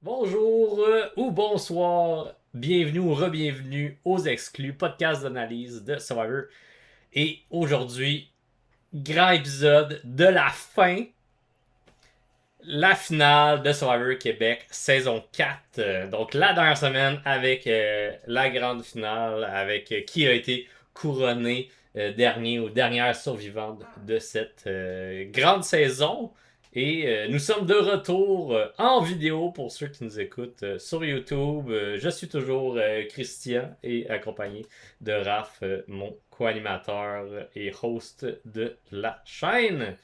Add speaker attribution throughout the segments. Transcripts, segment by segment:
Speaker 1: Bonjour ou bonsoir, bienvenue ou re-bienvenue aux Exclus, podcast d'analyse de Survivor. Et aujourd'hui, grand épisode de la fin, la finale de Survivor Québec, saison 4. Donc la dernière semaine avec la grande finale, avec qui a été couronné dernier ou dernière survivante de cette grande saison. Et nous sommes de retour en vidéo pour ceux qui nous écoutent sur YouTube. Je suis toujours Christian et accompagné de Raph, mon co-animateur et host de la chaîne.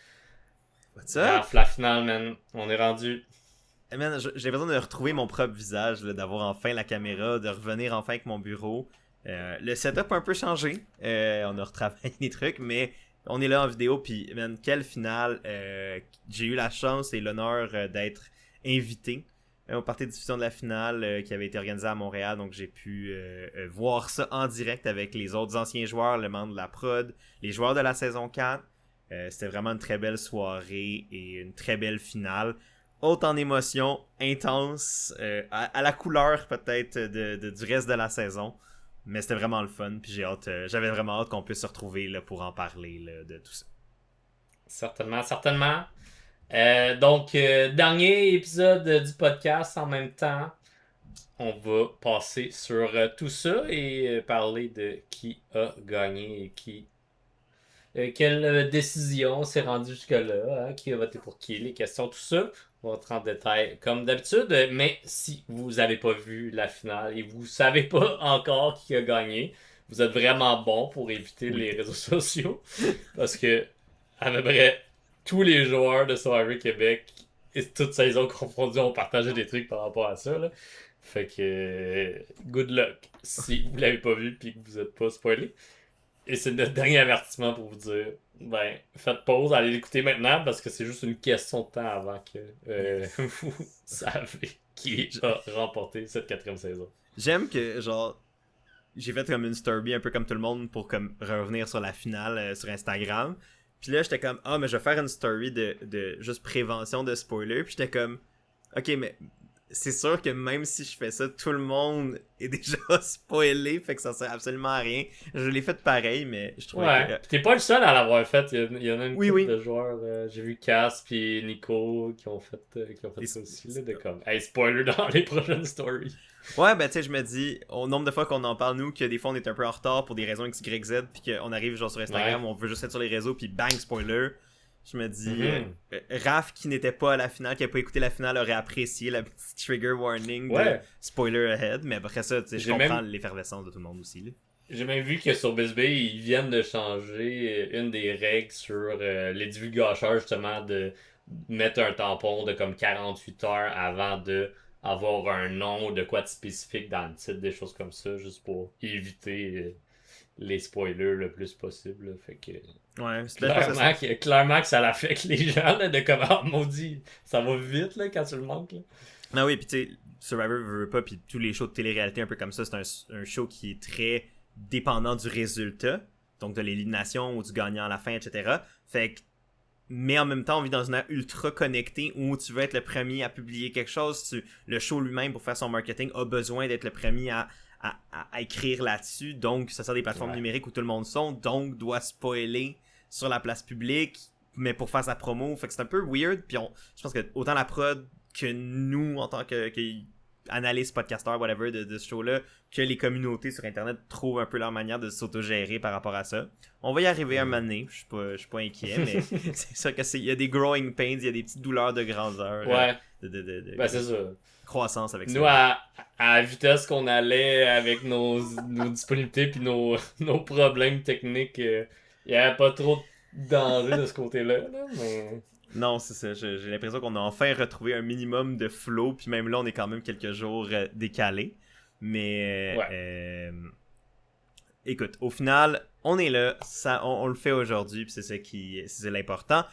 Speaker 2: What's up?
Speaker 1: Raph, la finale, man. On est rendu.
Speaker 2: Hey man, j'ai besoin de retrouver mon propre visage, là, d'avoir enfin la caméra, de revenir enfin avec mon bureau. Le setup a un peu changé. On a retravaillé des trucs, mais on est là en vidéo. Puis, man, quelle finale. J'ai eu la chance et l'honneur d'être invité au party de diffusion de la finale qui avait été organisée à Montréal. Donc, j'ai pu voir ça en direct avec les autres anciens joueurs, le membre de la prod, les joueurs de la saison 4. C'était vraiment une très belle soirée et une très belle finale. Haute en émotion, intense, à la couleur peut-être du reste de la saison. Mais c'était vraiment le fun. Puis j'avais vraiment hâte qu'on puisse se retrouver là, pour en parler là, de tout ça.
Speaker 1: Certainement, certainement. Donc, dernier épisode du podcast en même temps. On va passer sur tout ça et parler de qui a gagné et quelle décision s'est rendue jusque-là, hein, qui a voté pour qui, les questions, tout ça. On va rentrer en détail comme d'habitude. Mais si vous n'avez pas vu la finale et vous savez pas encore qui a gagné, vous êtes vraiment bon pour éviter
Speaker 2: Oui.
Speaker 1: les réseaux sociaux. Parce que, à peu près, tous les joueurs de Survivor Québec, et toute saison confondue, ont partagé des trucs par rapport à ça. Là. Fait que, good luck si vous l'avez pas vu et que vous êtes pas spoilé. Et c'est notre dernier avertissement pour vous dire, ben, faites pause, allez l'écouter maintenant parce que c'est juste une question de temps avant que
Speaker 2: Yes.
Speaker 1: vous savez qui
Speaker 2: J-
Speaker 1: a remporté cette quatrième saison.
Speaker 2: J'aime que, genre, j'ai fait comme une story un peu comme tout le monde pour comme revenir sur la finale sur Instagram. Puis là, j'étais comme, ah, mais je vais faire une story de juste prévention de spoiler. Puis j'étais comme, ok, mais c'est sûr que même si je fais ça, tout le monde est déjà spoilé, fait que ça sert absolument à rien. Je l'ai fait pareil, mais je trouvais que...
Speaker 1: Ouais, pis t'es pas le seul à l'avoir fait. Il y en a une
Speaker 2: Oui,
Speaker 1: couple
Speaker 2: oui.
Speaker 1: de joueurs. J'ai vu Cass puis Nico qui ont fait
Speaker 2: Et
Speaker 1: ça aussi. Là, de comme, hey, spoiler dans les prochaines stories.
Speaker 2: Ouais, ben tu sais, je me dis, au nombre de fois qu'on en parle, nous, que des fois on est un peu en retard pour des raisons X, Y, Z, puis qu'on arrive genre sur
Speaker 1: Ouais.
Speaker 2: Instagram, on veut juste être sur les réseaux, puis bang, spoiler. Je me dis,
Speaker 1: Mhm.
Speaker 2: Raph, qui n'était pas à la finale, qui n'a pas écouté la finale, aurait apprécié la petite trigger warning de
Speaker 1: Ouais.
Speaker 2: spoiler ahead. Mais après ça, tu sais, je
Speaker 1: J'ai
Speaker 2: comprends
Speaker 1: même
Speaker 2: l'effervescence de tout le monde aussi. Là.
Speaker 1: J'ai même vu que sur BSB, ils viennent de changer une des règles sur les divulgateurs, justement, de mettre un tampon de comme 48 heures avant de avoir un nom ou de quoi de spécifique dans le titre, des choses comme ça, juste pour éviter les spoilers le plus possible. Là. Fait que
Speaker 2: Ouais, c'est ben, je pense que
Speaker 1: clairement que ça l'affecte les gens là, de comme ah, maudit, ça va vite là, quand tu le manques. Là.
Speaker 2: Ah oui, puis tu sais, Survivor veut pas, puis tous les shows de télé-réalité un peu comme ça, c'est un show qui est très dépendant du résultat, donc de l'élimination ou du gagnant à la fin, etc. Fait que, mais en même temps, on vit dans une ère ultra connectée où tu veux être le premier à publier quelque chose. Le show lui-même, pour faire son marketing, a besoin d'être le premier à écrire là-dessus. Donc, ça sert des plateformes
Speaker 1: Ouais.
Speaker 2: numériques où tout le monde sont, donc doit spoiler sur la place publique, mais pour faire sa promo. Fait que c'est un peu weird. Puis je pense que autant la prod que nous, en tant que analystes, podcasteurs, whatever, de ce show-là, que les communautés sur Internet trouvent un peu leur manière de s'autogérer par rapport à ça. On va y arriver un moment donné, je suis pas inquiet, mais c'est sûr qu'il y a des growing pains, il y a des petites douleurs de grandeur,
Speaker 1: Ouais, ben
Speaker 2: de
Speaker 1: c'est ça.
Speaker 2: croissance avec ça.
Speaker 1: Nous, à la vitesse qu'on allait avec nos disponibilités puis nos problèmes techniques, il n'y avait pas trop de danger de ce côté-là. Là, mais...
Speaker 2: Non, c'est ça. J'ai l'impression qu'on a enfin retrouvé un minimum de flow, puis même là, on est quand même quelques jours décalés. Mais
Speaker 1: Ouais.
Speaker 2: écoute, au final, on est là, on le fait aujourd'hui, puis c'est l'important.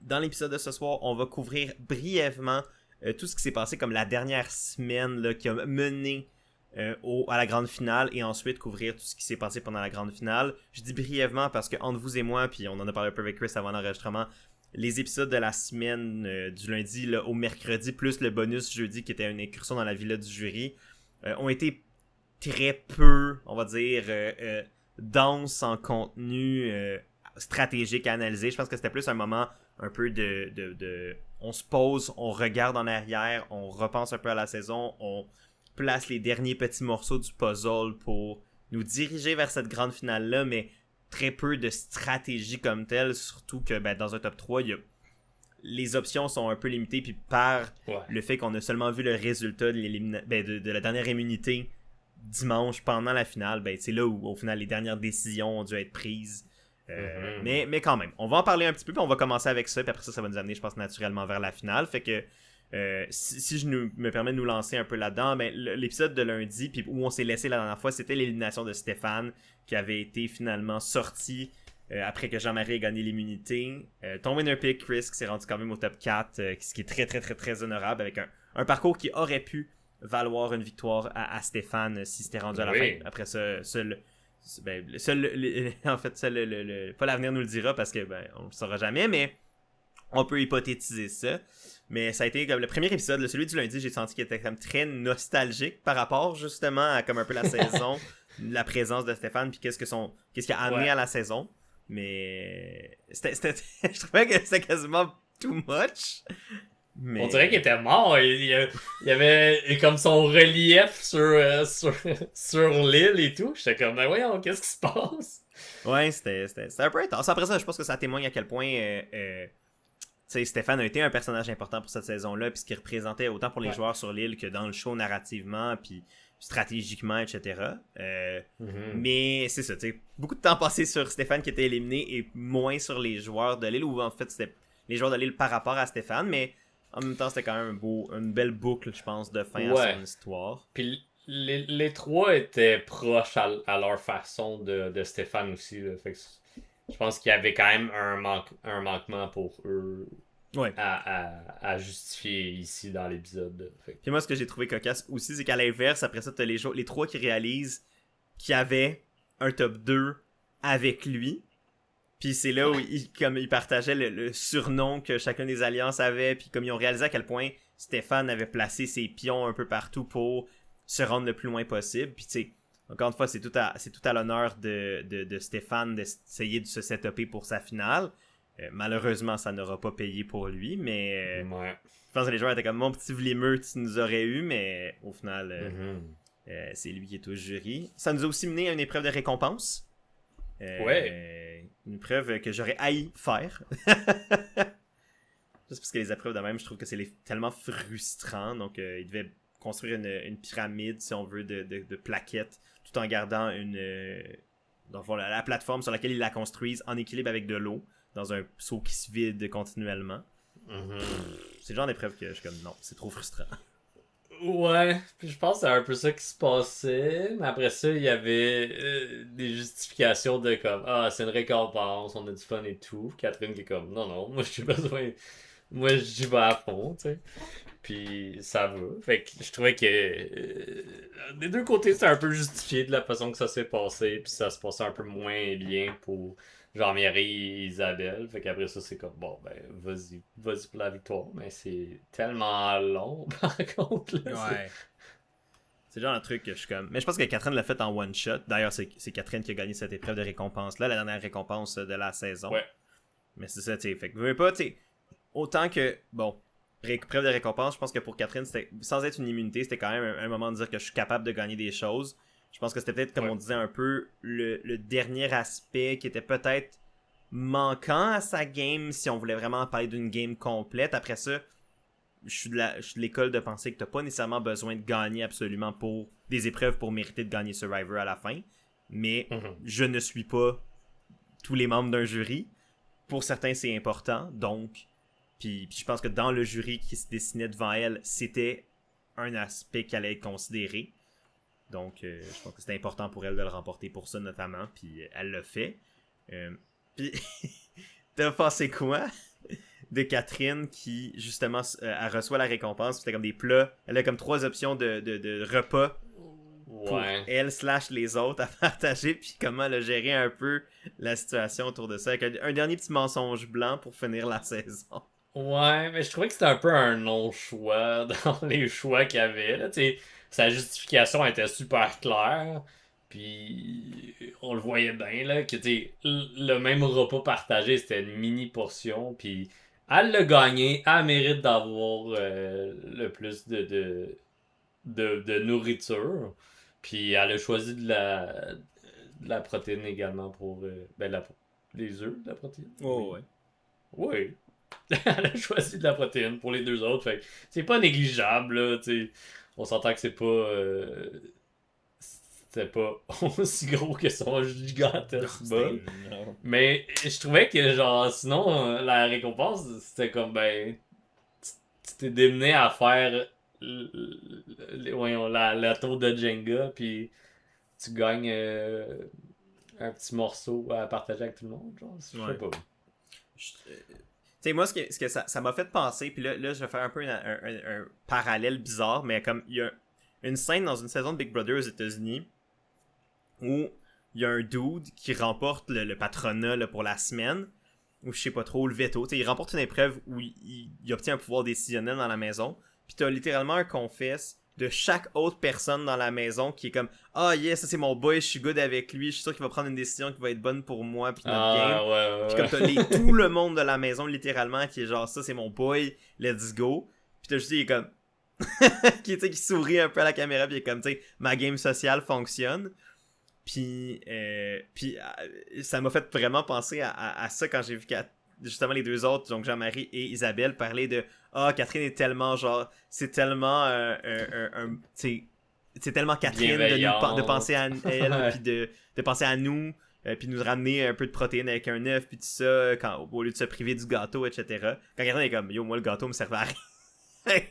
Speaker 2: Dans l'épisode de ce soir, on va couvrir brièvement tout ce qui s'est passé comme la dernière semaine là, qui a mené à la grande finale, et ensuite couvrir tout ce qui s'est passé pendant la grande finale. Je dis brièvement parce que entre vous et moi, puis on en a parlé un peu avec Chris avant l'enregistrement, les épisodes de la semaine du lundi là, au mercredi, plus le bonus jeudi qui était une incursion dans la villa du jury, ont été très peu, on va dire, denses en contenu stratégique à analyser. Je pense que c'était plus un moment un peu de on se pose, on regarde en arrière, on repense un peu à la saison, on place les derniers petits morceaux du puzzle pour nous diriger vers cette grande finale-là, mais très peu de stratégie comme telle, surtout que dans un top 3, les options sont un peu limitées, puis par le fait qu'on a seulement vu le résultat de la dernière immunité dimanche pendant la finale, c'est là où au final les dernières décisions ont dû être prises. Mais quand même, on va en parler un petit peu, puis on va commencer avec ça, puis après ça va nous amener, je pense, naturellement vers la finale. Fait que si je me permets de nous lancer un peu là-dedans, l'épisode de lundi, puis où on s'est laissé la dernière fois, c'était l'élimination de Stéphane, qui avait été finalement sorti après que Jean-Marie ait gagné l'immunité. Ton winner pick, Chris, qui s'est rendu quand même au top 4, ce qui est très très très très honorable, avec un parcours qui aurait pu valoir une victoire à Stéphane si c'était rendu à la fin. Après ça, en fait, pas l'avenir nous le dira parce que on le saura jamais, mais on peut hypothétiser ça. Mais ça a été comme le premier épisode, celui du lundi, j'ai senti qu'il était comme très nostalgique par rapport justement à comme un peu la saison, la présence de Stéphane, puis qu'est-ce qu'il a amené à la saison. Mais je trouvais que c'était quasiment too much. Mais...
Speaker 1: On dirait qu'il était mort. Il y avait comme son relief sur l'île et tout. J'étais comme, voyons, qu'est-ce qui se passe?
Speaker 2: Ouais, c'était un peu intense. Après ça, je pense que ça témoigne à quel point Stéphane a été un personnage important pour cette saison-là, puis ce qu'il représentait autant pour les joueurs sur l'île que dans le show narrativement, puis stratégiquement, etc. Mais c'est ça, beaucoup de temps passé sur Stéphane qui était éliminé et moins sur les joueurs de l'île, ou en fait c'était les joueurs de l'île par rapport à Stéphane, mais en même temps c'était quand même une belle boucle, je pense, de fin à son histoire.
Speaker 1: Puis les trois étaient proches à leur façon de Stéphane aussi, là. Fait que je pense qu'il y avait quand même un manquement pour eux à justifier ici dans l'épisode.
Speaker 2: Puis moi, ce que j'ai trouvé cocasse aussi, c'est qu'à l'inverse, après ça, t'as les trois qui réalisent qu'il y avait un top 2 avec lui. Puis c'est là où ils partageaient le surnom que chacun des alliances avait. Puis comme ils ont réalisé à quel point Stéphane avait placé ses pions un peu partout pour se rendre le plus loin possible. Puis tu sais, encore une fois, c'est tout à l'honneur de Stéphane d'essayer de se setuper pour sa finale. Malheureusement, ça n'aura pas payé pour lui, mais je pense que les joueurs étaient comme mon petit Vlimeux, tu nous aurais eu, mais au final, c'est lui qui est au jury. Ça nous a aussi mené à une épreuve de récompense. Une épreuve que j'aurais haï faire. Juste parce que les épreuves de même, je trouve que c'est tellement frustrant. Donc, il devait construire une pyramide, si on veut, de plaquettes, tout en gardant la plateforme sur laquelle ils la construisent en équilibre avec de l'eau, dans un seau qui se vide continuellement. C'est le genre d'épreuve que je suis comme, non, c'est trop frustrant.
Speaker 1: Ouais, puis je pense que c'est un peu ça qui se passait, mais après ça, il y avait des justifications de comme, c'est une récompense, on a du fun et tout. Catherine qui est comme, non, moi j'ai besoin, moi j'y vais à fond, tu sais. Puis ça va. Fait que je trouvais que des deux côtés, c'était un peu justifié de la façon que ça s'est passé, puis ça se passait un peu moins bien pour Jean-Marie et Isabelle. Fait qu'après ça, c'est comme, vas-y pour la victoire. Mais c'est tellement long, par contre. Là,
Speaker 2: ouais. C'est le genre de truc que je suis comme... Mais je pense que Catherine l'a fait en one-shot. D'ailleurs, c'est Catherine qui a gagné cette épreuve de récompense-là, la dernière récompense de la saison. Ouais. Mais c'est ça, tu sais. Fait que, veux pas, tu sais, autant que, épreuve de récompense, je pense que pour Catherine, c'était, sans être une immunité, c'était quand même un moment de dire que je suis capable de gagner des choses. Je pense que c'était peut-être, comme on disait un peu, le dernier aspect qui était peut-être manquant à sa game, si on voulait vraiment parler d'une game complète. Après ça, je suis de l'école de penser que t'as pas nécessairement besoin de gagner absolument pour des épreuves pour mériter de gagner Survivor à la fin. Mais je ne suis pas tous les membres d'un jury. Pour certains, c'est important. Donc, puis je pense que dans le jury qui se dessinait devant elle, c'était un aspect qui allait être considéré. Donc, je pense que c'était important pour elle de le remporter pour ça, notamment. Puis, elle l'a fait. Puis, t'as pensé quoi de Catherine qui, justement, elle reçoit la récompense. C'était comme des plats. Elle a comme 3 options de repas pour
Speaker 1: Ouais.
Speaker 2: elle / les autres à partager, puis comment elle a géré un peu la situation autour de ça, avec un dernier petit mensonge blanc pour finir la saison.
Speaker 1: Ouais, mais je trouvais que c'était un peu un non-choix dans les choix qu'il y avait. Là. Tu sais, sa justification était super claire. Puis on le voyait bien là, que tu sais, le même repas partagé, c'était une mini portion. Puis elle l'a gagné, elle mérite d'avoir le plus de nourriture. Puis elle a choisi de la protéine également pour les œufs, de la protéine.
Speaker 2: Oh,
Speaker 1: Oui.
Speaker 2: ouais.
Speaker 1: Oui. Elle a choisi de la protéine pour les deux autres. Fait que c'est pas négligeable, là, tu sais. On s'entend que c'est pas. C'était pas aussi gros que son gigantesque bol.
Speaker 2: Non.
Speaker 1: Mais je trouvais que, genre, sinon, la récompense, c'était comme, ben. Tu t'es démené à faire voyons, la tour de Jenga, puis tu gagnes un petit morceau à partager avec tout le monde, genre. Je sais
Speaker 2: Ouais.
Speaker 1: pas.
Speaker 2: Tu sais, moi, ce que ça m'a fait penser, puis là, je vais faire un peu un parallèle bizarre, mais comme il y a une scène dans une saison de Big Brother aux États-Unis où il y a un dude qui remporte le patronat là, pour la semaine, ou je sais pas trop, le veto. Tu sais, il remporte une épreuve où il obtient un pouvoir décisionnel dans la maison, puis t'as littéralement un confesse de chaque autre personne dans la maison qui est comme ah yes, ça c'est mon boy, je suis good avec lui, je suis sûr qu'il va prendre une décision qui va être bonne pour moi puis notre game.
Speaker 1: Ah, ouais,
Speaker 2: Puis
Speaker 1: ouais,
Speaker 2: comme t'as tout le monde de la maison littéralement qui est genre ça c'est mon boy, let's go. Puis t'as juste il est comme qui sourit un peu à la caméra puis il est comme tu sais ma game sociale fonctionne. Puis ça m'a fait vraiment penser à ça quand j'ai vu justement les deux autres, donc Jean-Marie et Isabelle, parler de Catherine est tellement genre c'est tellement c'est tellement Catherine de penser à elle puis de penser à nous puis nous ramener un peu de protéines avec un œuf puis tout ça au lieu de se priver du gâteau, etc. Quand Catherine est comme yo moi le gâteau me servait à rien.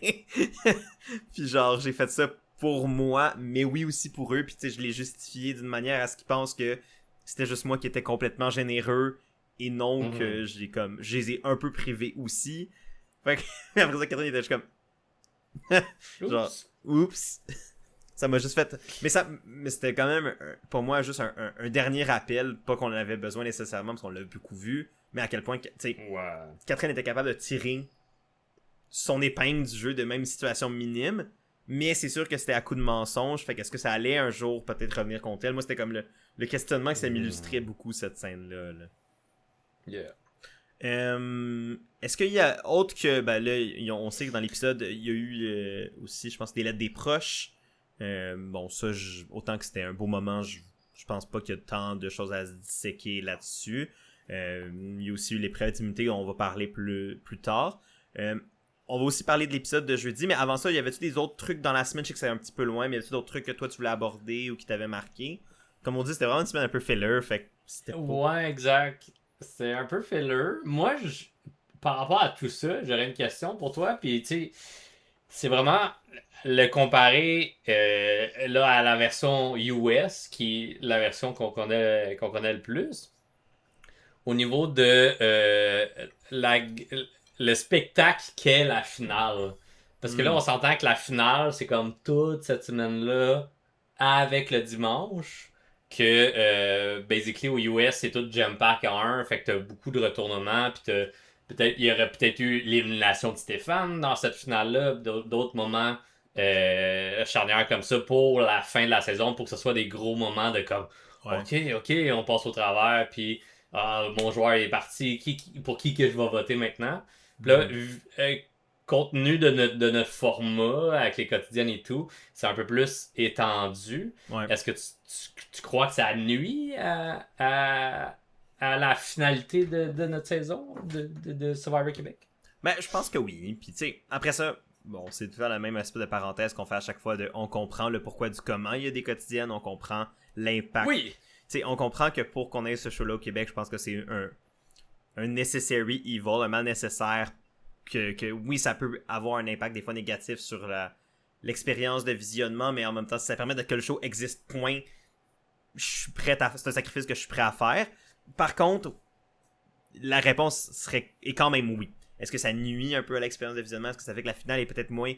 Speaker 2: Puis genre j'ai fait ça pour moi mais oui aussi pour eux puis tu sais je l'ai justifié d'une manière à ce qu'ils pensent que c'était juste moi qui étais complètement généreux et non que je les ai un peu privés aussi. Fait que après ça Catherine était juste comme genre oups. Ça m'a juste fait mais c'était quand même pour moi juste un dernier rappel, pas qu'on en avait besoin nécessairement parce qu'on l'a beaucoup vu, mais à quel point tu sais Catherine était capable de tirer son épingle du jeu de même situation minime, mais c'est sûr que c'était à coup de mensonge, fait qu'est-ce que ça allait un jour peut-être revenir contre elle. Moi c'était comme le questionnement que ça m'illustrait beaucoup cette scène là.
Speaker 1: Yeah.
Speaker 2: Est-ce qu'il y a autre que ben là on sait que dans l'épisode il y a eu aussi je pense des lettres des proches. Bon ça autant que c'était un beau moment, je pense pas qu'il y a tant de choses à se disséquer là-dessus. Il y a aussi eu l'épreuve d'immunité, on va parler plus tard. On va aussi parler de l'épisode de jeudi, mais avant ça, y avait-tu des autres trucs dans la semaine? Je sais que c'est un petit peu loin, mais y avait-tu d'autres trucs que toi tu voulais aborder ou qui t'avaient marqué? Comme on dit, c'était vraiment une semaine un peu filler, fait que c'était pas...
Speaker 1: Ouais, exact. C'est un peu filler. Moi, par rapport à tout ça, j'aurais une question pour toi. Puis, tu sais, c'est vraiment le comparer là, à la version US, qui est la version qu'on connaît le plus. Au niveau de le spectacle qu'est la finale. Parce que là, on s'entend que la finale, c'est comme toute cette semaine-là avec le dimanche. Que, basically, au US, c'est tout jump pack en un. Fait que t'as beaucoup de retournements. Puis il y aurait peut-être eu l'élimination de Stéphane dans cette finale-là. D'autres moments charnières comme ça pour la fin de la saison. Pour que ce soit des gros moments de comme, ouais. OK, on passe au travers. Puis, mon joueur est parti. Pour qui que je vais voter maintenant? Puis là, compte tenu de notre format avec les quotidiennes et tout, c'est un peu plus étendu.
Speaker 2: Ouais.
Speaker 1: Est-ce que tu crois que ça nuit à la finalité de notre saison de Survivor Québec?
Speaker 2: Ben, je pense que oui. Puis, tu sais, après ça, bon, c'est tout le même aspect de parenthèse qu'on fait à chaque fois on comprend le pourquoi du comment il y a des quotidiennes, on comprend l'impact.
Speaker 1: Oui!
Speaker 2: Tu sais, on comprend que pour qu'on ait ce show-là au Québec, je pense que c'est un necessary evil, un mal nécessaire que oui, ça peut avoir un impact des fois négatif sur l'expérience de visionnement, mais en même temps, si ça permet que le show existe, point, je suis prêt c'est un sacrifice que je suis prêt à faire. Par contre, la réponse est quand même oui. Est-ce que ça nuit un peu à l'expérience de visionnement? Est-ce que ça fait que la finale est peut-être moins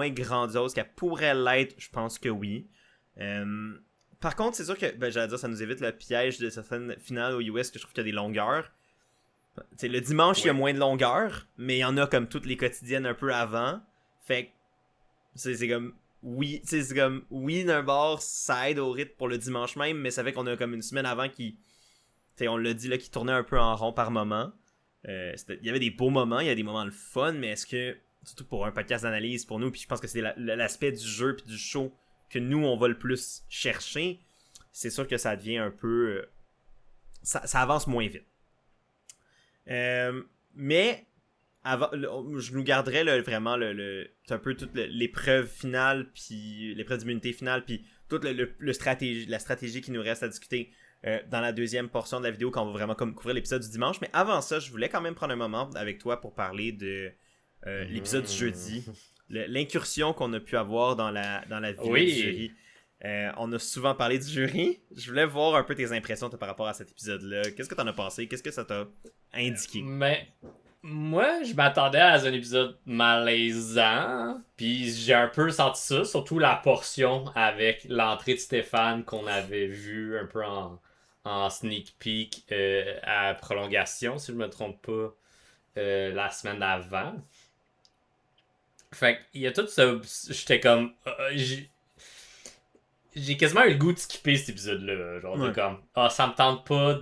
Speaker 2: grandiose qu'elle pourrait l'être? Je pense que oui. Euh, Par contre, c'est sûr que, j'allais dire, ça nous évite le piège de certaines finales au US que je trouve qu'il y a des longueurs. T'sais, le dimanche, il y a moins de longueur, mais il y en a comme toutes les quotidiennes un peu avant. Fait que c'est comme... Oui, c'est comme... Oui, d'un bord, ça aide au rythme pour le dimanche même, mais ça fait qu'on a comme une semaine avant qui... On l'a dit, là, qui tournait un peu en rond par moment. Il y avait des beaux moments, il y a des moments de fun, mais est-ce que... Surtout pour un podcast d'analyse pour nous, puis je pense que c'est l'aspect du jeu puis du show que nous, on va le plus chercher. C'est sûr que ça devient un peu... ça avance moins vite. Mais je nous garderais vraiment un peu toute l'épreuve finale, puis l'épreuve d'immunité finale, puis toute la stratégie qui nous reste à discuter dans la deuxième portion de la vidéo quand on va vraiment comme couvrir l'épisode du dimanche. Mais avant ça, je voulais quand même prendre un moment avec toi pour parler de l'épisode du jeudi, l'incursion qu'on a pu avoir dans la vie du jury. On a souvent parlé du jury. Je voulais voir un peu tes impressions par rapport à cet épisode-là. Qu'est-ce que t'en as pensé? Qu'est-ce que ça t'a indiqué?
Speaker 1: Mais moi, je m'attendais à un épisode malaisant. Puis j'ai un peu senti ça, surtout la portion avec l'entrée de Stéphane qu'on avait vu un peu en sneak peek à prolongation, si je me trompe pas, la semaine d'avant. Fait qu'il y a tout ça. J'étais comme. J'ai quasiment eu le goût de skipper cet épisode-là. Genre de comme. Ça me tente pas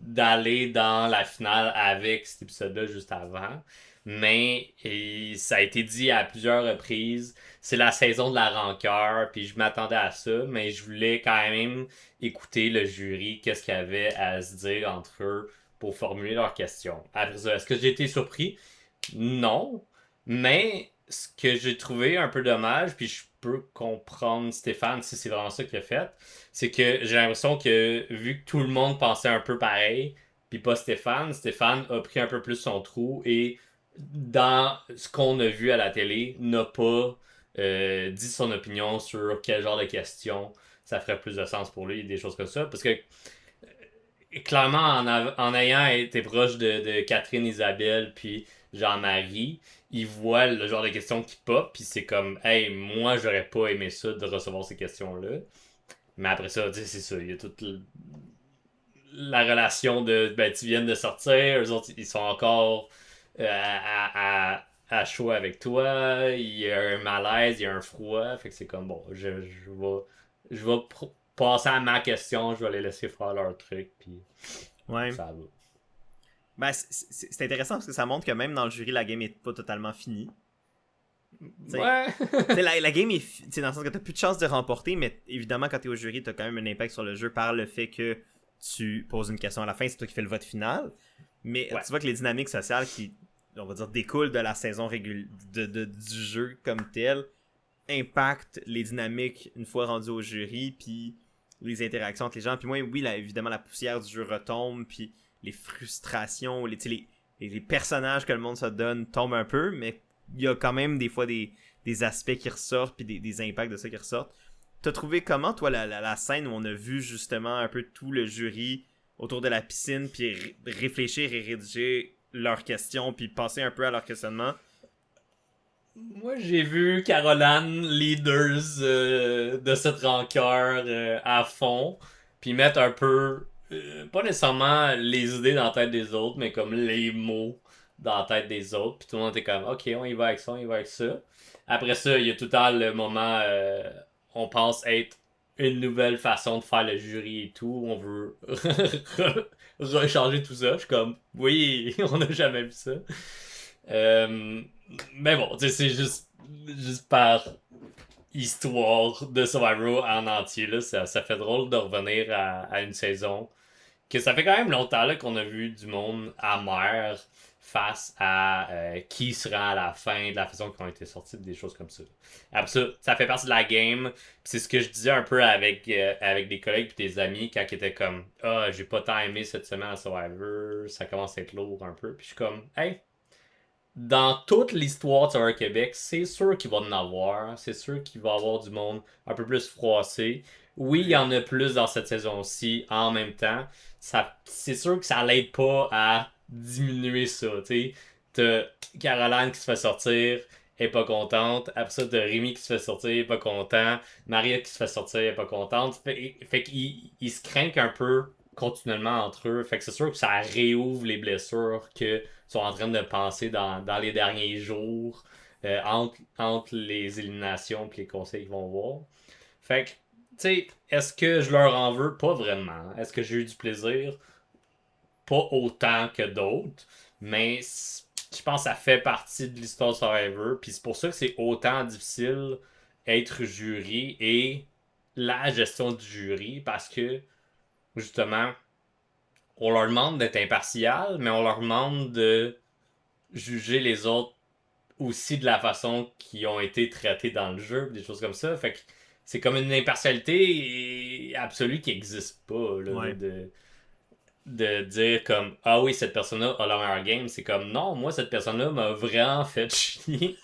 Speaker 1: d'aller dans la finale avec cet épisode-là juste avant. Mais ça a été dit à plusieurs reprises. C'est la saison de la rancœur. Puis je m'attendais à ça. Mais je voulais quand même écouter le jury. Qu'est-ce qu'il y avait à se dire entre eux pour formuler leurs questions. Après ça, est-ce que j'ai été surpris? Non. Mais ce que j'ai trouvé un peu dommage, puis je peux comprendre Stéphane si c'est vraiment ça qu'il a fait, c'est que j'ai l'impression que vu que tout le monde pensait un peu pareil, puis pas Stéphane a pris un peu plus son trou et dans ce qu'on a vu à la télé, n'a pas dit son opinion sur quel genre de questions ça ferait plus de sens pour lui, des choses comme ça. Parce que clairement, en ayant été proche de Catherine, Isabelle, puis Jean-Marie, il voit le genre de questions qui pop, puis c'est comme, hey, moi, j'aurais pas aimé ça de recevoir ces questions-là. Mais après ça, c'est ça, il y a toute la relation de, ben, tu viens de sortir, eux autres, ils sont encore à chaud avec toi, il y a un malaise, il y a un froid, fait que c'est comme, bon, je vais passer à ma question, je vais les laisser faire leur truc, puis ça va.
Speaker 2: Ben, c'est intéressant parce que ça montre que même dans le jury, la game est pas totalement finie.
Speaker 1: Ouais.
Speaker 2: la game est dans le sens que t'as plus de chance de remporter, mais évidemment, quand t'es au jury, t'as quand même un impact sur le jeu par le fait que tu poses une question à la fin, c'est toi qui fais le vote final. Mais tu vois que les dynamiques sociales qui, on va dire, découlent de la saison du jeu comme tel, impactent les dynamiques une fois rendu au jury, puis les interactions entre les gens. Puis moi, oui, évidemment, la poussière du jeu retombe, puis les frustrations, les personnages que le monde se donne tombent un peu, mais il y a quand même des fois des aspects qui ressortent, puis des impacts de ça qui ressortent. T'as trouvé comment, toi, la scène où on a vu justement un peu tout le jury autour de la piscine, puis réfléchir et rédiger leurs questions, puis passer un peu à leur questionnement?
Speaker 1: Moi, j'ai vu Caroline, leaders de cette rancœur à fond, puis mettre un peu, pas nécessairement les idées dans la tête des autres, mais comme les mots dans la tête des autres, puis tout le monde était comme, ok, on y va avec ça, on y va avec ça. Après ça, il y a tout le temps le moment, on pense être une nouvelle façon de faire le jury et tout, on veut rechanger tout ça. Je suis comme, oui, on n'a jamais vu ça. Mais bon, c'est juste par histoire de Survivor en entier, là, ça fait drôle de revenir à une saison que ça fait quand même longtemps là, qu'on a vu du monde amer face à qui sera à la fin, de la façon qu'ils ont été sortis, des choses comme ça. Après ça fait partie de la game. C'est ce que je disais un peu avec des collègues et des amis quand ils étaient comme « Ah, j'ai pas tant aimé cette semaine à Survivor, ça commence à être lourd un peu. » Puis je suis comme « Hey, dans toute l'histoire de Survivor Québec, c'est sûr qu'il va en avoir. C'est sûr qu'il va y avoir du monde un peu plus froissé. Oui, il y en a plus dans cette saison-ci en même temps. C'est sûr que ça l'aide pas à diminuer ça. T'as Caroline qui se fait sortir est pas contente. Après ça, t'as Rémi qui se fait sortir, il est pas content. Maria qui se fait sortir, elle est pas contente. Fait qu'ils ils se craignent un peu continuellement entre eux. Fait que c'est sûr que ça réouvre les blessures qu'ils sont en train de penser dans les derniers jours, entre les éliminations et les conseils qu'ils vont voir. Fait que, tu sais, est-ce que je leur en veux? Pas vraiment. Est-ce que j'ai eu du plaisir? Pas autant que d'autres, mais je pense que ça fait partie de l'histoire Survivor, puis c'est pour ça que c'est autant difficile être jury et la gestion du jury, parce que, justement, on leur demande d'être impartial, mais on leur demande de juger les autres aussi de la façon qu'ils ont été traités dans le jeu, des choses comme ça. Fait que c'est comme une impartialité absolue qui n'existe pas. Là,
Speaker 2: Ouais.
Speaker 1: de dire comme ah oui, cette personne-là a la meilleure game. C'est comme non, moi, cette personne-là m'a vraiment fait chier.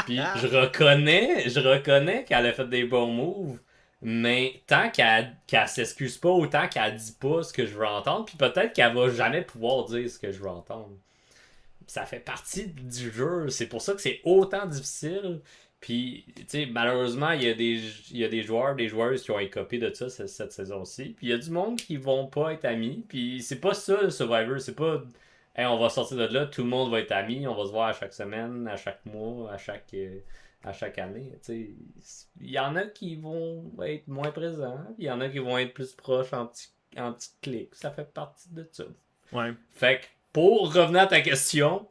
Speaker 1: Puis je reconnais qu'elle a fait des bons moves. Mais tant qu'elle s'excuse pas, autant qu'elle dit pas ce que je veux entendre, puis peut-être qu'elle va jamais pouvoir dire ce que je veux entendre. Ça fait partie du jeu. C'est pour ça que c'est autant difficile. Puis, tu sais, malheureusement, il y a des joueurs, des joueuses qui ont écopé de ça cette saison-ci. Puis, il y a du monde qui vont pas être amis. Puis, c'est pas ça le Survivor. C'est pas, hey, on va sortir de là, tout le monde va être amis. On va se voir à chaque semaine, à chaque mois, à chaque année. Tu sais, il y en a qui vont être moins présents. Il y en a qui vont être plus proches en petites clics. Ça fait partie de ça.
Speaker 2: Ouais.
Speaker 1: Fait que, pour revenir à ta question,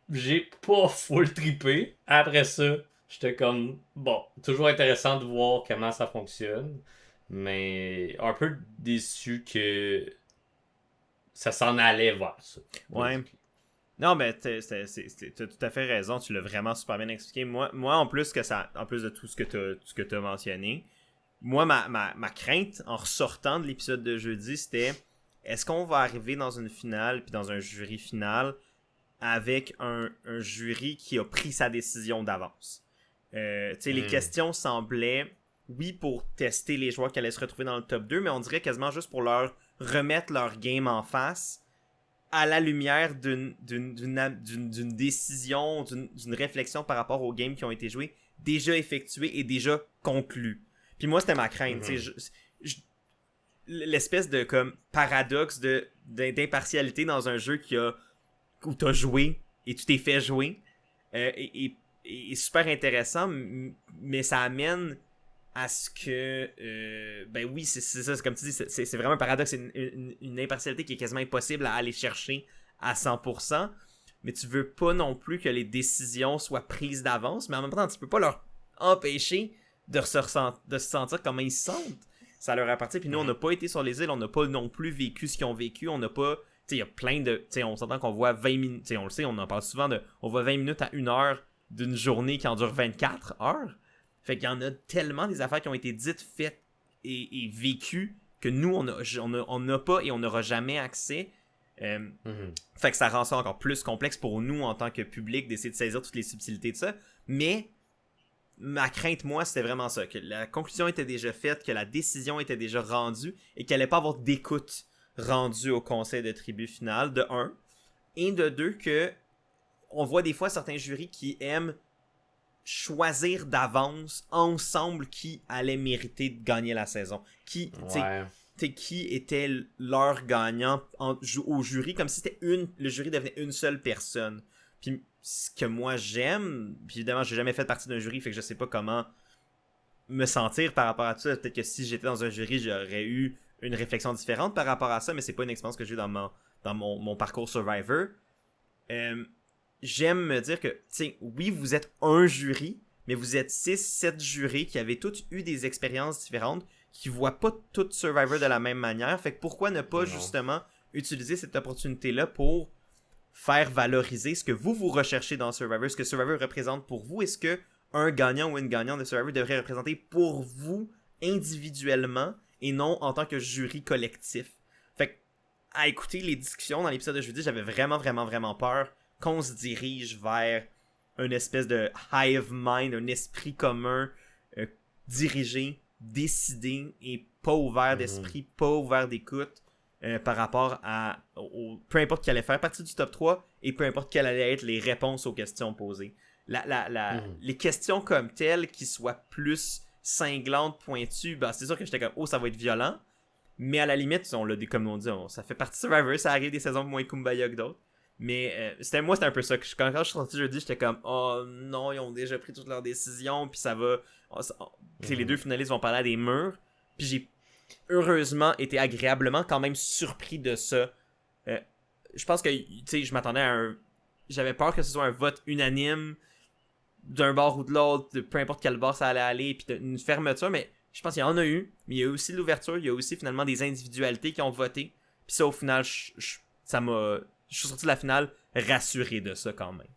Speaker 1: j'ai pas full trippé. Après ça, j'étais comme, bon, toujours intéressant de voir comment ça fonctionne, mais un peu déçu que ça s'en allait vers ça.
Speaker 2: Ouais. Non, mais t'as tout à fait raison. Tu l'as vraiment super bien expliqué. Moi en plus en plus de tout ce que t'as mentionné, moi, ma crainte en ressortant de l'épisode de jeudi, c'était est-ce qu'on va arriver dans une finale puis dans un jury final avec un jury qui a pris sa décision d'avance. Les questions semblaient, oui, pour tester les joueurs qui allaient se retrouver dans le top 2, mais on dirait quasiment juste pour leur remettre leur game en face à la lumière d'une décision, d'une réflexion par rapport aux games qui ont été joués, déjà effectués et déjà conclus. Puis moi, c'était ma crainte. L'espèce de comme paradoxe d'impartialité dans un jeu où t'as joué et tu t'es fait jouer est super intéressant, mais ça amène à ce que ben oui, c'est ça, c'est comme tu dis, c'est vraiment un paradoxe, c'est une impartialité qui est quasiment impossible à aller chercher à 100%, mais tu veux pas non plus que les décisions soient prises d'avance, mais en même temps tu peux pas leur empêcher de se sentir comment ils se sentent. Ça leur appartient, puis nous on n'a pas été sur les îles, on n'a pas non plus vécu ce qu'ils ont vécu, on n'a pas, il y a plein de, on s'entend qu'on voit 20 minutes, on le sait, on en parle souvent on voit 20 minutes à 1 heure d'une journée qui en dure 24 heures. Fait qu'il y en a tellement des affaires qui ont été dites, faites et vécues que nous, on n'a pas et on n'aura jamais accès. Fait que ça rend ça encore plus complexe pour nous en tant que public d'essayer de saisir toutes les subtilités de ça. Mais ma crainte, moi, c'était vraiment ça. Que la conclusion était déjà faite, que la décision était déjà rendue et qu'il n'allait pas avoir d'écoute rendue au conseil de tribu final, de 1. Et de 2, que on voit des fois certains jurys qui aiment choisir d'avance ensemble qui allait mériter de gagner la saison. Qui était leur gagnant au jury, comme si le jury devenait une seule personne. Puis ce que moi j'aime, puis évidemment j'ai jamais fait partie d'un jury, fait que je sais pas comment me sentir par rapport à ça. Peut-être que si j'étais dans un jury, j'aurais eu une réflexion différente par rapport à ça, mais c'est pas une expérience que j'ai eu dans mon parcours Survivor. J'aime me dire que, oui, vous êtes un jury, mais vous êtes 6-7 jurys qui avaient tous eu des expériences différentes, qui voient pas tout Survivor de la même manière. Fait que pourquoi ne pas justement utiliser cette opportunité-là pour faire valoriser ce que vous recherchez dans Survivor, ce que Survivor représente pour vous, et ce que un gagnant ou une gagnante de Survivor devrait représenter pour vous individuellement et non en tant que jury collectif. Fait que, à écouter les discussions dans l'épisode de jeudi, j'avais vraiment, vraiment, vraiment peur qu'on se dirige vers une espèce de hive mind, un esprit commun dirigé, décidé et pas ouvert d'esprit, pas ouvert d'écoute par rapport peu importe qui allait faire partie du top 3 et peu importe quelles allaient être les réponses aux questions posées. les questions comme telles qui soient plus cinglantes, pointues, ben c'est sûr que j'étais comme, oh, ça va être violent. Mais à la limite, comme on dit, ça fait partie de Survivor, ça arrive des saisons moins kumbaya que d'autres. Mais c'était un peu ça. Quand je suis sorti jeudi, j'étais comme, oh non, ils ont déjà pris toutes leurs décisions, puis ça va. Les deux finalistes vont parler à des murs. Puis j'ai heureusement été agréablement quand même surpris de ça. Je pense que, tu sais, je m'attendais à un. J'avais peur que ce soit un vote unanime d'un bord ou de l'autre, de peu importe quel bord ça allait aller, puis une fermeture, mais je pense qu'il y en a eu. Mais il y a eu aussi l'ouverture, il y a aussi finalement des individualités qui ont voté. Puis ça, au final, ça m'a. Je suis sorti de la finale rassuré de ça quand même.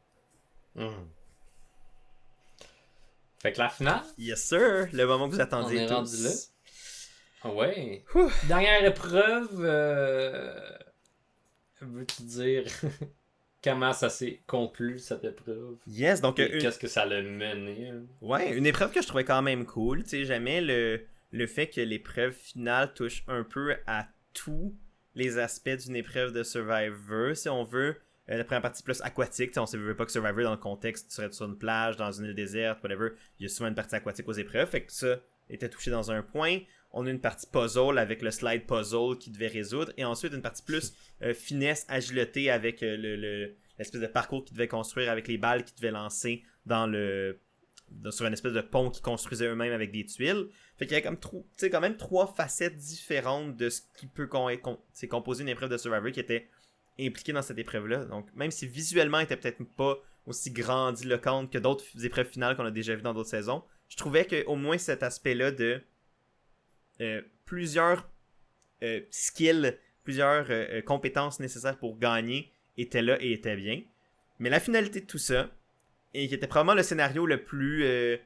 Speaker 1: Fait que la finale.
Speaker 2: Yes sir, le moment que vous attendiez
Speaker 1: on est
Speaker 2: tous.
Speaker 1: Rendu là. Ouais. Dernière épreuve. Veux-tu dire comment ça s'est conclu cette épreuve?
Speaker 2: Yes, donc
Speaker 1: qu'est-ce que ça l'a mené?
Speaker 2: Ouais, une épreuve que je trouvais quand même cool. Tu sais, j'aimais le fait que l'épreuve finale touche un peu à tous les aspects d'une épreuve de Survivor, si on veut. La première partie plus aquatique, on ne veut pas que Survivor dans le contexte, tu serais sur une plage, dans une île déserte, whatever. Il y a souvent une partie aquatique aux épreuves, fait que ça était touché dans un point. On a une partie puzzle avec le slide puzzle qui devait résoudre, et ensuite une partie plus finesse, agilité avec l'espèce de parcours qu'ils devaient construire avec les balles qu'ils devaient lancer sur une espèce de pont qu'ils construisaient eux-mêmes avec des tuiles. Fait qu'il y a quand même trois facettes différentes de ce qui peut composer une épreuve de Survivor qui était impliquée dans cette épreuve-là. Donc, même si visuellement elle était peut-être pas aussi grandiloquente que d'autres épreuves finales qu'on a déjà vues dans d'autres saisons, je trouvais qu'au moins cet aspect-là de plusieurs skills, plusieurs compétences nécessaires pour gagner était là et était bien. Mais la finalité de tout ça, et qui était probablement le scénario le plus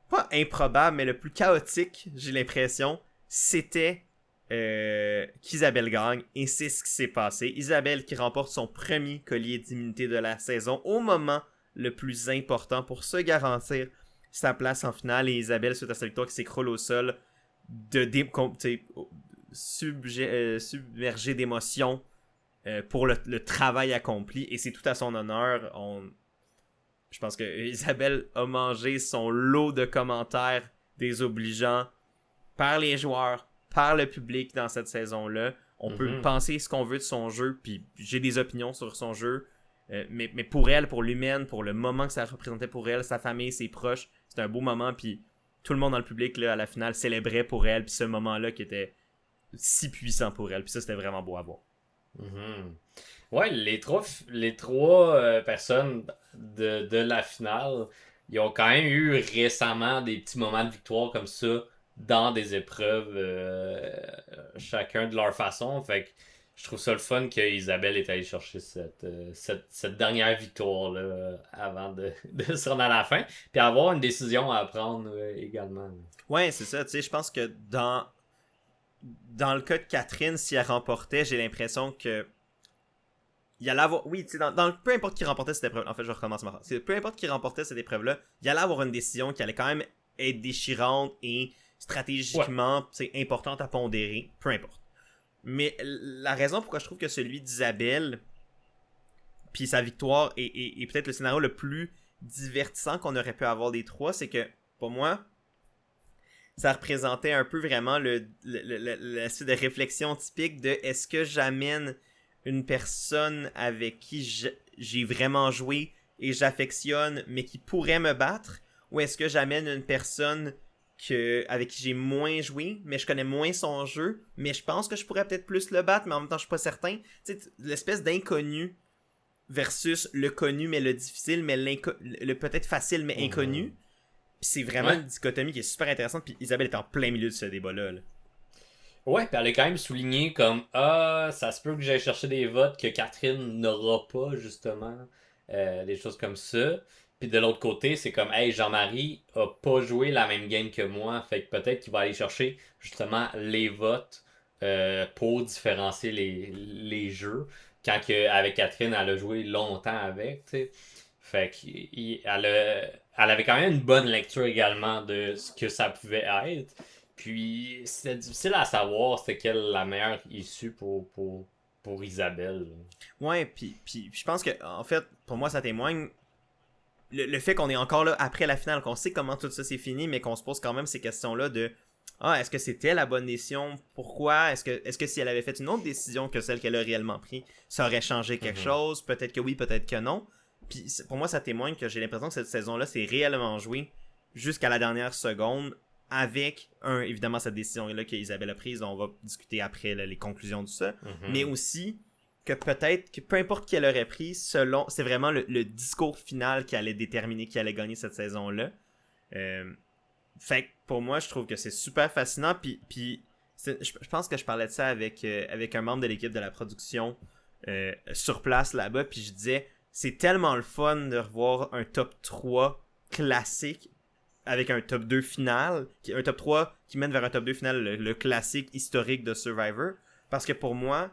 Speaker 2: pas improbable, mais le plus chaotique, j'ai l'impression, c'était qu'Isabelle gagne, et c'est ce qui s'est passé. Isabelle qui remporte son premier collier d'immunité de la saison au moment le plus important pour se garantir sa place en finale, et Isabelle, suite à sa victoire, qui s'écroule au sol, submergée d'émotions pour le travail accompli, et c'est tout à son honneur. Je pense que Isabelle a mangé son lot de commentaires désobligeants par les joueurs, par le public dans cette saison-là. On peut penser ce qu'on veut de son jeu, puis j'ai des opinions sur son jeu, mais pour elle, pour l'humaine, pour le moment que ça représentait pour elle, sa famille, ses proches, c'était un beau moment, puis tout le monde dans le public, là, à la finale, célébrait pour elle, puis ce moment-là qui était si puissant pour elle, puis ça, c'était vraiment beau à voir.
Speaker 1: Ouais, les trois personnes de la finale, ils ont quand même eu récemment des petits moments de victoire comme ça dans des épreuves, chacun de leur façon. Fait que je trouve ça le fun qu'Isabelle est allée chercher cette dernière victoire-là avant de se rendre à la fin, puis avoir une décision à prendre également.
Speaker 2: Ouais, c'est ça. Tu sais, je pense que dans le cas de Catherine, si elle remportait, j'ai l'impression que il allait avoir... Oui, tu sais, peu importe qui remportait cette épreuve... En fait, je recommence ma phrase. Peu importe qui remportait cette épreuve-là, il allait avoir une décision qui allait quand même être déchirante et stratégiquement importante à pondérer. Peu importe. Mais la raison pourquoi je trouve que celui d'Isabelle puis sa victoire est peut-être le scénario le plus divertissant qu'on aurait pu avoir des trois, c'est que, pour moi, ça représentait un peu vraiment l'aspect de réflexion typique de est-ce que j'amène une personne avec qui j'ai vraiment joué et j'affectionne mais qui pourrait me battre, ou est-ce que j'amène une personne avec qui j'ai moins joué mais je connais moins son jeu mais je pense que je pourrais peut-être plus le battre mais en même temps je suis pas certain. Tu sais, l'espèce d'inconnu versus le connu mais le difficile mais le peut-être facile mais inconnu. Puis c'est vraiment une dichotomie qui est super intéressante, puis Isabelle est en plein milieu de ce débat-là.
Speaker 1: Ouais, puis elle est quand même soulignée comme ça se peut que j'aille chercher des votes que Catherine n'aura pas, justement. Des choses comme ça. Puis de l'autre côté, c'est comme hey, Jean-Marie a pas joué la même game que moi. Fait que peut-être qu'il va aller chercher justement les votes pour différencier les jeux. Quand avec Catherine, elle a joué longtemps avec, tu sais. Fait qu'elle avait quand même une bonne lecture également de ce que ça pouvait être. Puis, c'était difficile à savoir c'était quelle la meilleure issue pour Isabelle.
Speaker 2: Ouais, puis je pense que, en fait, pour moi, ça témoigne le fait qu'on est encore là après la finale, qu'on sait comment tout ça s'est fini, mais qu'on se pose quand même ces questions-là de ah, est-ce que c'était la bonne décision? Pourquoi? Est-ce que si elle avait fait une autre décision que celle qu'elle a réellement prise, ça aurait changé quelque chose? Peut-être que oui, peut-être que non. Puis pour moi, ça témoigne que j'ai l'impression que cette saison-là s'est réellement jouée jusqu'à la dernière seconde avec, évidemment, cette décision-là qu'Isabelle a prise. On va discuter après là, les conclusions de ça. Mais aussi que peut-être que peu importe qui elle aurait pris, c'est vraiment le discours final qui allait déterminer qui allait gagner cette saison-là. Fait que pour moi, je trouve que c'est super fascinant. Puis je pense que je parlais de ça avec un membre de l'équipe de la production sur place là-bas. Puis je disais, c'est tellement le fun de revoir un top 3 classique avec un top 2 final. Un top 3 qui mène vers un top 2 final, le classique historique de Survivor. Parce que pour moi,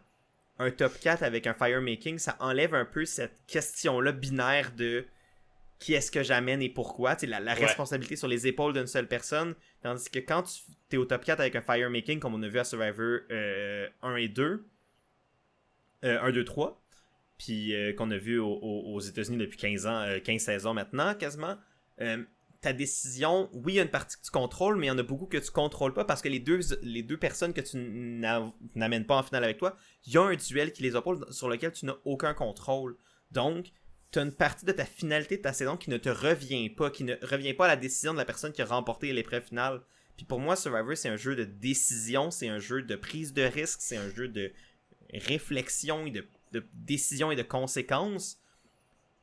Speaker 2: un top 4 avec un firemaking, ça enlève un peu cette question-là binaire de qui est-ce que j'amène et pourquoi, tu sais, la responsabilité sur les épaules d'une seule personne, tandis que quand tu es au top 4 avec un firemaking, comme on a vu à Survivor 1 et 2, 1, 2, 3, puis qu'on a vu aux États-Unis depuis 15-16 ans maintenant, quasiment, ta décision, oui, il y a une partie que tu contrôles, mais il y en a beaucoup que tu contrôles pas parce que les deux personnes que tu n'amènes pas en finale avec toi, il y a un duel qui les oppose sur lequel tu n'as aucun contrôle. Donc, tu as une partie de ta finalité de ta saison qui ne te revient pas, qui ne revient pas à la décision de la personne qui a remporté l'épreuve finale. Puis pour moi, Survivor, c'est un jeu de décision, c'est un jeu de prise de risque, c'est un jeu de réflexion et de décision et de conséquences.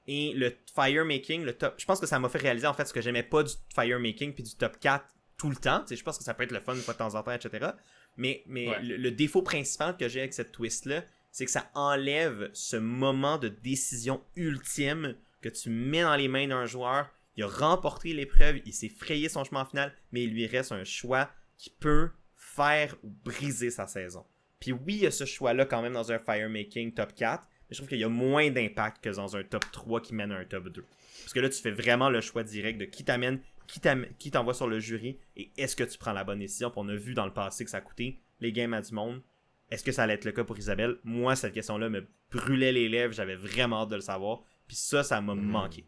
Speaker 2: Et le firemaking, le top, je pense que ça m'a fait réaliser en fait ce que j'aimais pas du firemaking puis du top 4 tout le temps. Tu sais, je pense que ça peut être le fun une fois de temps en temps, etc. Mais le défaut principal que j'ai avec cette twist-là, c'est que ça enlève ce moment de décision ultime que tu mets dans les mains d'un joueur. Il a remporté l'épreuve, il s'est frayé son chemin en finale, mais il lui reste un choix qui peut faire ou briser sa saison. Puis oui, il y a ce choix-là quand même dans un firemaking top 4, mais je trouve qu'il y a moins d'impact que dans un top 3 qui mène à un top 2. Parce que là, tu fais vraiment le choix direct de qui t'amène, qui t'envoie sur le jury, et est-ce que tu prends la bonne décision. Puis on a vu dans le passé que ça a coûté les games à du monde. Est-ce que ça allait être le cas pour Isabelle? Moi, cette question-là me brûlait les lèvres, j'avais vraiment hâte de le savoir. Puis ça m'a manqué.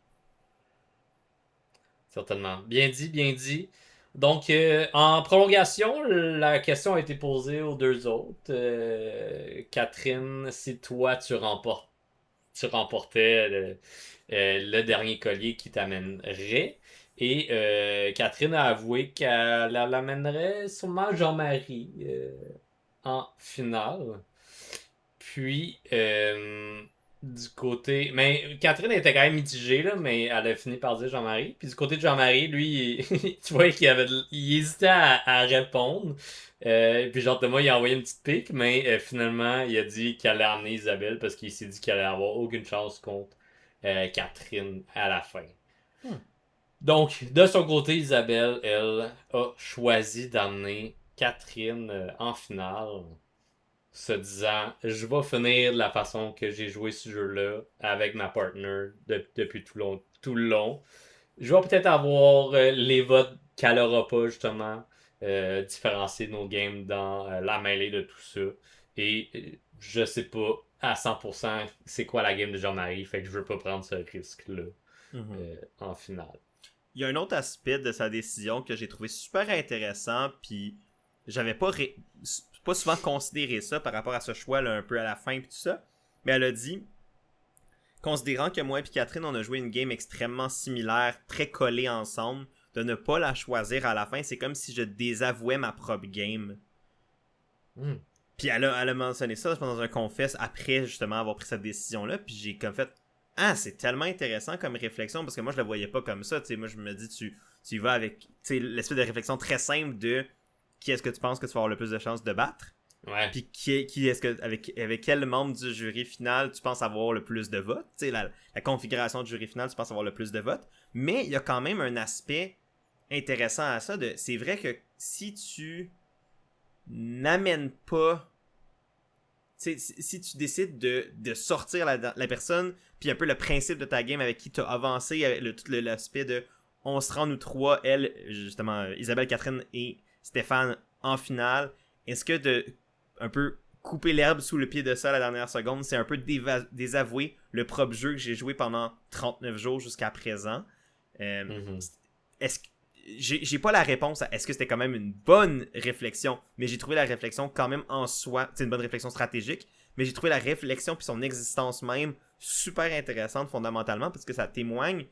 Speaker 1: Certainement. Bien dit, bien dit. Donc, en prolongation, la question a été posée aux deux autres. Catherine, si toi, tu remportais le dernier collier qui t'amènerait. Et Catherine a avoué qu'elle l'amènerait sûrement Jean-Marie en finale. Puis, du côté... Mais Catherine était quand même mitigée, là, mais elle a fini par dire Jean-Marie. Puis du côté de Jean-Marie, lui, tu vois il hésitait à répondre. Puis genre, Thomas, il a envoyé une petite pique, mais finalement, il a dit qu'il allait emmener Isabelle parce qu'il s'est dit qu'il allait avoir aucune chance contre Catherine à la fin. Donc, de son côté, Isabelle, elle, a choisi d'emmener Catherine en finale, se disant je vais finir de la façon que j'ai joué ce jeu-là avec ma partner depuis tout le long. Je vais peut-être avoir les votes qu'elle aura pas, justement, différencier nos games dans la mêlée de tout ça. Et je sais pas à 100% c'est quoi la game de Jean-Marie, fait que je veux pas prendre ce risque-là en finale.
Speaker 2: Il y a un autre aspect de sa décision que j'ai trouvé super intéressant, puis j'avais pas souvent considéré ça par rapport à ce choix-là un peu à la fin et tout ça, mais elle a dit, considérant que moi et Catherine on a joué une game extrêmement similaire, très collée ensemble, de ne pas la choisir à la fin, c'est comme si je désavouais ma propre game. Puis elle a mentionné ça dans un confess après justement avoir pris cette décision-là, puis j'ai comme fait ah, c'est tellement intéressant comme réflexion, parce que moi je la voyais pas comme ça, tu sais, moi je me dis tu y vas avec l'espèce de réflexion très simple de qui est-ce que tu penses que tu vas avoir le plus de chances de battre, puis qui est-ce que avec quel membre du jury final tu penses avoir le plus de votes, tu sais, la configuration du jury final tu penses avoir le plus de votes, mais il y a quand même un aspect intéressant à ça, c'est vrai que si tu n'amènes pas, si tu décides de sortir la personne, puis un peu le principe de ta game avec qui tu as avancé, avec tout l'aspect de on se rend nous trois, elle, justement, Isabelle, Catherine et Stéphane en finale, est-ce que de un peu couper l'herbe sous le pied de ça à la dernière seconde, c'est un peu désavouer le propre jeu que j'ai joué pendant 39 jours jusqu'à présent?
Speaker 1: Mhm.
Speaker 2: Est-ce que j'ai pas la réponse à est-ce que c'était quand même une bonne réflexion, mais j'ai trouvé la réflexion quand même en soi, c'est une bonne réflexion stratégique, mais j'ai trouvé la réflexion puis son existence même super intéressante fondamentalement parce que ça témoigne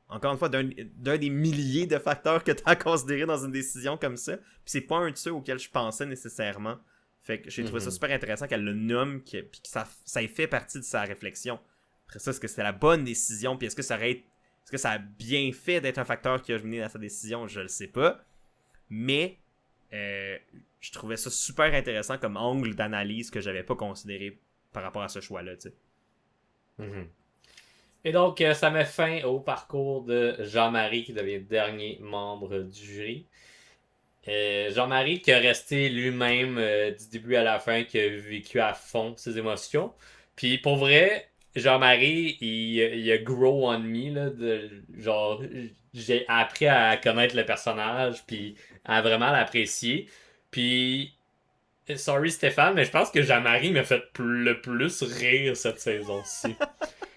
Speaker 2: encore une fois d'un des milliers de facteurs que tu as à considérer dans une décision comme ça, puis c'est pas un de ceux auxquels je pensais nécessairement. Fait que j'ai trouvé ça super intéressant qu'elle le nomme puis que ça ait fait partie de sa réflexion. Après ça, est-ce que c'était la bonne décision puis est-ce que ça a bien fait d'être un facteur qui a mené à sa décision? Je le sais pas. Mais je trouvais ça super intéressant comme angle d'analyse que j'avais pas considéré par rapport à ce choix-là. Tu sais.
Speaker 1: Mhm. Et donc, ça met fin au parcours de Jean-Marie qui devient dernier membre du jury. Jean-Marie qui a resté lui-même du début à la fin, qui a vécu à fond ses émotions. Puis pour vrai, Jean-Marie, il a grow on me, là, genre, j'ai appris à connaître le personnage, puis à vraiment l'apprécier. Puis, sorry Stéphane, mais je pense que Jean-Marie m'a fait le plus rire cette saison-ci.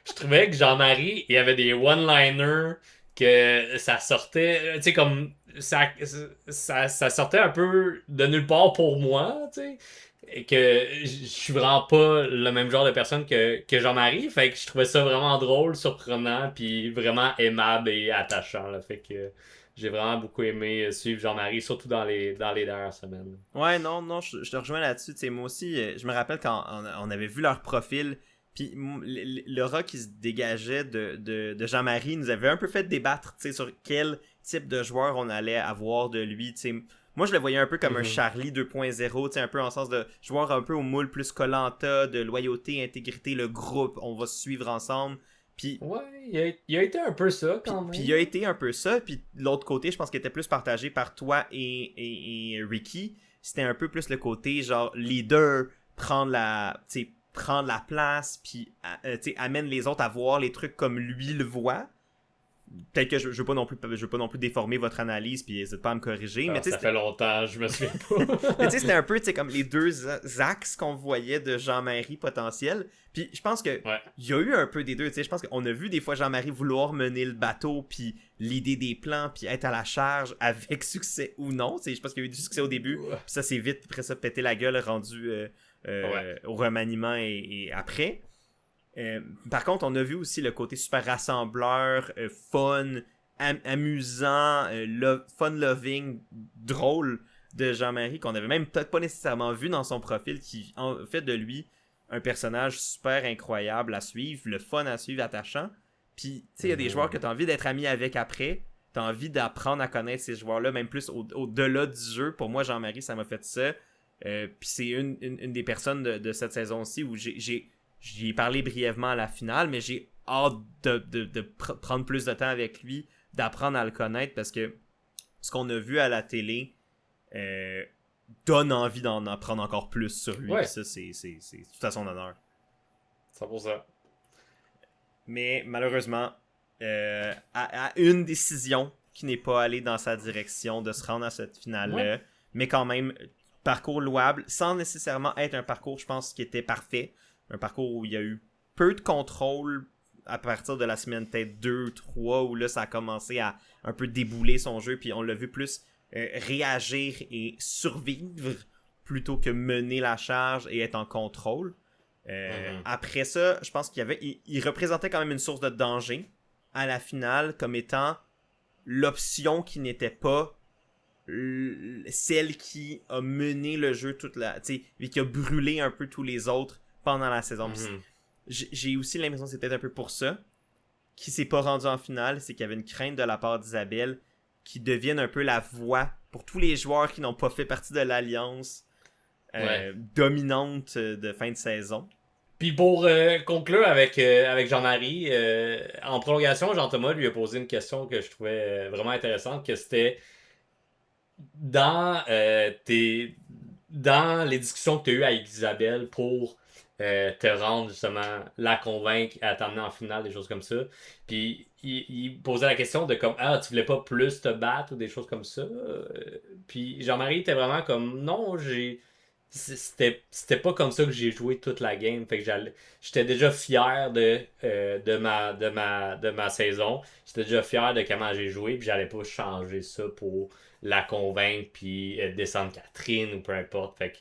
Speaker 1: Je trouvais que Jean-Marie, il y avait des one-liners que ça sortait, tu sais, comme ça sortait un peu de nulle part pour moi, tu sais. Et que je suis vraiment pas le même genre de personne que Jean-Marie. Fait que je trouvais ça vraiment drôle, surprenant, puis vraiment aimable et attachant. Là. Fait que j'ai vraiment beaucoup aimé suivre Jean-Marie, surtout dans les dernières semaines.
Speaker 2: Ouais, non, je te rejoins là-dessus. Tu sais, moi aussi, je me rappelle quand on avait vu leur profil, puis l'aura qui se dégageait de Jean-Marie nous avait un peu fait débattre, tu sais, sur quel type de joueur on allait avoir de lui, tu sais. Moi, je le voyais un peu comme un
Speaker 1: Mhm.
Speaker 2: Charlie 2.0, tu sais, un peu en sens de joueur un peu au moule plus Koh-Lanta, de loyauté, intégrité, le groupe, on va se suivre ensemble. Puis
Speaker 1: Ouais, il a été un peu ça
Speaker 2: puis,
Speaker 1: quand
Speaker 2: puis
Speaker 1: même.
Speaker 2: il a été un peu ça, puis de l'autre côté, je pense qu'il était plus partagé par toi et Ricky. C'était un peu plus le côté genre leader, prendre la place, puis amène les autres à voir les trucs comme lui le voit. Peut-être que je veux pas non plus déformer votre analyse, puis n'hésite pas à me corriger, mais
Speaker 1: Ah,
Speaker 2: tu sais,
Speaker 1: ça fait longtemps, je me souviens pas.
Speaker 2: mais tu sais, c'était un peu comme les deux axes qu'on voyait de Jean-Marie potentiel. Puis je pense que
Speaker 1: Ouais.
Speaker 2: il y a eu un peu des deux. Tu sais, je pense qu'on a vu des fois Jean-Marie vouloir mener le bateau, puis l'idée des plans, puis être à la charge avec succès ou non. Tu sais, je pense qu'il y a eu du succès au début, puis ça s'est vite, après ça, pété la gueule, rendu
Speaker 1: Ouais.
Speaker 2: au remaniement et après. Par contre, on a vu aussi le côté super rassembleur, fun, amusant, fun-loving, drôle de Jean-Marie qu'on avait même peut-être pas nécessairement vu dans son profil, qui en fait de lui un personnage super incroyable à suivre, le fun à suivre, attachant. Puis, tu sais, il y a des joueurs que tu as envie d'être ami avec après, tu as envie d'apprendre à connaître ces joueurs-là, même plus au-delà du jeu. Pour moi, Jean-Marie, ça m'a fait ça. Puis c'est une des personnes de cette saison-ci où j'y ai parlé brièvement à la finale, mais j'ai hâte de prendre plus de temps avec lui, d'apprendre à le connaître parce que ce qu'on a vu à la télé euh, donne envie d'en apprendre encore plus sur lui. Puis
Speaker 1: Ouais,
Speaker 2: ça, c'est tout à son honneur.
Speaker 1: 100%.
Speaker 2: Mais malheureusement, à une décision qui n'est pas allée dans sa direction de se rendre à cette
Speaker 1: Ouais.
Speaker 2: finale-là, mais quand même, parcours louable, sans nécessairement être un parcours, je pense, qui était parfait. Un parcours où il y a eu peu de contrôle à partir de la semaine peut-être 2, 3, où là, ça a commencé à un peu débouler son jeu, puis on l'a vu plus réagir et survivre plutôt que mener la charge et être en contrôle.
Speaker 1: Mhm.
Speaker 2: Après ça, je pense il représentait quand même une source de danger à la finale comme étant l'option qui n'était pas celle qui a mené le jeu et qui a brûlé un peu tous les autres pendant la saison.
Speaker 1: Mhm.
Speaker 2: J'ai aussi l'impression que c'est peut-être un peu pour ça qui s'est pas rendu en finale, c'est qu'il y avait une crainte de la part d'Isabelle qui devienne un peu la voix pour tous les joueurs qui n'ont pas fait partie de l'alliance
Speaker 1: Ouais.
Speaker 2: dominante de fin de saison.
Speaker 1: Puis pour conclure avec Jean-Marie, en prolongation, Jean-Thomas lui a posé une question que je trouvais vraiment intéressante, que c'était dans dans les discussions que tu as eues avec Isabelle pour te rendre justement, la convaincre à t'amener en finale, des choses comme ça. Puis il posait la question de comme ah, tu voulais pas plus te battre ou des choses comme ça. Puis Jean-Marie était vraiment comme non, c'était pas comme ça que j'ai joué toute la game. Fait que j'étais déjà fier de ma saison. J'étais déjà fier de comment j'ai joué. Puis j'allais pas changer ça pour la convaincre. Puis descendre Catherine ou peu importe. Fait que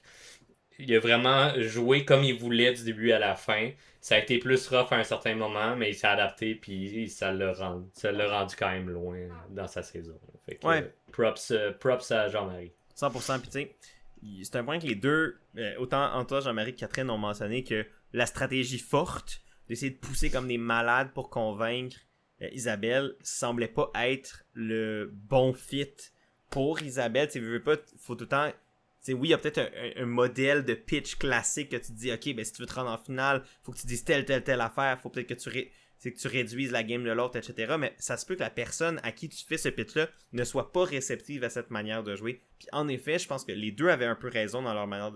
Speaker 1: il a vraiment joué comme il voulait du début à la fin. Ça a été plus rough à un certain moment, mais il s'est adapté. Puis ça l'a rendu quand même loin dans sa saison. Fait que
Speaker 2: Ouais,
Speaker 1: props à Jean-Marie.
Speaker 2: 100%. Puis tu sais, c'est un point que les deux, autant Antoine, Jean-Marie que Catherine ont mentionné que la stratégie forte d'essayer de pousser comme des malades pour convaincre Isabelle semblait pas être le bon fit pour Isabelle. Tu veux pas, faut tout le temps. Oui, il y a peut-être un modèle de pitch classique que tu te dis, ok, ben si tu veux te rendre en finale, faut que tu dises telle affaire, faut peut-être que tu réduises la game de l'autre, etc. Mais ça se peut que la personne à qui tu fais ce pitch-là ne soit pas réceptive à cette manière de jouer. Puis en effet, je pense que les deux avaient un peu raison dans leur manière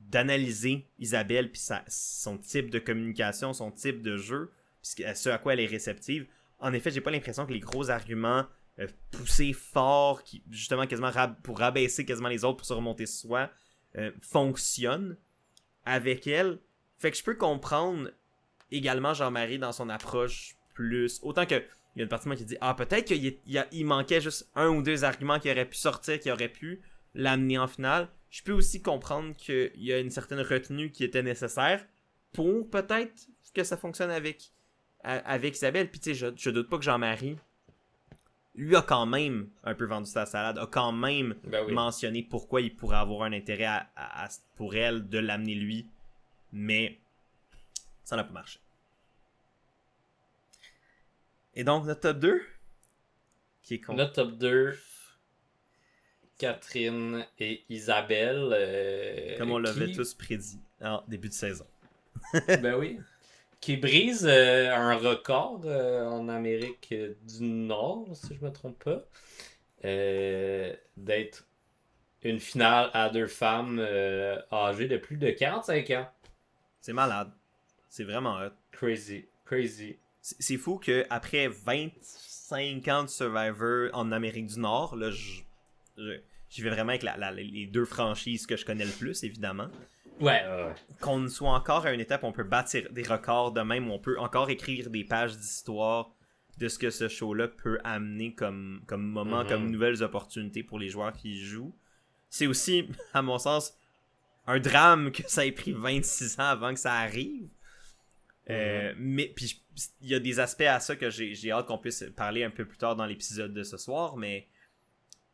Speaker 2: d'analyser Isabelle, puis son type de communication, son type de jeu, puis ce à quoi elle est réceptive. En effet, j'ai pas l'impression que les gros arguments poussés fort, qui justement quasiment pour rabaisser quasiment les autres pour se remonter soi, fonctionnent avec elle. Fait que je peux comprendre également Jean-Marie dans son approche plus. Autant que il y a une partie de moi qui dit peut-être qu'il manquait juste un ou deux arguments qui auraient pu sortir, qui auraient pu l'amener en finale. Je peux aussi comprendre qu'il y a une certaine retenue qui était nécessaire pour peut-être que ça fonctionne avec Isabelle. Puis tu sais, je doute pas que Jean-Marie lui a quand même un peu vendu sa salade, a quand même mentionné pourquoi il pourrait avoir un intérêt pour elle de l'amener lui, mais ça n'a pas marché. Et donc, notre top 2 qui est con.
Speaker 1: Notre top 2, Catherine et Isabelle.
Speaker 2: Comme on l'avait tous prédit en début de saison.
Speaker 1: Ben oui. Qui brise un record en Amérique du Nord, si je me trompe pas. D'être une finale à deux femmes âgées de plus de 45 ans.
Speaker 2: C'est malade. C'est vraiment hot.
Speaker 1: Crazy.
Speaker 2: C'est fou qu'après 25 ans de Survivor en Amérique du Nord, là, j'y vais vraiment avec les deux franchises que je connais le plus, évidemment.
Speaker 1: Ouais.
Speaker 2: Qu'on soit encore à une étape où on peut battre des records de même, où on peut encore écrire des pages d'histoire de ce que ce show-là peut amener comme moment, comme nouvelles opportunités pour les joueurs qui y jouent. C'est aussi, à mon sens, un drame que ça ait pris 26 ans avant que ça arrive. Mais puis il y a des aspects à ça que j'ai hâte qu'on puisse parler un peu plus tard dans l'épisode de ce soir, mais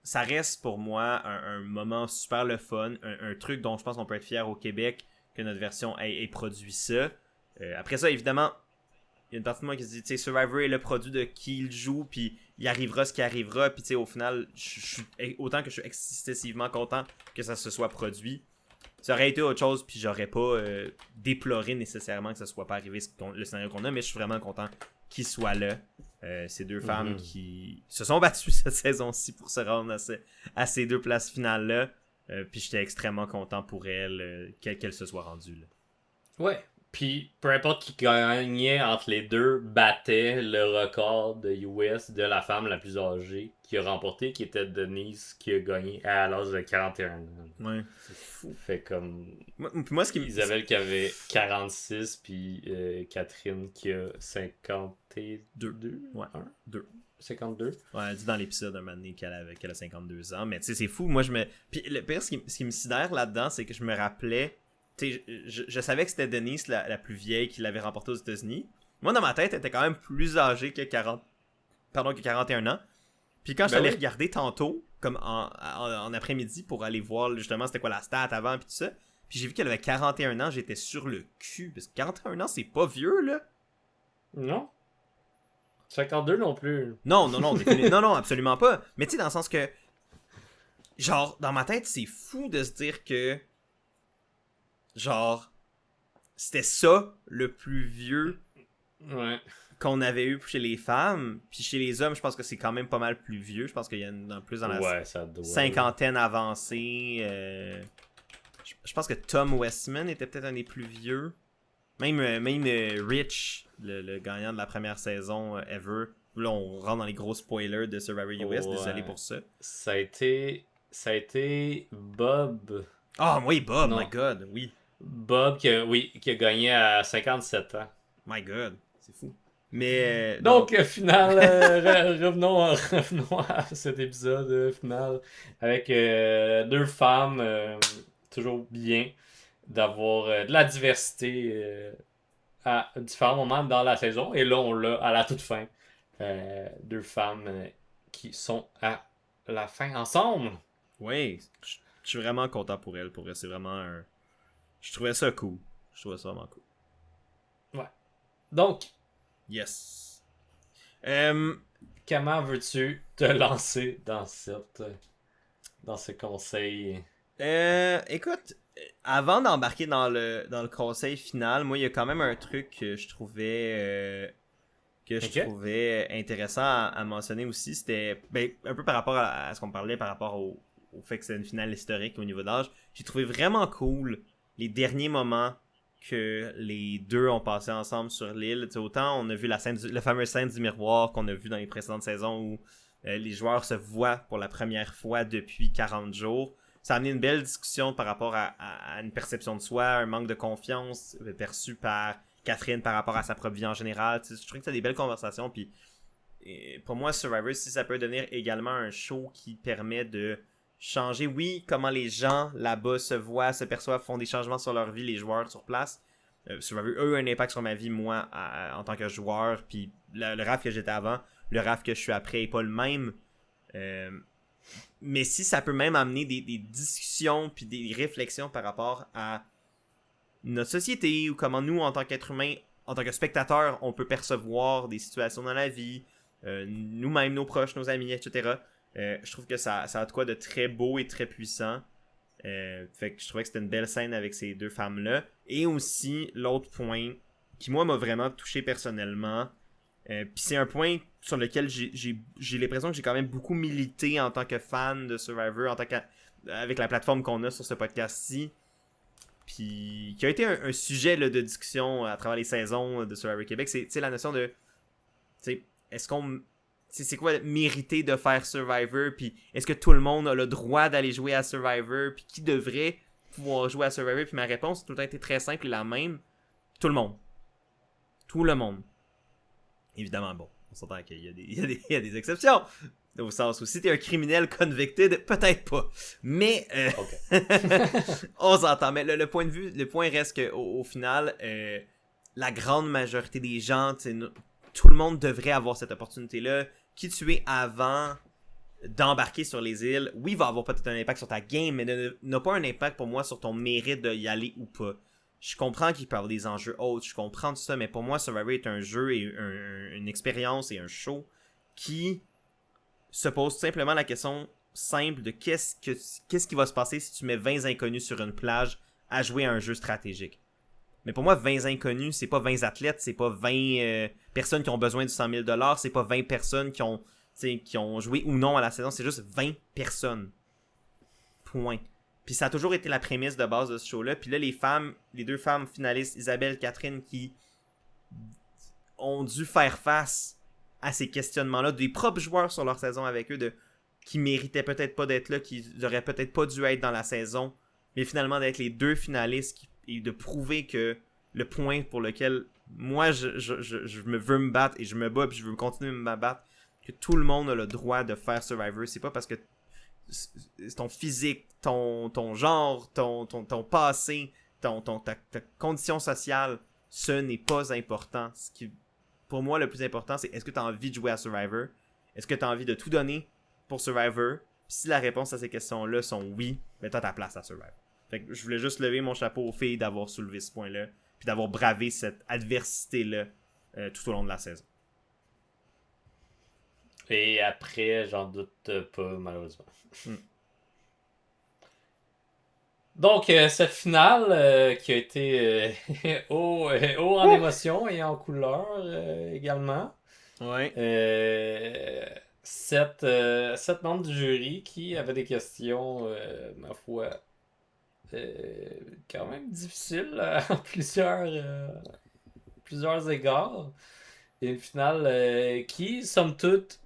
Speaker 2: ça reste pour moi un moment super le fun, un truc dont je pense qu'on peut être fier au Québec que notre version ait produit ça. Après ça, évidemment, il y a une partie de moi qui se dit, tu sais, Survivor est le produit de qui il joue, puis il arrivera ce qui arrivera, puis tu sais, au final, autant que je suis excessivement content que ça se soit produit, ça aurait été autre chose, puis j'aurais pas déploré nécessairement que ça soit pas arrivé le scénario qu'on a, mais je suis vraiment content qu'il soit là. Ces deux femmes qui se sont battues cette saison-ci pour se rendre à ces deux places finales-là. Puis j'étais extrêmement content pour elles qu'elles se soient rendues là.
Speaker 1: Ouais. Puis peu importe qui gagnait entre les deux, battait le record de US de la femme la plus âgée qui a remporté, qui était Denise, qui a gagné à l'âge de 41 ans.
Speaker 2: Ouais, c'est fou.
Speaker 1: Fait comme
Speaker 2: moi,
Speaker 1: Isabelle qui avait 46, puis Catherine qui a 52.
Speaker 2: Ouais,
Speaker 1: 52.
Speaker 2: Ouais, elle dit dans l'épisode un moment donné qu'elle a 52 ans. Mais tu sais, c'est fou. Puis le pire, ce qui me sidère là-dedans, c'est que je me rappelais. Tu sais, je savais que c'était Denise la plus vieille qui l'avait remporté aux États-Unis. Moi, dans ma tête, elle était quand même plus âgée que 41 ans. Puis quand je suis allé regarder tantôt, comme en après-midi, pour aller voir justement c'était quoi la stat avant, puis tout ça. Puis j'ai vu qu'elle avait 41 ans, j'étais sur le cul. Parce que 41 ans, c'est pas vieux, là.
Speaker 1: Non. 52 non plus.
Speaker 2: Non, non, absolument pas. Mais tu sais, dans le sens que, genre, dans ma tête, c'est fou de se dire que, genre, c'était ça le plus vieux qu'on avait eu chez les femmes. Puis chez les hommes, je pense que c'est quand même pas mal plus vieux. Je pense qu'il y en a plus dans la cinquantaine avancée. Je pense que Tom Westman était peut-être un des plus vieux. Même Rich, le gagnant de la première saison ever. Là, on rentre dans les gros spoilers de Survivor US. Désolé pour ça.
Speaker 1: Ça a été Bob
Speaker 2: Ah, oui, Bob, my
Speaker 1: Non.
Speaker 2: god, oui.
Speaker 1: Bob, qui a gagné à 57 ans.
Speaker 2: My god, c'est fou. Mais, non.
Speaker 1: Donc, final, revenons à cet épisode final avec deux femmes, toujours bien d'avoir de la diversité à différents moments dans la saison. Et là, on l'a à la toute fin. Deux femmes qui sont à la fin ensemble.
Speaker 2: Oui, je suis vraiment content pour elle. Pour vrai, c'est vraiment un. Je trouvais ça cool. Je trouvais ça vraiment cool.
Speaker 1: Ouais. Donc,
Speaker 2: Yes.
Speaker 1: comment veux-tu te lancer dans ce conseil?
Speaker 2: Écoute, avant d'embarquer dans le conseil final, moi, il y a quand même un truc que je
Speaker 1: Ok?
Speaker 2: trouvais intéressant à mentionner aussi. C'était ben, un peu par rapport à ce qu'on parlait, par rapport au fait que c'est une finale historique au niveau d'âge. J'ai trouvé vraiment cool les derniers moments que les deux ont passé ensemble sur l'île. Tu sais, autant on a vu la fameuse scène du miroir qu'on a vu dans les précédentes saisons où les joueurs se voient pour la première fois depuis 40 jours. Ça a amené une belle discussion par rapport à une perception de soi, un manque de confiance perçu par Catherine par rapport à sa propre vie en général. Tu sais, je trouve que c'est des belles conversations. Puis pour moi, Survivor, si ça peut devenir également un show qui permet de changer, oui, comment les gens là-bas se voient, se perçoivent, font des changements sur leur vie, les joueurs sur place. Survivor a eu un impact sur ma vie, moi, en tant que joueur. Puis le RAF que j'étais avant, le RAF que je suis après est pas le même. Euh, mais si ça peut même amener des discussions puis des réflexions par rapport à notre société ou comment nous, en tant qu'être humain, en tant que spectateur, on peut percevoir des situations dans la vie, nous-mêmes, nos proches, nos amis, etc. Je trouve que ça a de quoi de très beau et très puissant. Fait que je trouvais que c'était une belle scène avec ces deux femmes-là. Et aussi, l'autre point qui, moi, m'a vraiment touché personnellement. Puis c'est un point sur lequel j'ai l'impression que j'ai quand même beaucoup milité en tant que fan de Survivor, avec la plateforme qu'on a sur ce podcast-ci. Puis qui a été un sujet là, de discussion à travers les saisons de Survivor Québec. C'est la notion de. Est-ce qu'on. C'est quoi mériter de faire Survivor? Puis est-ce que tout le monde a le droit d'aller jouer à Survivor? Puis qui devrait pouvoir jouer à Survivor? Puis ma réponse a tout le temps été très simple et la même. Tout le monde. Tout le monde. Évidemment, bon, on s'entend qu'il y a des exceptions. Au sens où si t'es un criminel convicted, peut-être pas. Mais
Speaker 1: Okay.
Speaker 2: on s'entend. Mais le point de vue, le point reste qu'au final, la grande majorité des gens, tout le monde devrait avoir cette opportunité-là. Qui tu es avant d'embarquer sur les îles, oui, va avoir peut-être un impact sur ta game, mais n'a pas un impact pour moi sur ton mérite d'y aller ou pas. Je comprends qu'il peut y avoir des enjeux autres, je comprends tout ça, mais pour moi, Survivor est un jeu et une expérience et un show qui se pose simplement la question simple de qu'est-ce qui va se passer si tu mets 20 inconnus sur une plage à jouer à un jeu stratégique. Mais pour moi, 20 inconnus, c'est pas 20 athlètes, c'est pas 20 personnes qui ont besoin de 100 000 $, c'est pas 20 personnes qui ont joué ou non à la saison, c'est juste 20 personnes. Point. Puis ça a toujours été la prémisse de base de ce show-là. Puis là, les deux femmes finalistes, Isabelle et Catherine, qui ont dû faire face à ces questionnements-là, des propres joueurs sur leur saison avec eux, qui méritaient peut-être pas d'être là, qui auraient peut-être pas dû être dans la saison, mais finalement d'être les deux finalistes et de prouver que le point pour lequel moi je veux me battre et je me bats puis je veux continuer de me battre, que tout le monde a le droit de faire Survivor. C'est pas parce que ton physique, ton genre, ton passé, ta condition sociale, ce n'est pas important. Ce qui, pour moi, le plus important, c'est est-ce que tu as envie de jouer à Survivor? Est-ce que tu as envie de tout donner pour Survivor? Puis si la réponse à ces questions-là sont oui, ben t'as ta place à Survivor. Fait que je voulais juste lever mon chapeau aux filles d'avoir soulevé ce point-là, puis d'avoir bravé cette adversité-là tout au long de la saison.
Speaker 1: Et après, j'en doute pas, malheureusement. Donc, cette finale qui a été haut en émotion et en couleur également.
Speaker 2: Ouais.
Speaker 1: 7 membres du jury qui avaient des questions, ma foi, quand même difficiles à plusieurs égards. Et une finale qui, somme toute,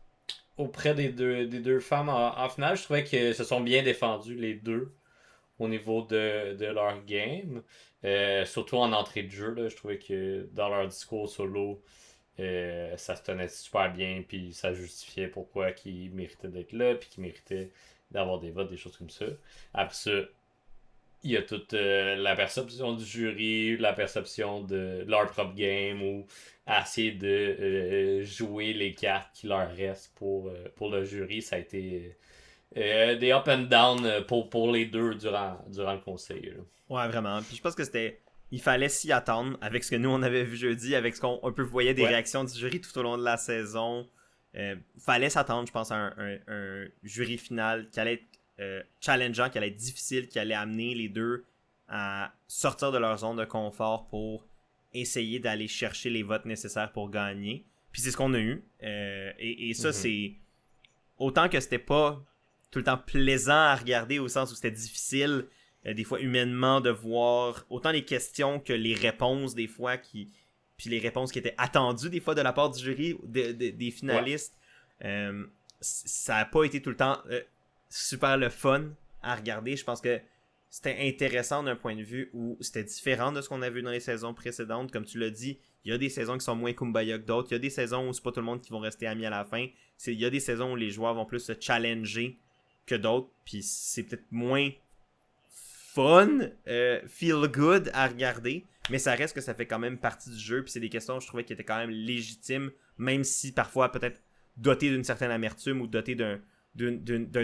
Speaker 1: auprès des deux femmes en finale, je trouvais qu'elles se sont bien défendues, les deux. au niveau de leur game. Surtout en entrée de jeu, là, je trouvais que dans leur discours solo, ça se tenait super bien, puis ça justifiait pourquoi ils méritaient d'être là, puis qu'ils méritaient d'avoir des votes, des choses comme ça. Après ça, il y a toute la perception du jury, la perception de leur propre game, ou essayer de jouer les cartes qui leur restent pour le jury. Ça a été des up and down pour les deux durant le conseil. Là.
Speaker 2: Ouais, vraiment. Puis je pense que c'était. Il fallait s'y attendre avec ce que nous on avait vu jeudi, avec ce qu'on un peu voyait des
Speaker 1: Ouais.
Speaker 2: réactions du jury tout au long de la saison. Fallait s'attendre, je pense, à un jury final qui allait être challengeant, qui allait être difficile, qui allait amener les deux à sortir de leur zone de confort pour essayer d'aller chercher les votes nécessaires pour gagner. Puis c'est ce qu'on a eu. Et ça, c'est. Autant que c'était pas tout le temps plaisant à regarder au sens où c'était difficile, des fois humainement, de voir autant les questions que les réponses, des fois, puis les réponses qui étaient attendues, des fois, de la part du jury, des finalistes. Ça n'a pas été tout le temps super le fun à regarder. Je pense que c'était intéressant d'un point de vue où c'était différent de ce qu'on a vu dans les saisons précédentes. Comme tu l'as dit, il y a des saisons qui sont moins kumbaya que d'autres. Il y a des saisons où c'est pas tout le monde qui vont rester amis à la fin. Il y a des saisons où les joueurs vont plus se challenger que d'autres. Puis c'est peut-être moins fun, feel good à regarder. Mais ça reste que ça fait quand même partie du jeu. Puis c'est des questions, je trouvais, qui étaient quand même légitimes. Même si parfois peut-être dotées d'une certaine amertume ou dotées d'un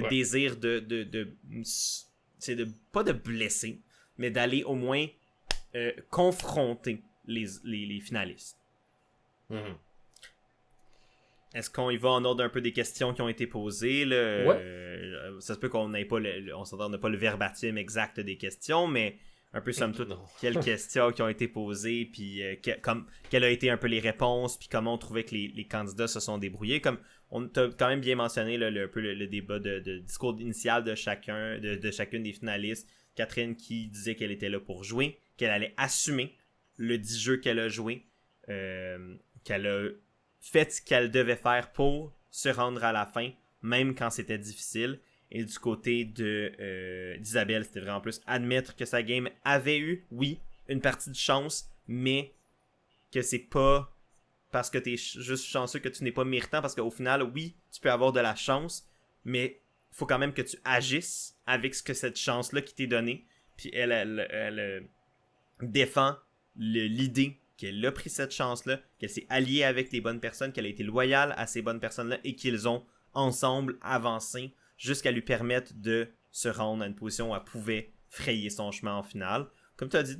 Speaker 2: désir pas de blesser, mais d'aller au moins confronter les finalistes.
Speaker 1: Mm-hmm.
Speaker 2: Est-ce qu'on y va en ordre un peu des questions qui ont été posées là?
Speaker 1: Ouais.
Speaker 2: Ça se peut qu'on n'ait pas on s'entende pas le verbatim exact des questions, mais un peu somme toute quelles questions qui ont été posées, puis quelles ont été un peu les réponses, puis comment on trouvait que les candidats se sont débrouillés. Comme on t'a quand même bien mentionné là, un peu le débat de discours initial de chacune des finalistes. Catherine qui disait qu'elle était là pour jouer, qu'elle allait assumer le 10 jeux qu'elle a joué, qu'elle a fait ce qu'elle devait faire pour se rendre à la fin, même quand c'était difficile. Et du côté d'Isabelle, c'était vraiment plus admettre que sa game avait eu, oui, une partie de chance, mais que c'est pas parce que t'es juste chanceux que tu n'es pas méritant, parce qu'au final, oui, tu peux avoir de la chance, mais il faut quand même que tu agisses avec cette chance-là qui t'est donnée. Puis elle défend l'idée qu'elle a pris cette chance-là, qu'elle s'est alliée avec les bonnes personnes, qu'elle a été loyale à ces bonnes personnes-là et qu'ils ont ensemble avancé jusqu'à lui permettre de se rendre à une position où elle pouvait frayer son chemin en finale. Comme tu as dit,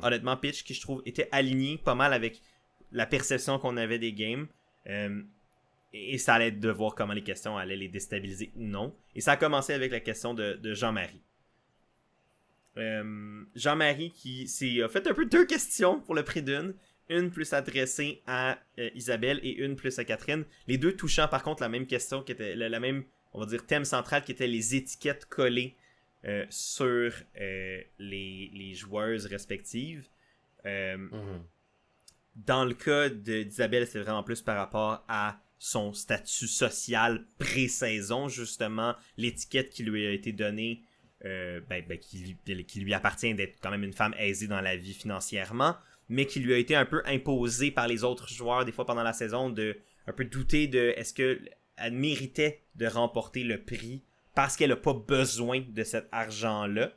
Speaker 2: honnêtement, pitch qui je trouve était aligné pas mal avec la perception qu'on avait des games. Et ça allait être de voir comment les questions allaient les déstabiliser ou non. Et ça a commencé avec la question de Jean-Marie. Jean-Marie qui a fait un peu deux questions pour le prix d'une. Une plus adressée à Isabelle et une plus à Catherine. Les deux touchant par contre la même question qui était la même, on va dire, thème central qui était les étiquettes collées sur les joueuses respectives. Dans le cas d'Isabelle, c'est vraiment plus par rapport à son statut social pré-saison, justement, l'étiquette qui lui a été donnée, qui lui appartient d'être quand même une femme aisée dans la vie financièrement, mais qui lui a été un peu imposée par les autres joueurs, des fois pendant la saison, de un peu douter de est-ce qu'elle méritait de remporter le prix parce qu'elle n'a pas besoin de cet argent-là.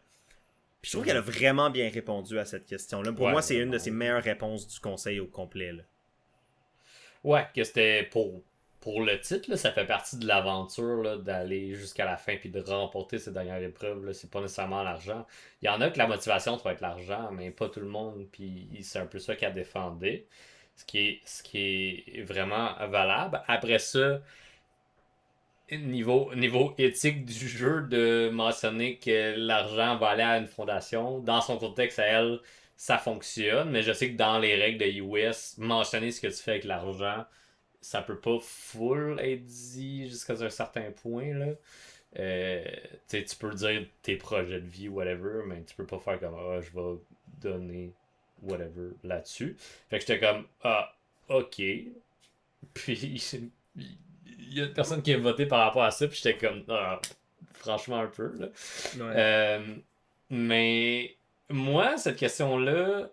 Speaker 2: Puis je trouve qu'elle a vraiment bien répondu à cette question-là. Pour moi, c'est une de ses meilleures réponses du conseil au complet. Là.
Speaker 1: Ouais, que c'était pour le titre, là, ça fait partie de l'aventure là, d'aller jusqu'à la fin puis de remporter ces dernières épreuves. Là. C'est pas nécessairement l'argent. Il y en a que la motivation, ça va être l'argent, mais pas tout le monde. Puis c'est un peu ça qu'elle défendait. Ce qui est vraiment valable. Après ça, niveau éthique du jeu, de mentionner que l'argent va aller à une fondation, dans son contexte à elle, ça fonctionne. Mais je sais que dans les règles de US, mentionner ce que tu fais avec l'argent, ça peut pas full être dit jusqu'à un certain point là. Tu peux dire tes projets de vie whatever, mais tu peux pas faire comme je vais donner whatever là-dessus. Fait que j'étais comme ok. Puis il y a une personne qui a voté par rapport à ça, puis j'étais comme franchement un peu là.
Speaker 2: Ouais.
Speaker 1: Mais moi, cette question-là,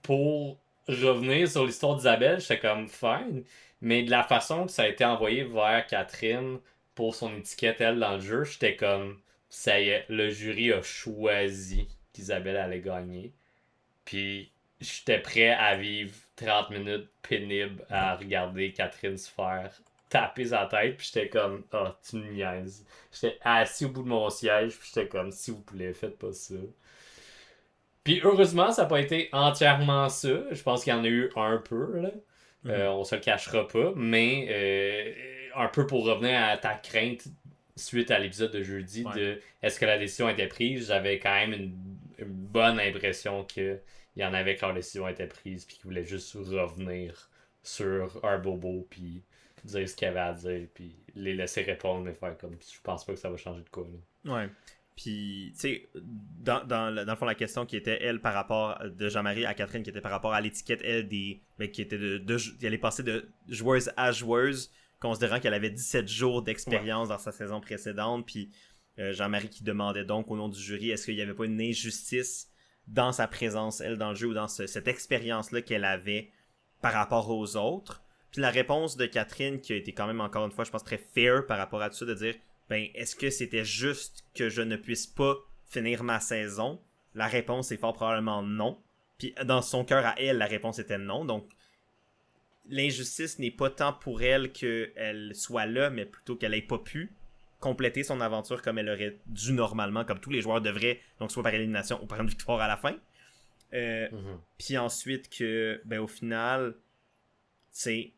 Speaker 1: pour revenir sur l'histoire d'Isabelle, j'étais comme fine. Mais de la façon que ça a été envoyé vers Catherine pour son étiquette, elle, dans le jeu, j'étais comme ça y est, le jury a choisi qu'Isabelle allait gagner. Puis j'étais prêt à vivre 30 minutes pénibles à regarder Catherine se faire taper sa tête. Puis j'étais comme, oh, tu me niaises. J'étais assis au bout de mon siège. Puis j'étais comme, s'il vous plaît, faites pas ça. Puis heureusement, ça n'a pas été entièrement ça. Je pense qu'il y en a eu un peu, là. On se le cachera pas. Mais un peu pour revenir à ta crainte suite à l'épisode de jeudi de est-ce que la décision était prise, j'avais quand même une bonne impression qu'il y en avait quand la décision était prise puis qu'ils voulaient juste revenir sur un bobo puis dire ce qu'il y avait à dire puis les laisser répondre mais faire comme je pense pas que ça va changer de quoi là.
Speaker 2: Ouais. Puis, tu sais, dans le fond, la question qui était, elle, par rapport de Jean-Marie à Catherine, qui était par rapport à l'étiquette, elle, qui était elle est passée de joueuse à joueuse, considérant qu'elle avait 17 jours d'expérience dans sa saison précédente. Puis, Jean-Marie qui demandait donc au nom du jury, est-ce qu'il n'y avait pas une injustice dans sa présence, elle, dans le jeu, ou dans cette expérience-là qu'elle avait par rapport aux autres. Puis la réponse de Catherine, qui a été quand même, encore une fois, je pense, très fair par rapport à tout ça, de dire, ben, est-ce que c'était juste que je ne puisse pas finir ma saison? La réponse est fort probablement non. Puis dans son cœur à elle, la réponse était non. Donc, l'injustice n'est pas tant pour elle qu'elle soit là, mais plutôt qu'elle n'ait pas pu compléter son aventure comme elle aurait dû normalement, comme tous les joueurs devraient, donc soit par élimination ou par une victoire à la fin. Puis ensuite que, ben, au final, c'est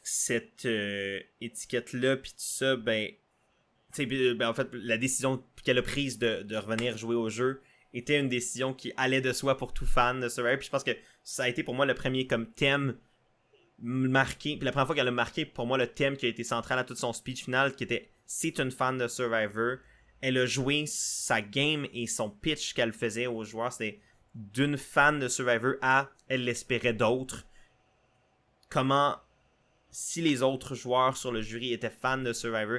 Speaker 2: cette étiquette-là, puis tout ça, ben, en fait, la décision qu'elle a prise de revenir jouer au jeu était une décision qui allait de soi pour tout fan de Survivor. Puis je pense que ça a été pour moi le premier comme thème marqué. Puis la première fois qu'elle a marqué pour moi le thème qui a été central à tout son speech final, qui était c'est une fan de Survivor. Elle a joué sa game et son pitch qu'elle faisait aux joueurs, c'était d'une fan de Survivor à elle l'espérait d'autres. Comment, si les autres joueurs sur le jury étaient fans de Survivor,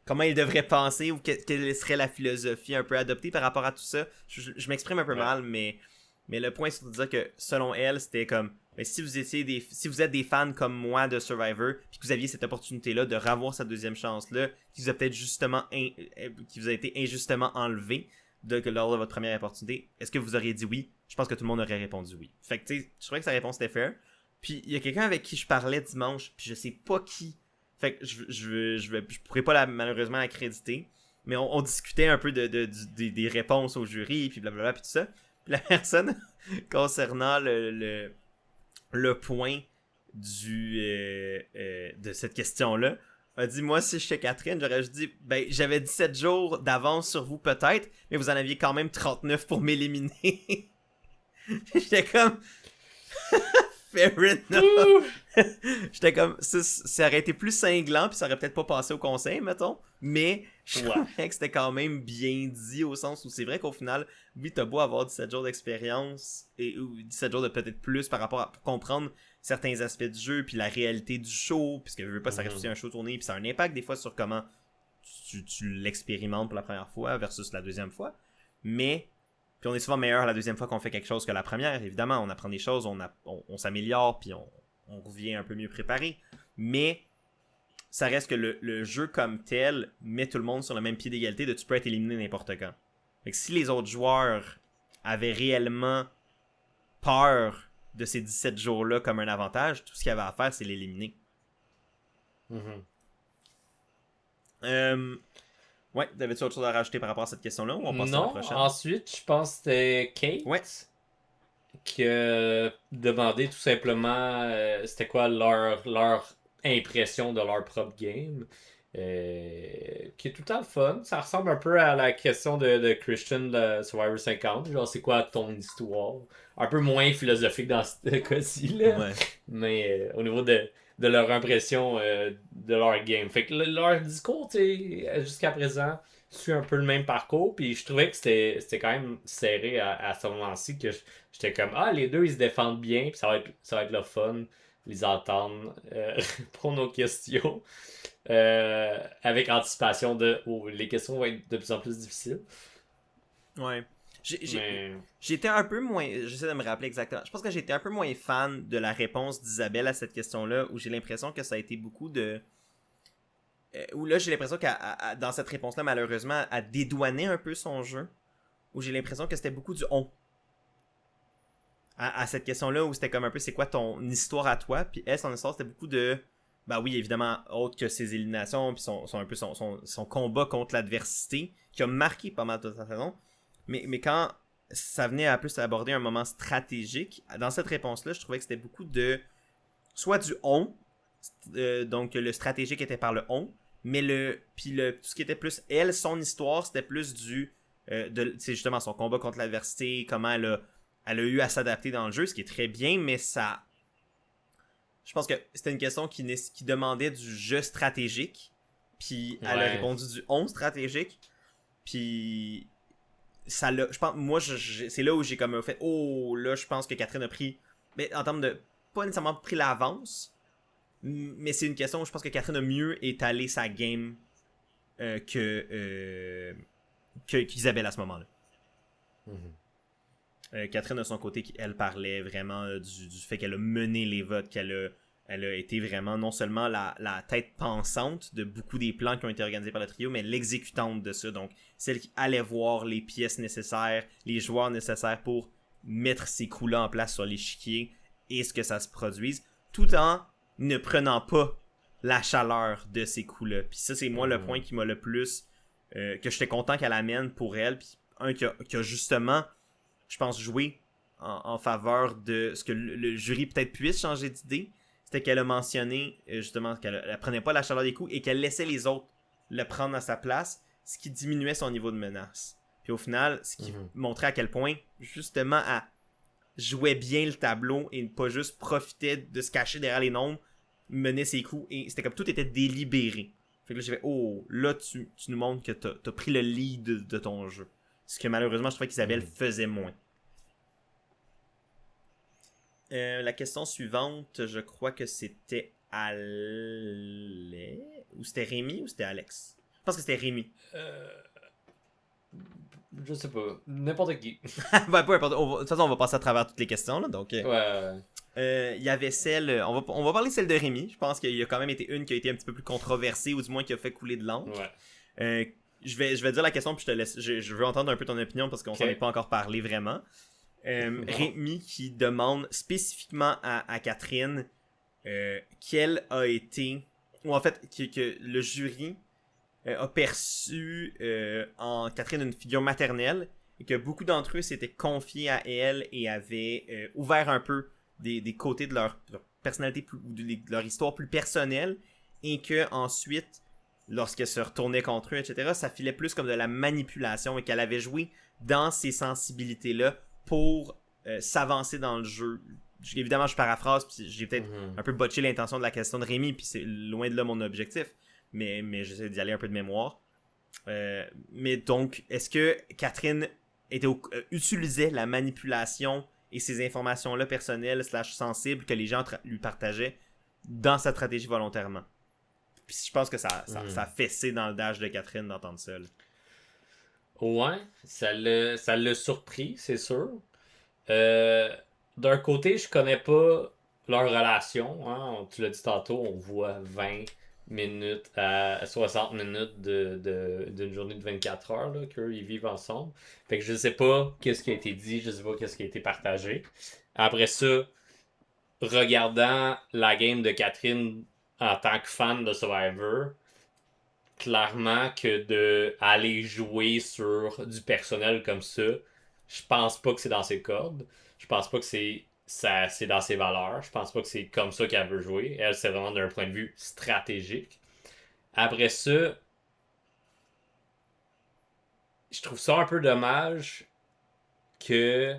Speaker 2: comment ils devraient penser ou quelle serait la philosophie un peu adoptée par rapport à tout ça. Je m'exprime un peu mal, mais le point c'est de dire que selon elle, c'était comme ben, si vous êtes des fans comme moi de Survivor, puis que vous aviez cette opportunité-là de revoir cette deuxième chance-là, qui vous a peut-être qui vous a été injustement enlevée lors de votre première opportunité, est-ce que vous auriez dit oui? Je pense que tout le monde aurait répondu oui. Fait que tu sais, je trouvais que sa réponse était fair. Puis il y a quelqu'un avec qui je parlais dimanche, puis je sais pas qui. Fait que je pourrais pas malheureusement la créditer. Mais on discutait un peu des réponses au jury, puis blablabla, puis tout ça. Puis la personne, concernant le point de cette question-là, a dit, moi, si j'étais Catherine, j'aurais juste dit, ben, j'avais 17 jours d'avance sur vous peut-être, mais vous en aviez quand même 39 pour m'éliminer. J'étais comme... Fair enough. J'étais comme ça aurait été plus cinglant puis ça aurait peut-être pas passé au conseil mettons, mais je trouvais que c'était quand même bien dit au sens où c'est vrai qu'au final oui t'as beau avoir 17 jours d'expérience ou 17 jours de peut-être plus par rapport à pour comprendre certains aspects du jeu puis la réalité du show puisque je veux pas ça reste aussi un show tourné puis ça a un impact des fois sur comment tu l'expérimentes pour la première fois versus la deuxième fois, mais puis on est souvent meilleur la deuxième fois qu'on fait quelque chose que la première. Évidemment, on apprend des choses, on s'améliore, puis on revient un peu mieux préparé. Mais ça reste que le jeu comme tel met tout le monde sur le même pied d'égalité de tu peux être éliminé n'importe quand. Fait que si les autres joueurs avaient réellement peur de ces 17 jours-là comme un avantage, tout ce qu'il y avait à faire, c'est l'éliminer. Ouais, t'avais-tu autre chose à rajouter par rapport à cette question-là ou on passe à la prochaine?
Speaker 1: Non, ensuite, je pense que c'était Kate qui a demandé tout simplement c'était quoi leur impression de leur propre game. Qui est tout le temps le fun. Ça ressemble un peu à la question de Christian de Survivor 50. Genre, c'est quoi ton histoire? Un peu moins philosophique dans ce cas-ci, là.
Speaker 2: Ouais.
Speaker 1: Mais au niveau de leur impression de leur game. Fait que leur discours, tu sais, jusqu'à présent, suit un peu le même parcours. Puis je trouvais que c'était quand même serré à ce moment-ci. Que j'étais comme, les deux, ils se défendent bien. Puis ça va être le fun, les entendre répondre aux questions. avec anticipation de oh, les questions vont être de plus en plus difficiles.
Speaker 2: Ouais.
Speaker 1: Mais
Speaker 2: J'étais un peu moins. J'essaie de me rappeler exactement. Je pense que j'étais un peu moins fan de la réponse d'Isabelle à cette question-là, où j'ai l'impression que ça a été beaucoup de. Où là, j'ai l'impression dans cette réponse-là, malheureusement, elle dédouanait un peu son jeu. Où j'ai l'impression que c'était beaucoup du on. À cette question-là, où c'était comme un peu c'est quoi ton histoire à toi. Puis elle, son histoire, c'était beaucoup de. Bah oui, évidemment, autre que ses éliminations, puis un peu son combat contre l'adversité, qui a marqué pas mal de sa saison. Mais quand ça venait à plus aborder un moment stratégique, dans cette réponse-là, je trouvais que c'était beaucoup de. Soit du on, donc le stratégique était par le on, mais tout ce qui était plus elle, son histoire, c'était plus c'est justement son combat contre l'adversité, comment elle a eu à s'adapter dans le jeu, ce qui est très bien, mais ça. Je pense que c'était une question qui demandait du jeu stratégique, puis elle a
Speaker 1: ouais.
Speaker 2: répondu du on stratégique, puis ça l'a. Je pense, moi, c'est là où j'ai comme fait, oh, là, je pense que Catherine a pris, mais en termes de, pas nécessairement pris l'avance, mais c'est une question où je pense que Catherine a mieux étalé sa game euh, que, euh, qu'Isabelle à ce moment-là.
Speaker 1: Mhm.
Speaker 2: Catherine, de son côté, elle parlait vraiment du fait qu'elle a mené les votes, elle a été vraiment non seulement la tête pensante de beaucoup des plans qui ont été organisés par le trio, mais l'exécutante de ça. Donc, celle qui allait voir les pièces nécessaires, les joueurs nécessaires pour mettre ces coups-là en place sur l'échiquier et ce que ça se produise, tout en ne prenant pas la chaleur de ces coups-là. Puis ça, c'est moi le point qui m'a le plus... que j'étais content qu'elle amène pour elle. Puis un qui a justement je pense, jouer en faveur de ce que le jury peut-être puisse changer d'idée, c'était qu'elle a mentionné justement qu'elle ne prenait pas la chaleur des coups et qu'elle laissait les autres le prendre à sa place, ce qui diminuait son niveau de menace. Puis au final, ce qui montrait à quel point, justement, elle jouait bien le tableau et pas juste profitait de se cacher derrière les nombres, menait ses coups et c'était comme tout était délibéré. Fait que là, j'ai fait, oh, là, tu nous montres que t'as pris le lead de ton jeu. Ce que malheureusement, je trouvais qu'Isabelle faisait moins. La question suivante, je crois que c'était ou c'était Rémi ou c'était Alex? Je pense que c'était Rémi.
Speaker 1: Euh, je sais pas. N'importe qui.
Speaker 2: Ben, peu importe. De toute façon, on va passer à travers toutes les questions. Là, donc,
Speaker 1: Ouais.
Speaker 2: il y avait celle. On va parler de celle de Rémi. Je pense qu'il y a quand même été une qui a été un petit peu plus controversée ou du moins qui a fait couler de l'encre.
Speaker 1: Ouais.
Speaker 2: Je vais dire la question puis je te laisse. Je veux entendre un peu ton opinion parce qu'on s'en est pas encore parlé vraiment. Rémi qui demande spécifiquement à Catherine quelle a été, ou en fait que le jury a perçu en Catherine une figure maternelle et que beaucoup d'entre eux s'étaient confiés à elle et avaient ouvert un peu des côtés de leur personnalité ou de leur histoire plus personnelle et que ensuite lorsqu'elle se retournait contre eux etc ça filait plus comme de la manipulation et qu'elle avait joué dans ces sensibilités là pour s'avancer dans le jeu. Évidemment, je paraphrase, puis j'ai peut-être un peu botché l'intention de la question de Rémi, puis c'est loin de là mon objectif, mais j'essaie d'y aller un peu de mémoire. Mais donc, est-ce que Catherine utilisait la manipulation et ces informations-là personnelles / sensibles que les gens lui partageaient dans sa stratégie volontairement? Puis je pense que ça a fessé dans le dash de Catherine d'entendre ça. Là.
Speaker 1: Ouais, ça l'a surpris, c'est sûr. D'un côté, je connais pas leur relation. Hein. Tu l'as dit tantôt, on voit 20 minutes à 60 minutes d'une journée de 24 heures qu'eux, ils vivent ensemble. Fait que je sais pas qu'est-ce qui a été dit, je sais pas qu'est-ce qui a été partagé. Après ça, regardant la game de Catherine en tant que fan de Survivor, clairement que de aller jouer sur du personnel comme ça, je pense pas que c'est dans ses cordes. Je pense pas que c'est dans ses valeurs. Je pense pas que c'est comme ça qu'elle veut jouer. Elle, c'est vraiment d'un point de vue stratégique. Après ça, je trouve ça un peu dommage que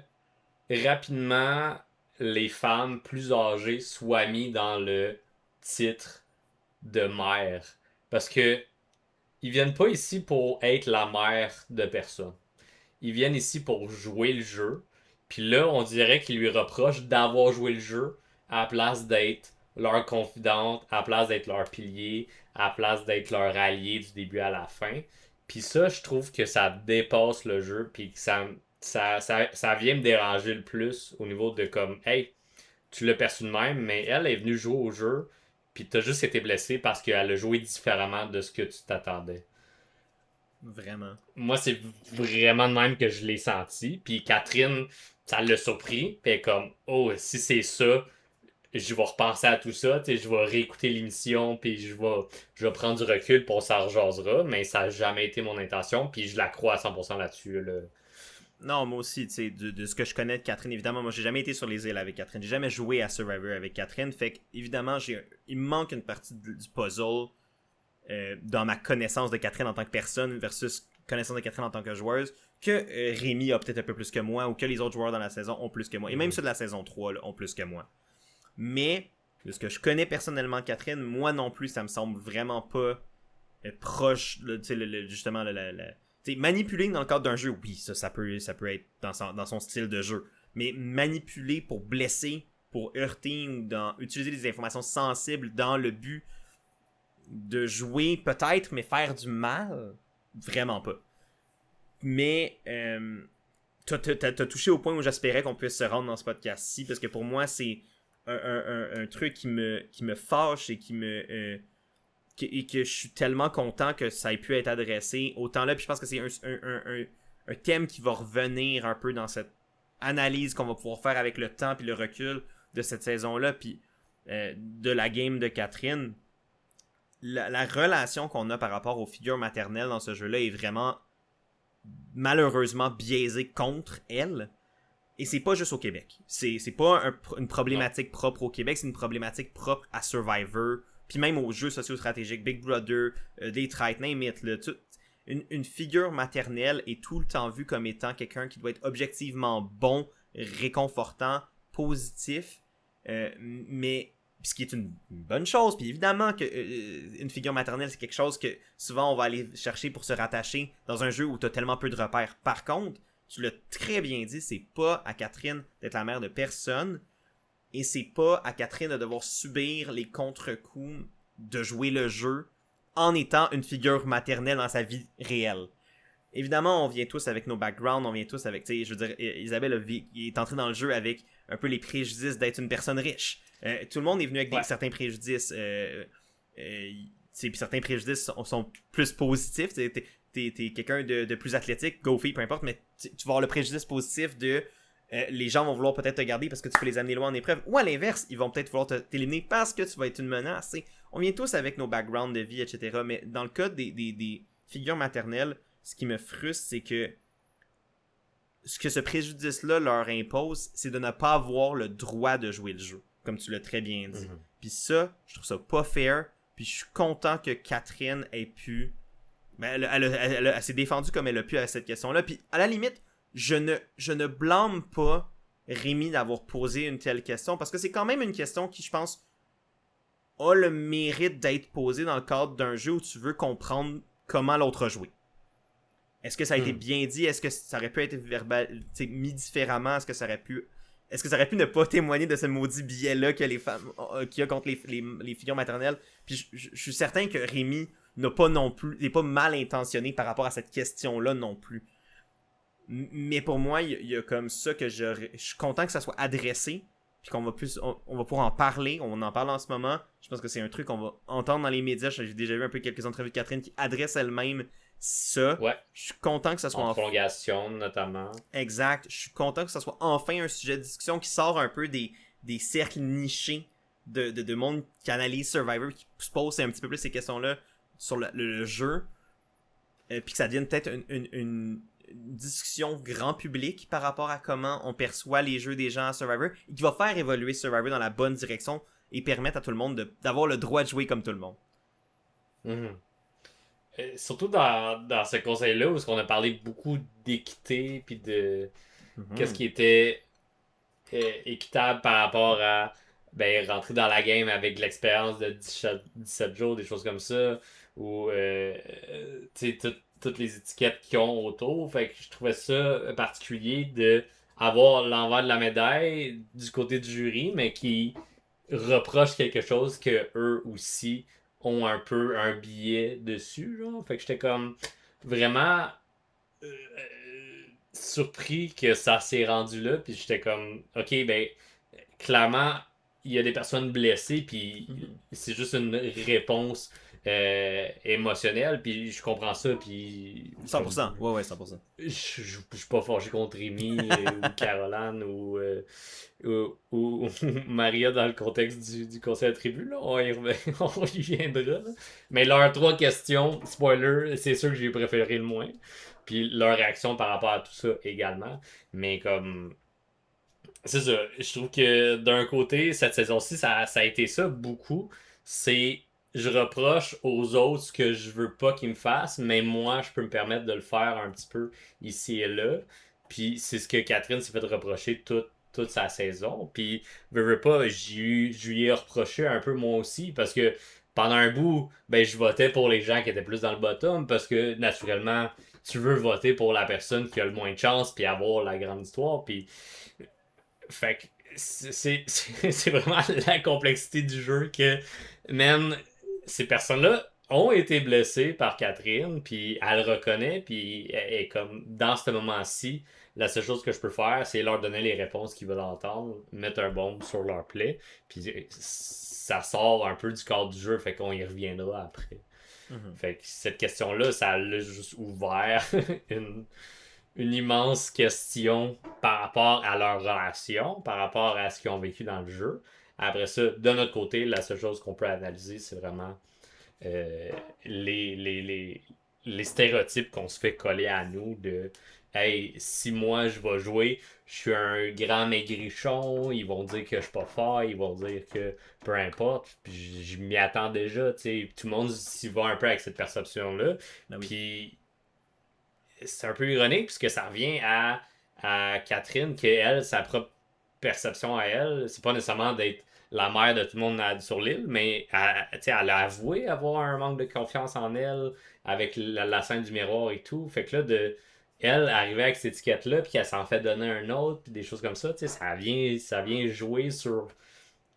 Speaker 1: rapidement les femmes plus âgées soient mis dans le titre de mère. Parce que ils viennent pas ici pour être la mère de personne. Ils viennent ici pour jouer le jeu. Puis là, on dirait qu'ils lui reprochent d'avoir joué le jeu à la place d'être leur confidente, à la place d'être leur pilier, à la place d'être leur allié du début à la fin. Puis ça, je trouve que ça dépasse le jeu, puis que ça vient me déranger le plus au niveau de comme, hey, tu l'as perçu de même, mais elle est venue jouer au jeu, puis t'as juste été blessé parce qu'elle a joué différemment de ce que tu t'attendais.
Speaker 2: Vraiment.
Speaker 1: Moi, c'est vraiment de même que je l'ai senti. Puis Catherine, ça l'a surpris. Puis elle est comme, oh, si c'est ça, je vais repenser à tout ça. Tu sais, je vais réécouter l'émission. Puis je vais prendre du recul pour ça rejasera. Mais ça n'a jamais été mon intention. Puis je la crois à 100% là-dessus. Là.
Speaker 2: Non, moi aussi, tu sais, de ce que je connais de Catherine, évidemment, moi j'ai jamais été sur les îles avec Catherine. J'ai jamais joué à Survivor avec Catherine. Fait que, évidemment, il me manque une partie du puzzle dans ma connaissance de Catherine en tant que personne versus connaissance de Catherine en tant que joueuse que Rémi a peut-être un peu plus que moi ou que les autres joueurs dans la saison ont plus que moi. Et même ceux de la saison 3 là, ont plus que moi. Mais, de ce que je connais personnellement de Catherine, moi non plus, ça me semble vraiment pas proche, là, justement, manipuler dans le cadre d'un jeu, oui, ça peut être dans son style de jeu. Mais manipuler pour blesser, pour heurter ou utiliser des informations sensibles dans le but de jouer peut-être, mais faire du mal, vraiment pas. Mais t'as touché au point où j'espérais qu'on puisse se rendre dans ce podcast-ci, parce que pour moi, c'est un truc qui me fâche et et que je suis tellement content que ça ait pu être adressé autant là. Puis je pense que c'est un thème qui va revenir un peu dans cette analyse qu'on va pouvoir faire avec le temps puis le recul de cette saison-là, puis de la game de Catherine. La relation qu'on a par rapport aux figures maternelles dans ce jeu-là est vraiment malheureusement biaisée contre elle. Et c'est pas juste au Québec. C'est pas une problématique propre au Québec, c'est une problématique propre à Survivor, puis même aux jeux socio-stratégiques, Big Brother, des Trites, name it, là, une figure maternelle est tout le temps vue comme étant quelqu'un qui doit être objectivement bon, réconfortant, positif, mais ce qui est une bonne chose. Puis évidemment que une figure maternelle, c'est quelque chose que souvent on va aller chercher pour se rattacher dans un jeu où tu as tellement peu de repères. Par contre, tu l'as très bien dit, c'est pas à Catherine d'être la mère de personne, et c'est pas à Catherine de devoir subir les contre-coups de jouer le jeu en étant une figure maternelle dans sa vie réelle. Évidemment, on vient tous avec nos backgrounds, on vient tous avec, tu sais, je veux dire, Isabelle est entrée dans le jeu avec un peu les préjudices d'être une personne riche. Tout le monde est venu avec certains préjudices, puis certains préjudices sont plus positifs. T'es quelqu'un de plus athlétique, go fille, peu importe, mais tu vas avoir le préjudice positif de les gens vont vouloir peut-être te garder parce que tu peux les amener loin en épreuve, ou à l'inverse, ils vont peut-être vouloir t'éliminer parce que tu vas être une menace. T'sais. On vient tous avec nos backgrounds de vie, etc. Mais dans le cas des figures maternelles, ce qui me frustre, c'est que ce que ce préjudice-là leur impose, c'est de ne pas avoir le droit de jouer le jeu, comme tu l'as très bien dit. Mm-hmm. Puis ça, je trouve ça pas fair, puis je suis content que Catherine ait pu... Ben, elle s'est défendue comme elle a pu à cette question-là, puis à la limite, je ne blâme pas Rémi d'avoir posé une telle question, parce que c'est quand même une question qui, je pense, a le mérite d'être posée dans le cadre d'un jeu où tu veux comprendre comment l'autre a joué. Est-ce que ça a été bien dit? Est-ce que ça aurait pu être mis différemment? Est-ce que ça aurait pu ne pas témoigner de ce maudit biais-là que les femmes qu'il y a contre les figures maternelles? Puis je suis certain que Rémi n'est pas mal intentionné par rapport à cette question-là non plus. Mais pour moi, il y a comme ça que je suis content que ça soit adressé, puis qu'on va on va pouvoir en parler. On en parle en ce moment. Je pense que c'est un truc qu'on va entendre dans les médias. J'ai déjà vu un peu quelques entrevues de Catherine qui adressent elle-même ça.
Speaker 1: Ouais.
Speaker 2: Je suis content que ça soit
Speaker 1: en prolongation, notamment.
Speaker 2: Exact. Je suis content que ça soit enfin un sujet de discussion qui sort un peu des cercles nichés de monde qui analyse Survivor, qui se pose un petit peu plus ces questions-là sur le jeu. Puis que ça devienne peut-être une discussion grand public par rapport à comment on perçoit les jeux des gens à Survivor et qui va faire évoluer Survivor dans la bonne direction et permettre à tout le monde d'avoir le droit de jouer comme tout le monde.
Speaker 1: Mm-hmm. Surtout dans ce conseil-là où on a parlé beaucoup d'équité puis de qu'est-ce qui était équitable par rapport à rentrer dans la game avec l'expérience de 17 jours, des choses comme ça, ou toutes les étiquettes qu'ils ont autour. Fait que je trouvais ça particulier de avoir l'envers de la médaille du côté du jury, mais qui reproche quelque chose que eux aussi ont un peu un billet dessus, genre. Fait que j'étais comme vraiment surpris que ça s'est rendu là, puis j'étais comme, ok, ben, clairement, il y a des personnes blessées, puis
Speaker 2: Mhm.
Speaker 1: c'est juste une réponse émotionnelle, puis je comprends ça, puis comme
Speaker 2: 100%. Ouais, 100%.
Speaker 1: je suis pas fâché contre Rémi ou Caroline ou Maria dans le contexte du conseil de tribu, là, on y viendra. Là. Mais leurs trois questions, spoiler, c'est sûr que j'ai préféré le moins. Puis leur réaction par rapport à tout ça également. Mais comme c'est ça. Je trouve que d'un côté, cette saison-ci, ça a été ça beaucoup. C'est je reproche aux autres ce que je veux pas qu'ils me fassent, mais moi, je peux me permettre de le faire un petit peu ici et là. Puis c'est ce que Catherine s'est fait reprocher toute sa saison. Puis, veux pas, je lui ai reproché un peu moi aussi, parce que pendant un bout, ben, je votais pour les gens qui étaient plus dans le bottom, parce que naturellement, tu veux voter pour la personne qui a le moins de chance, puis avoir la grande histoire. Puis fait que c'est vraiment la complexité du jeu que, même, ces personnes-là ont été blessées par Catherine, puis elle le reconnaît, puis elle est comme, dans ce moment-ci, la seule chose que je peux faire, c'est leur donner les réponses qu'ils veulent entendre, mettre un bombe sur leur plaie, puis ça sort un peu du cadre du jeu, fait qu'on y reviendra après.
Speaker 2: Mhm.
Speaker 1: Fait que cette question-là, ça l'a juste ouvert une immense question par rapport à leur relation, par rapport à ce qu'ils ont vécu dans le jeu. Après ça, de notre côté, la seule chose qu'on peut analyser, c'est vraiment euh, les stéréotypes qu'on se fait coller à nous de hey, si moi je vais jouer, je suis un grand maigrichon, ils vont dire que je suis pas fort, ils vont dire que peu importe, puis je m'y attends déjà, tu sais, tout le monde s'y va un peu avec cette perception-là,
Speaker 2: Ben oui.
Speaker 1: puis c'est un peu ironique puisque ça revient à Catherine, que elle, sa propre perception à elle, c'est pas nécessairement d'être la mère de tout le monde sur l'île, mais elle a avoué avoir un manque de confiance en elle avec la scène du miroir et tout. Fait que là, elle arrivait avec cette étiquette-là, puis qu'elle s'en fait donner un autre, puis des choses comme ça, ça vient jouer sur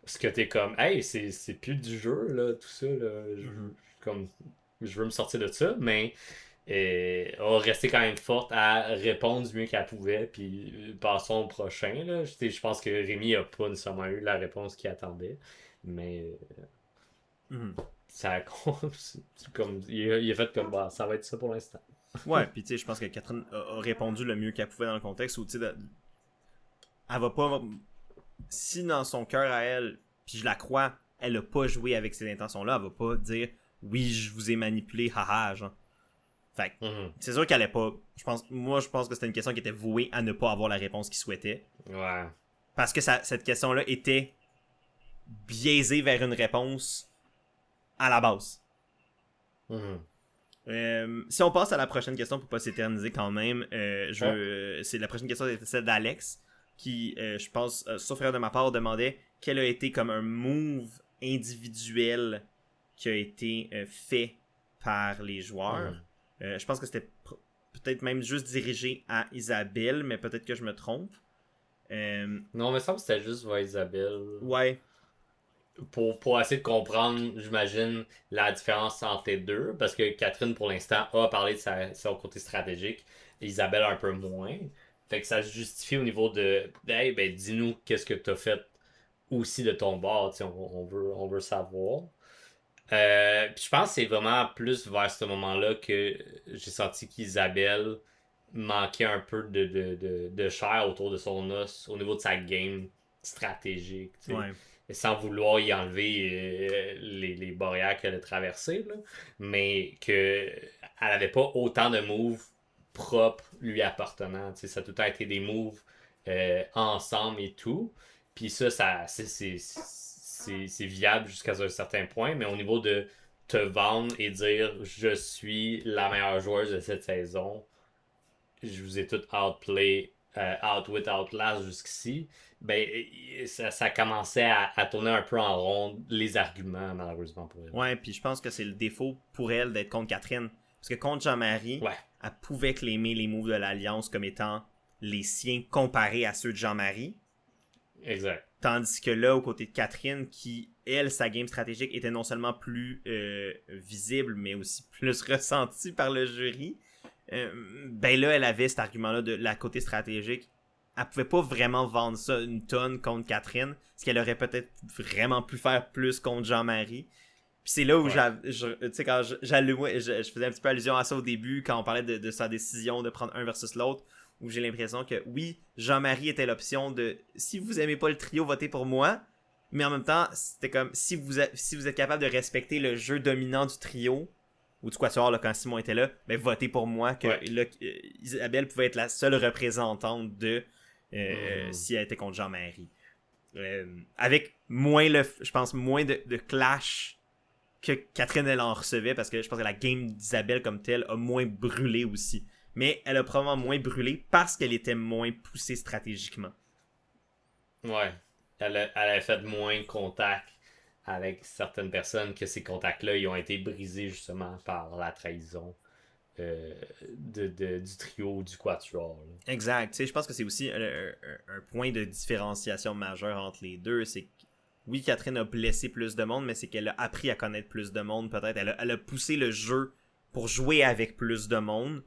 Speaker 1: ce que t'es comme, hey, c'est plus du jeu, là, tout ça, là.
Speaker 2: Mhm.
Speaker 1: Comme, je veux me sortir de ça, mais a resté quand même forte à répondre du mieux qu'elle pouvait. Puis passons au prochain. Là. Je pense que Rémi a pas nécessairement eu la réponse qu'il attendait. Mais
Speaker 2: Mhm.
Speaker 1: ça c'est comme il a fait comme bah, ça va être ça pour l'instant.
Speaker 2: Ouais, puis tu sais, je pense que Catherine a répondu le mieux qu'elle pouvait dans le contexte où, tu sais, elle va pas. Si dans son cœur à elle, puis je la crois, elle a pas joué avec ces intentions-là, elle va pas dire oui, je vous ai manipulé, haha, genre. Fait que,
Speaker 1: Mhm.
Speaker 2: c'est sûr qu'elle est pas. Moi, je pense que c'était une question qui était vouée à ne pas avoir la réponse qu'il souhaitait.
Speaker 1: Ouais.
Speaker 2: Parce que cette question-là était biaisée vers une réponse à la base.
Speaker 1: Mhm.
Speaker 2: Si on passe à la prochaine question pour pas s'éterniser quand même,
Speaker 1: Ouais.
Speaker 2: c'est la prochaine question c'était celle d'Alex qui, je pense, sauf erreur de ma part, demandait quel a été comme un move individuel qui a été fait par les joueurs.
Speaker 1: Mhm.
Speaker 2: Je pense que c'était peut-être même juste dirigé à Isabelle, mais peut-être que je me trompe. Euh,
Speaker 1: Non, mais ça me semble que c'était juste voir Isabelle.
Speaker 2: ouais,
Speaker 1: Pour essayer de comprendre, j'imagine, la différence entre les deux. Parce que Catherine, pour l'instant, a parlé de son côté stratégique. Isabelle, un peu moins. Fait que ça se justifie au niveau de hey, ben, dis-nous qu'est-ce que tu as fait aussi de ton bord. On veut savoir. Puis je pense que c'est vraiment plus vers ce moment-là que j'ai senti qu'Isabelle manquait un peu de chair autour de son os au niveau de sa game stratégique. T'sais.
Speaker 2: ouais.
Speaker 1: Sans vouloir y enlever les barrières qu'elle a traversées, là, mais qu'elle n'avait pas autant de moves propres lui appartenant. T'sais. Ça a tout le temps été des moves ensemble et tout. Puis ça c'est viable jusqu'à un certain point, mais au niveau de te vendre et dire je suis la meilleure joueuse de cette saison, je vous ai tout outplay, outwit, outlast jusqu'ici, ben ça commençait à tourner un peu en rond les arguments, malheureusement pour elle.
Speaker 2: Ouais, puis je pense que c'est le défaut pour elle d'être contre Catherine. Parce que contre Jean-Marie,
Speaker 1: Ouais,
Speaker 2: elle pouvait claimer les moves de l'Alliance comme étant les siens comparés à ceux de Jean-Marie.
Speaker 1: exact.
Speaker 2: Tandis que là, aux côtés de Catherine, qui, elle, sa game stratégique était non seulement plus visible, mais aussi plus ressentie par le jury, ben là, elle avait cet argument-là de la côté stratégique. Elle pouvait pas vraiment vendre ça une tonne contre Catherine, ce qu'elle aurait peut-être vraiment pu faire plus contre Jean-Marie. Puis c'est là où tu sais, quand je faisais un petit peu allusion à ça au début, quand on parlait de sa décision de prendre un versus l'autre, où j'ai l'impression que oui, Jean-Marie était l'option de si vous aimez pas le trio, votez pour moi. Mais en même temps, c'était comme si vous êtes capable de respecter le jeu dominant du trio, ou du quatuor là, quand Simon était là, ben votez pour moi que là, Isabelle pouvait être la seule représentante de si elle était contre Jean-Marie. Avec moins je pense moins de clash que Catherine elle en recevait, parce que je pense que la game d'Isabelle comme telle a moins brûlé aussi. Mais elle a probablement moins brûlé parce qu'elle était moins poussée stratégiquement.
Speaker 1: Ouais. Elle a fait moins de contacts avec certaines personnes, que ces contacts-là ils ont été brisés justement par la trahison du trio du quatuor. Là.
Speaker 2: Exact. Tu sais, je pense que c'est aussi un point de différenciation majeur entre les deux. C'est que oui, Catherine a blessé plus de monde, mais c'est qu'elle a appris à connaître plus de monde, peut-être. Elle a poussé le jeu pour jouer avec plus de monde.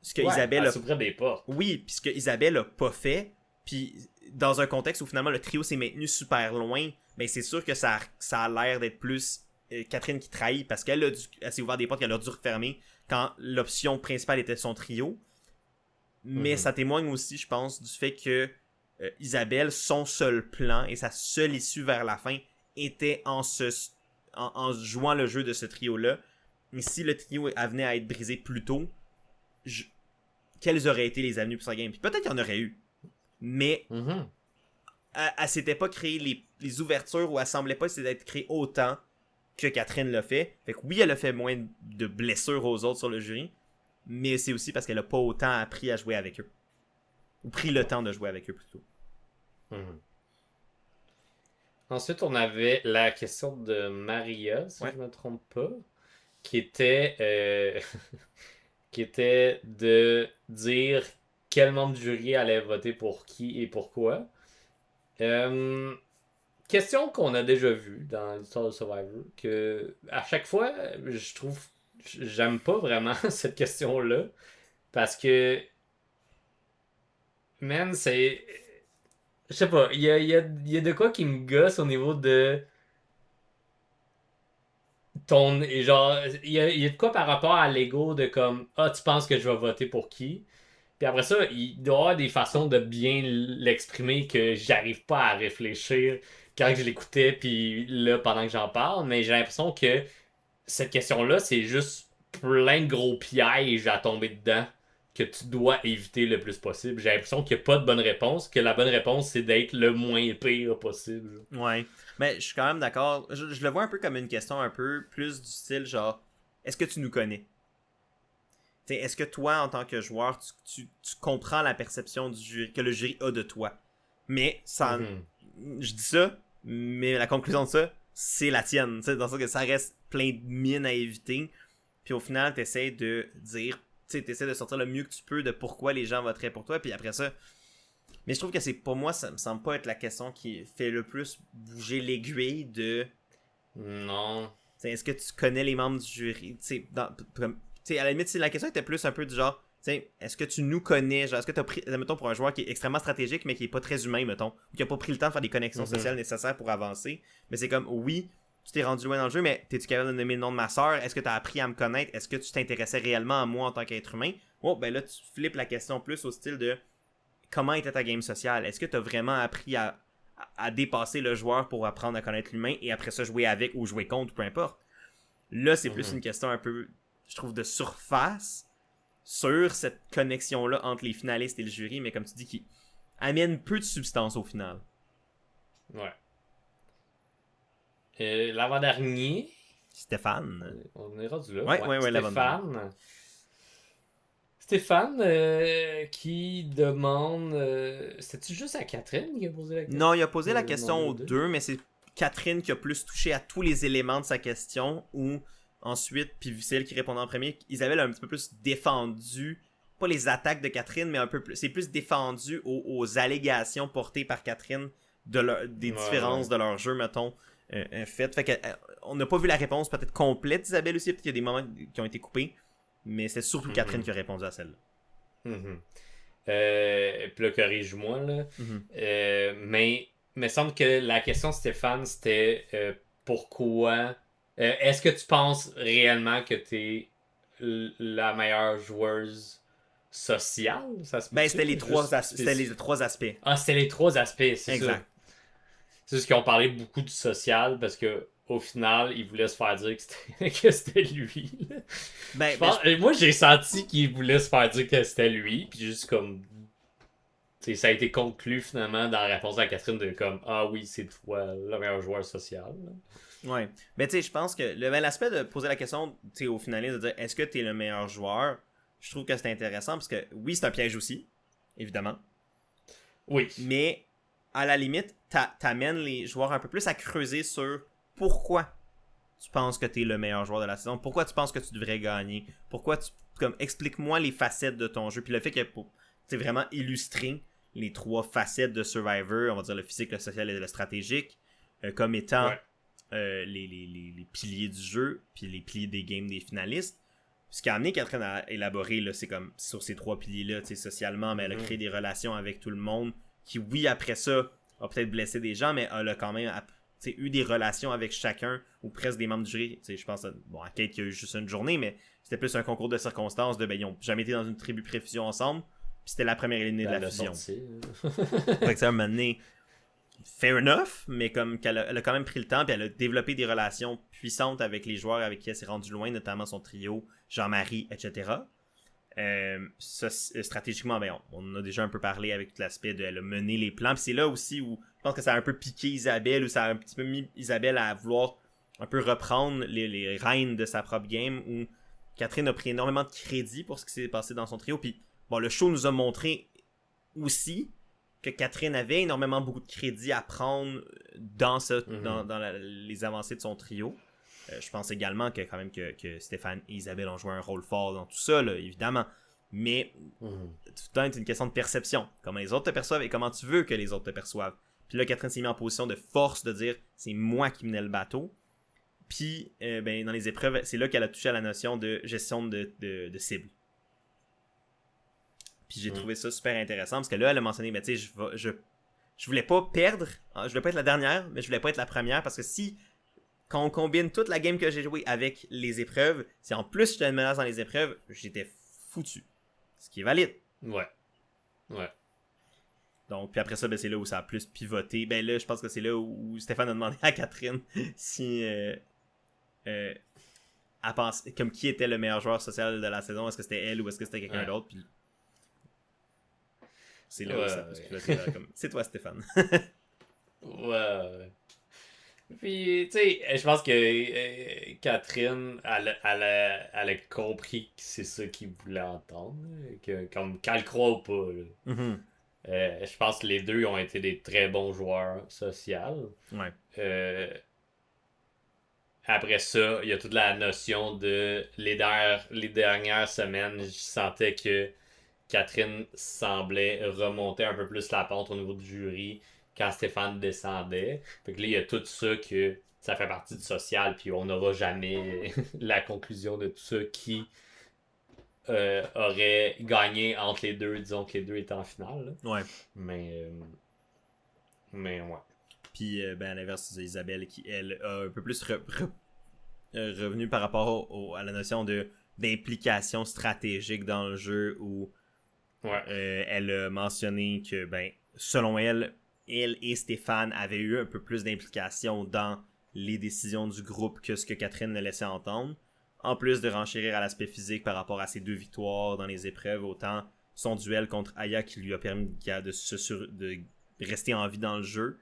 Speaker 2: Ce que Isabelle
Speaker 1: elle s'ouvrait des portes.
Speaker 2: Oui, puis ce que Isabelle a pas fait, puis dans un contexte où finalement le trio s'est maintenu super loin, ben c'est sûr que ça a l'air d'être plus Catherine qui trahit, parce qu'elle s'est ouvert des portes qu'elle a dû refermer quand l'option principale était son trio. Mais ça témoigne aussi, je pense, du fait que Isabelle, son seul plan et sa seule issue vers la fin était en jouant le jeu de ce trio-là. Mais si le trio venait à être brisé plus tôt, quelles auraient été les avenues pour sa game? Puis peut-être qu'il y en aurait eu. Mais elle s'était pas créé les ouvertures, ou elle semblait pas s'être créée autant que Catherine l'a fait. Fait que oui, elle a fait moins de blessures aux autres sur le jury, mais c'est aussi parce qu'elle a pas autant appris à jouer avec eux. Ou pris le temps de jouer avec eux plutôt.
Speaker 1: Ensuite, on avait la question de Maria, si je me trompe pas, qui était qui était de dire quel membre du jury allait voter pour qui et pourquoi. Question qu'on a déjà vue dans l'histoire de Survivor, que à chaque fois, je trouve, j'aime pas vraiment cette question-là, parce que, man, c'est, je sais pas, il y a de quoi qui me gosse au niveau de ton, genre, il y a de quoi par rapport à l'ego de comme, ah, tu penses que je vais voter pour qui? Puis après ça, il doit y avoir des façons de bien l'exprimer que j'arrive pas à réfléchir quand je l'écoutais, puis là, pendant que j'en parle, mais j'ai l'impression que cette question-là, c'est juste plein de gros pièges à tomber dedans que tu dois éviter le plus possible. J'ai l'impression qu'il n'y a pas de bonne réponse, que la bonne réponse, c'est d'être le moins pire possible.
Speaker 2: Ouais, mais je suis quand même d'accord. Je le vois un peu comme une question un peu plus du style genre, est-ce que tu nous connais? T'sais, est-ce que toi, en tant que joueur, tu comprends la perception du jury, que le jury a de toi? Mais ça, je dis ça, mais la conclusion de ça, c'est la tienne. Dans le sens que ça reste plein de mines à éviter. Puis au final, t'essaies de dire, t'essaies de sortir le mieux que tu peux de pourquoi les gens voteraient pour toi. Puis après ça, mais je trouve que c'est, pour moi, ça me semble pas être la question qui fait le plus bouger l'aiguille de...
Speaker 1: Non.
Speaker 2: T'sais, est-ce que tu connais les membres du jury? À la limite, la question était plus un peu du genre, est-ce que tu nous connais? Genre, est-ce que tu as pris, mettons, pour un joueur qui est extrêmement stratégique, mais qui est pas très humain, mettons, ou qui a pas pris le temps de faire des connexions sociales nécessaires pour avancer? Mais c'est comme, oui, tu t'es rendu loin dans le jeu, mais t'es-tu capable de nommer le nom de ma soeur? Est-ce que tu as appris à me connaître? Est-ce que tu t'intéressais réellement à moi en tant qu'être humain? Oh, ben là, tu flippes la question plus au style de comment était ta game sociale? Est-ce que tu as vraiment appris à dépasser le joueur pour apprendre à connaître l'humain et après ça jouer avec ou jouer contre, peu importe? Là, c'est plus une question un peu, je trouve, de surface sur cette connexion-là entre les finalistes et le jury, mais comme tu dis, qui amène peu de substance au final.
Speaker 1: Ouais. L'avant-dernier.
Speaker 2: Stéphane.
Speaker 1: On est rendu là.
Speaker 2: Ouais,
Speaker 1: Stéphane. Stéphane qui demande... C'était-tu juste à Catherine qui a posé la question?
Speaker 2: Non, il a posé la question aux deux, mais c'est Catherine qui a plus touché à tous les éléments de sa question, ou ensuite, puis c'est elle qui répondait en premier, Isabelle a un petit peu plus défendu, pas les attaques de Catherine, mais un peu plus, c'est plus défendu aux allégations portées par Catherine des différences de leur jeu, mettons, faites. Fait que on n'a pas vu la réponse peut-être complète d'Isabelle aussi, peut-être qu'il y a des moments qui ont été coupés, mais c'est surtout Catherine qui a répondu à celle-là.
Speaker 1: Puis là, corrige-moi, là. Mais il me semble que la question de Stéphane, c'était pourquoi... est-ce que tu penses réellement que t'es la meilleure joueuse sociale? Ça se
Speaker 2: Ben, c'était les trois aspects.
Speaker 1: Ah, c'était les trois aspects, c'est
Speaker 2: exact.
Speaker 1: ça. C'est juste qu'ils ont parlé beaucoup du social parce que au final, ils voulaient se faire dire que c'était lui. Moi, j'ai senti qu'ils voulaient se faire dire que c'était lui, puis juste comme... T'sais, ça a été conclu finalement dans la réponse à Catherine de comme ah oui, c'est toi le meilleur joueur social.
Speaker 2: Ouais. Mais tu sais, je pense que l'aspect de poser la question au finaliste de dire est-ce que t'es le meilleur joueur, je trouve que c'est intéressant parce que oui, c'est un piège aussi, évidemment.
Speaker 1: Oui.
Speaker 2: Mais à la limite, t'amènes les joueurs un peu plus à creuser sur pourquoi tu penses que t'es le meilleur joueur de la saison, pourquoi tu penses que tu devrais gagner, pourquoi explique-moi les facettes de ton jeu, puis le fait que c'est vraiment illustrer les trois facettes de Survivor, on va dire le physique, le social et le stratégique, comme étant les piliers du jeu, puis les piliers des games des finalistes. Ce qui a amené Catherine à élaborer, là, c'est comme sur ces trois piliers-là, socialement, mais elle a créé des relations avec tout le monde, qui, oui, après ça, a peut-être blessé des gens, mais elle a quand même eu des relations avec chacun, ou presque des membres du jury. Je pense à Kate qui a eu juste une journée, mais c'était plus un concours de circonstances, ils n'ont jamais été dans une tribu pré-fusion ensemble, puis c'était la première éliminée de la fusion. Fait que ça, un moment donné, fair enough, mais comme elle a quand même pris le temps, puis elle a développé des relations puissantes avec les joueurs avec qui elle s'est rendue loin, notamment son trio, Jean-Marie, etc. Stratégiquement, on en a déjà un peu parlé avec tout l'aspect de elle a mené les plans, puis c'est là aussi où je pense que ça a un peu piqué Isabelle, ou ça a un petit peu mis Isabelle à vouloir un peu reprendre les rênes de sa propre game, où Catherine a pris énormément de crédit pour ce qui s'est passé dans son trio, puis le show nous a montré aussi que Catherine avait beaucoup de crédit à prendre dans les avancées de son trio. Je pense également que quand même que Stéphane et Isabelle ont joué un rôle fort dans tout ça, là, évidemment. Mais tout le temps, c'est une question de perception. Comment les autres te perçoivent et comment tu veux que les autres te perçoivent. Puis là, Catherine s'est mise en position de force de dire c'est moi qui menais le bateau. Puis dans les épreuves, c'est là qu'elle a touché à la notion de gestion de cible. Puis j'ai trouvé ça super intéressant parce que là, elle a mentionné, mais tu sais, je voulais pas perdre, je voulais pas être la dernière, mais je voulais pas être la première parce que quand on combine toute la game que j'ai jouée avec les épreuves, si en plus j'étais une menace dans les épreuves, j'étais foutu. Ce qui est valide.
Speaker 1: Ouais.
Speaker 2: Donc, puis après ça, c'est là où ça a plus pivoté. Ben là, je pense que c'est là où Stéphane a demandé à Catherine si elle pense, comme qui était le meilleur joueur social de la saison. Est-ce que c'était elle ou est-ce que c'était quelqu'un d'autre? Puis c'est là où ça peut se pivoter. Comme, c'est toi, Stéphane.
Speaker 1: Ouais. Puis, tu sais, je pense que Catherine, elle a compris que c'est ça qu'il voulait entendre. Comme, qu'elle croit ou pas. Je pense que les deux ont été des très bons joueurs sociaux.
Speaker 2: Ouais.
Speaker 1: Après ça, il y a toute la notion de les dernières semaines, je sentais que Catherine semblait remonter un peu plus la pente au niveau du jury quand Stéphane descendait. Fait que là, il y a tout ça que ça fait partie du social, puis on n'aura jamais la conclusion de tout ça qui aurait gagné entre les deux, disons que les deux étaient en finale. Là.
Speaker 2: Ouais.
Speaker 1: Mais ouais.
Speaker 2: Puis, à l'inverse, c'est Isabelle qui, elle, a un peu plus revenu par rapport à la notion d'implication stratégique dans le jeu où elle a mentionné que, selon elle et Stéphane avaient eu un peu plus d'implication dans les décisions du groupe que ce que Catherine ne laissait entendre. En plus de renchérir à l'aspect physique par rapport à ses 2 victoires dans les épreuves, autant son duel contre Aya qui lui a permis de rester en vie dans le jeu.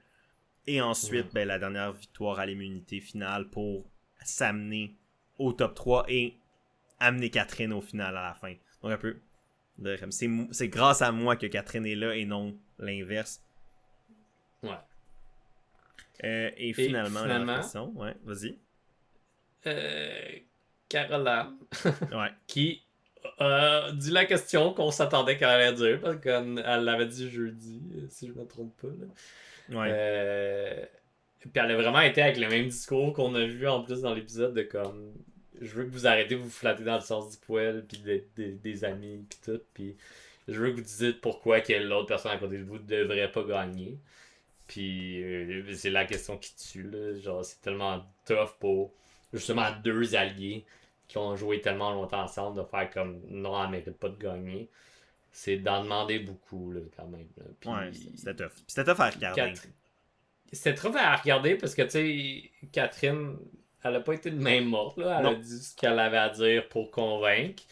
Speaker 2: Et ensuite, la dernière victoire à l'immunité finale pour s'amener au top 3 et amener Catherine au final à la fin. Donc un peu, c'est grâce à moi que Catherine est là et non l'inverse.
Speaker 1: Ouais.
Speaker 2: Et finalement, la question, vas-y.
Speaker 1: Caroline,
Speaker 2: ouais.
Speaker 1: qui dit la question qu'on s'attendait qu'elle allait dire, parce qu'elle l'avait dit jeudi, si je me trompe pas. Là.
Speaker 2: Ouais.
Speaker 1: Puis elle a vraiment été avec le même discours qu'on a vu en plus dans l'épisode de comme je veux que vous arrêtez de vous flatter dans le sens du poil puis des amis puis tout puis je veux que vous dites pourquoi que l'autre personne à côté de vous ne devrait pas gagner. Puis c'est la question qui tue là, genre c'est tellement tough pour justement deux alliés qui ont joué tellement longtemps ensemble de faire comme non elle mérite pas de gagner. C'est d'en demander beaucoup là quand même. Là. Puis,
Speaker 2: Ouais, c'était tough. C'était tough à regarder.
Speaker 1: C'était trop à regarder parce que, tu sais, Catherine, elle a pas été de même morte, là. Elle a
Speaker 2: Non.
Speaker 1: dit ce qu'elle avait à dire pour convaincre.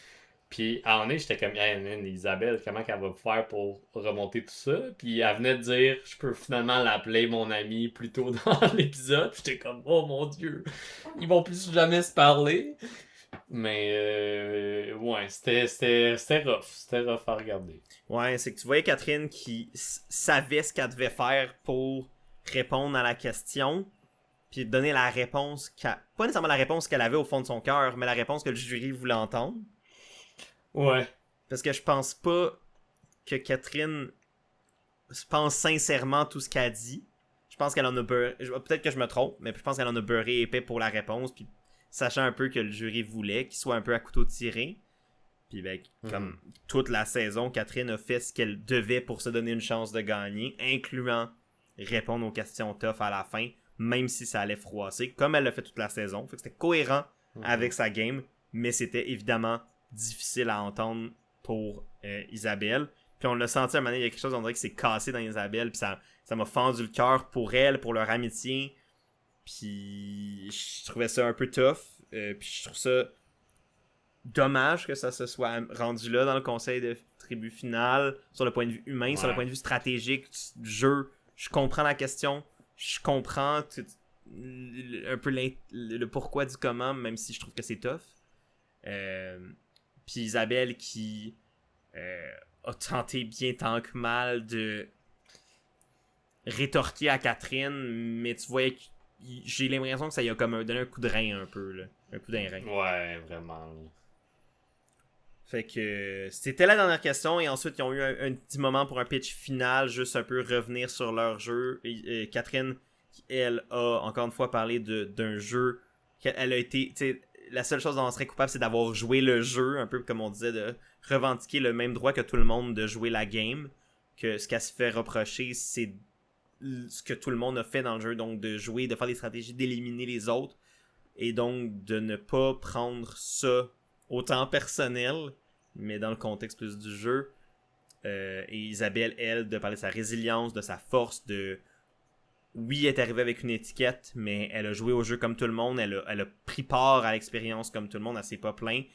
Speaker 1: Puis, à un moment donné, j'étais comme, hey, Isabelle, comment qu'elle va faire pour remonter tout ça? Puis, elle venait de dire, je peux finalement l'appeler mon ami plus tôt dans l'épisode. J'étais comme, oh mon Dieu, ils vont plus jamais se parler. Mais, ouais, c'était rough. C'était rough à regarder.
Speaker 2: Ouais, c'est que tu voyais Catherine qui savait ce qu'elle devait faire pour répondre à la question, puis donner la réponse pas nécessairement la réponse qu'elle avait au fond de son cœur, mais la réponse que le jury voulait entendre.
Speaker 1: Ouais.
Speaker 2: Parce que je pense pas que Catherine pense sincèrement tout ce qu'elle dit. Je pense qu'elle en a beurré. Peut-être que je me trompe, mais je pense qu'elle en a beurré épais pour la réponse, puis sachant un peu que le jury voulait, qu'il soit un peu à couteau tiré. Puis ben, comme toute la saison, Catherine a fait ce qu'elle devait pour se donner une chance de gagner, incluant répondre aux questions tough à la fin, même si ça allait froisser, comme elle l'a fait toute la saison. Fait que c'était cohérent avec sa game, mais c'était évidemment difficile à entendre pour Isabelle. Puis on l'a senti à un moment donné, il y a quelque chose, on dirait que c'est cassé dans Isabelle, puis ça m'a fendu le cœur pour elle, pour leur amitié. Puis je trouvais ça un peu tough. Puis je trouve ça dommage que ça se soit rendu là dans le conseil de tribu final, sur le point de vue humain, sur le point de vue stratégique du jeu. Je comprends la question, je comprends un peu le pourquoi du comment, même si je trouve que c'est tough. Puis Isabelle qui a tenté bien tant que mal de rétorquer à Catherine, mais tu voyais que j'ai l'impression que ça y a comme donné un coup de rein un peu, là. Un coup d'un rein.
Speaker 1: Ouais, vraiment.
Speaker 2: Fait que c'était la dernière question et ensuite ils ont eu un petit moment pour un pitch final, juste un peu revenir sur leur jeu. Et Catherine, elle a encore une fois parlé d'un jeu qu'elle a été, tu sais, la seule chose dont on serait coupable c'est d'avoir joué le jeu, un peu comme on disait, de revendiquer le même droit que tout le monde de jouer la game. Que ce qu'elle se fait reprocher c'est ce que tout le monde a fait dans le jeu, donc de jouer, de faire des stratégies, d'éliminer les autres et donc de ne pas prendre ça autant personnel, mais dans le contexte plus du jeu. Et Isabelle, elle, de parler de sa résilience, de sa force, de... Oui, elle est arrivée avec une étiquette, mais elle a joué au jeu comme tout le monde, elle a pris part à l'expérience comme tout le monde, elle s'est pas plainte.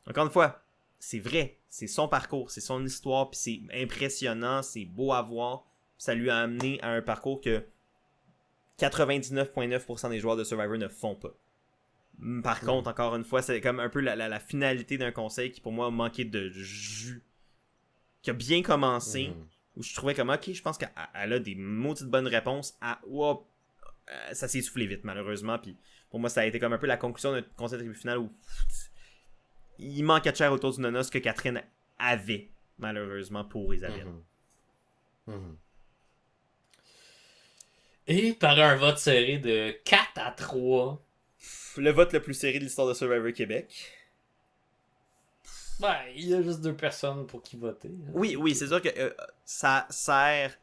Speaker 2: Encore une fois, c'est vrai, c'est son parcours, c'est son histoire, puis c'est impressionnant, c'est beau à voir, ça lui a amené à un parcours que 99,9% des joueurs de Survivor ne font pas. Par contre, encore une fois, c'est comme un peu la finalité d'un conseil qui pour moi a manqué de jus. Qui a bien commencé, où je trouvais comme ok, je pense qu'elle a des maudites bonnes réponses. Ça s'est essoufflé vite malheureusement. Puis pour moi, ça a été comme un peu la conclusion d'un conseil de tribu final où il manquait de chair autour du nonos que Catherine avait, malheureusement, pour Isabelle.
Speaker 1: Et par un vote serré de 4-3.
Speaker 2: Le vote le plus serré de l'histoire de Survivor Québec.
Speaker 1: Ouais, il y a juste 2 personnes pour qui voter. Hein.
Speaker 2: Oui, c'est sûr que ça sert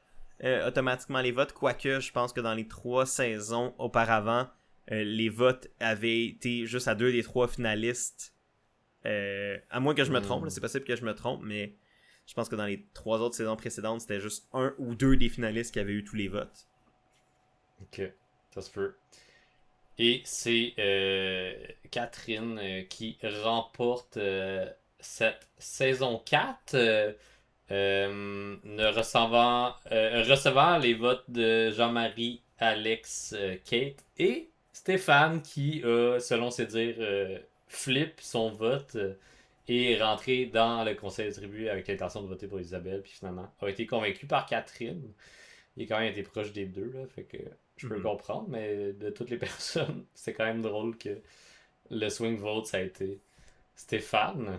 Speaker 2: automatiquement les votes, quoique je pense que dans les 3 saisons auparavant, les votes avaient été juste à 2 des 3 finalistes. À moins que je me trompe, là, c'est possible que je me trompe, mais je pense que dans les 3 autres saisons précédentes, c'était juste 1 ou 2 des finalistes qui avaient eu tous les votes.
Speaker 1: Ok, ça se peut. Et c'est Catherine qui remporte cette saison 4, recevant les votes de Jean-Marie, Alex, Kate et Stéphane qui a, selon ses dires, flip son vote et est rentré dans le conseil de tribu avec l'intention de voter pour Isabelle, puis finalement a été convaincu par Catherine. Il a quand même été proche des deux, là, fait que je peux le comprendre, mais de toutes les personnes, c'est quand même drôle que le swing vote, ça a été Stéphane.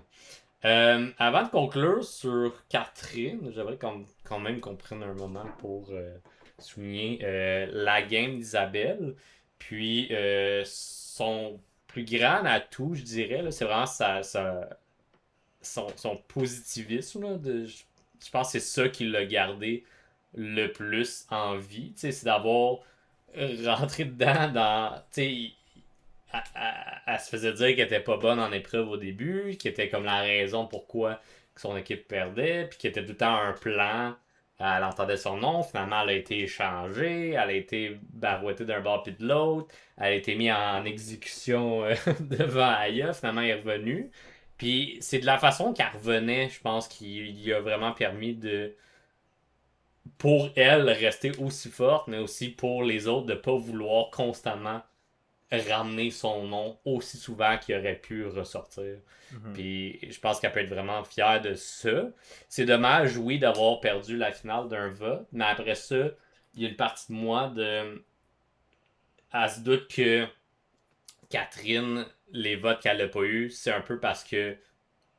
Speaker 1: Avant de conclure sur Catherine, j'aimerais quand même qu'on prenne un moment pour souligner la game d'Isabelle. Puis son plus grand atout, je dirais, là, c'est vraiment son positivisme. Là, je pense que c'est ça qui l'a gardé le plus en vie. Tu sais, c'est d'avoir rentré dedans dans. Tu sais, elle se faisait dire qu'elle était pas bonne en épreuve au début, qui était comme la raison pourquoi son équipe perdait, puis qu'il était tout le temps un plan. Elle entendait son nom, finalement elle a été échangée, elle a été barouettée d'un bord puis de l'autre, elle a été mise en exécution devant Aya, finalement elle est revenue. Puis c'est de la façon qu'elle revenait, je pense, qui lui a vraiment permis de, pour elle, rester aussi forte, mais aussi pour les autres, de pas vouloir constamment ramener son nom aussi souvent qu'il aurait pu ressortir.
Speaker 2: Mhm.
Speaker 1: Puis je pense qu'elle peut être vraiment fière de ça. C'est dommage, oui, d'avoir perdu la finale d'un vote, mais après ça, il y a une partie de moi de. Elle se doute que Catherine, les votes qu'elle n'a pas eu, c'est un peu parce que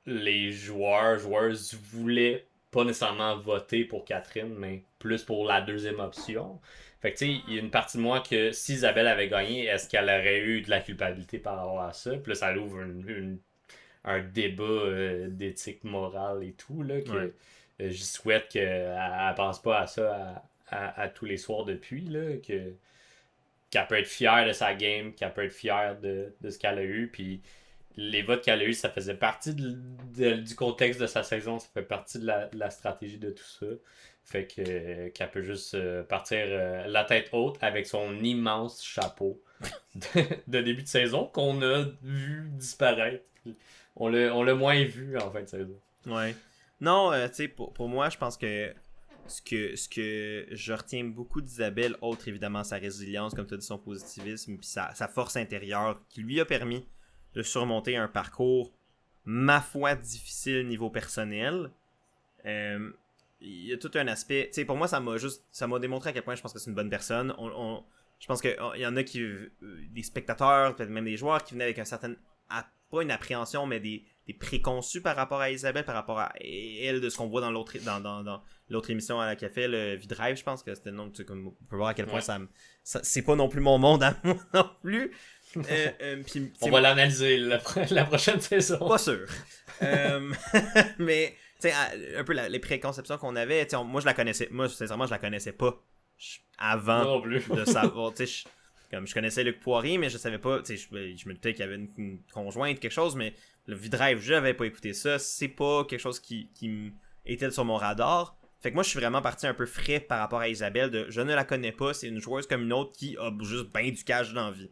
Speaker 1: les joueuses voulaient pas nécessairement voter pour Catherine, mais plus pour la deuxième option. Fait que tu sais, il y a une partie de moi que si Isabelle avait gagné, est-ce qu'elle aurait eu de la culpabilité par rapport à ça? Puis là, ça ouvre un débat d'éthique morale et tout, là, que
Speaker 2: Ouais.
Speaker 1: je souhaite qu'elle ne pense pas à ça à tous les soirs depuis, là, qu'elle peut être fière de sa game, qu'elle peut être fière de ce qu'elle a eu, puis les votes qu'elle a eu, ça faisait partie du contexte de sa saison, ça fait partie de la stratégie de tout ça. Fait que qu'elle peut juste partir la tête haute avec son immense chapeau de début de saison qu'on a vu disparaître. On l'a moins vu en fin de saison.
Speaker 2: Ouais. Non, tu sais, pour moi, je pense que ce que je retiens beaucoup d'Isabelle, autre évidemment sa résilience, comme tu as dit, son positivisme, puis sa force intérieure, qui lui a permis de surmonter un parcours, ma foi, difficile niveau personnel. Euh, il y a tout un aspect. Tu sais, pour moi, ça m'a démontré à quel point je pense que c'est une bonne personne. Je pense qu'il y en a des spectateurs, peut-être même des joueurs qui venaient avec un certain, pas une appréhension, mais des préconçus par rapport à Isabelle, par rapport à elle, de ce qu'on voit dans dans l'autre émission à la café, le V-Drive, je pense que c'était le nom. Comme, on peut voir à quel point
Speaker 1: Ouais.
Speaker 2: c'est pas non plus mon monde à moi non plus. Puis,
Speaker 1: On va l'analyser la prochaine saison.
Speaker 2: pas sûr. Euh, mais, tu sais, un peu les préconceptions qu'on avait, moi, je la connaissais. Moi, sincèrement, je la connaissais pas
Speaker 1: Moi
Speaker 2: avant
Speaker 1: non plus.
Speaker 2: de savoir. Tu sais, comme je connaissais Luc Poirier, mais je savais pas. Tu sais, je me doutais qu'il y avait une conjointe, quelque chose, mais le V-Drive, je n'avais pas écouté ça. C'est pas quelque chose qui était sur mon radar. Fait que moi, je suis vraiment parti un peu frais par rapport à Isabelle. Je ne la connais pas. C'est une joueuse comme une autre qui a juste bien du cash dans la vie.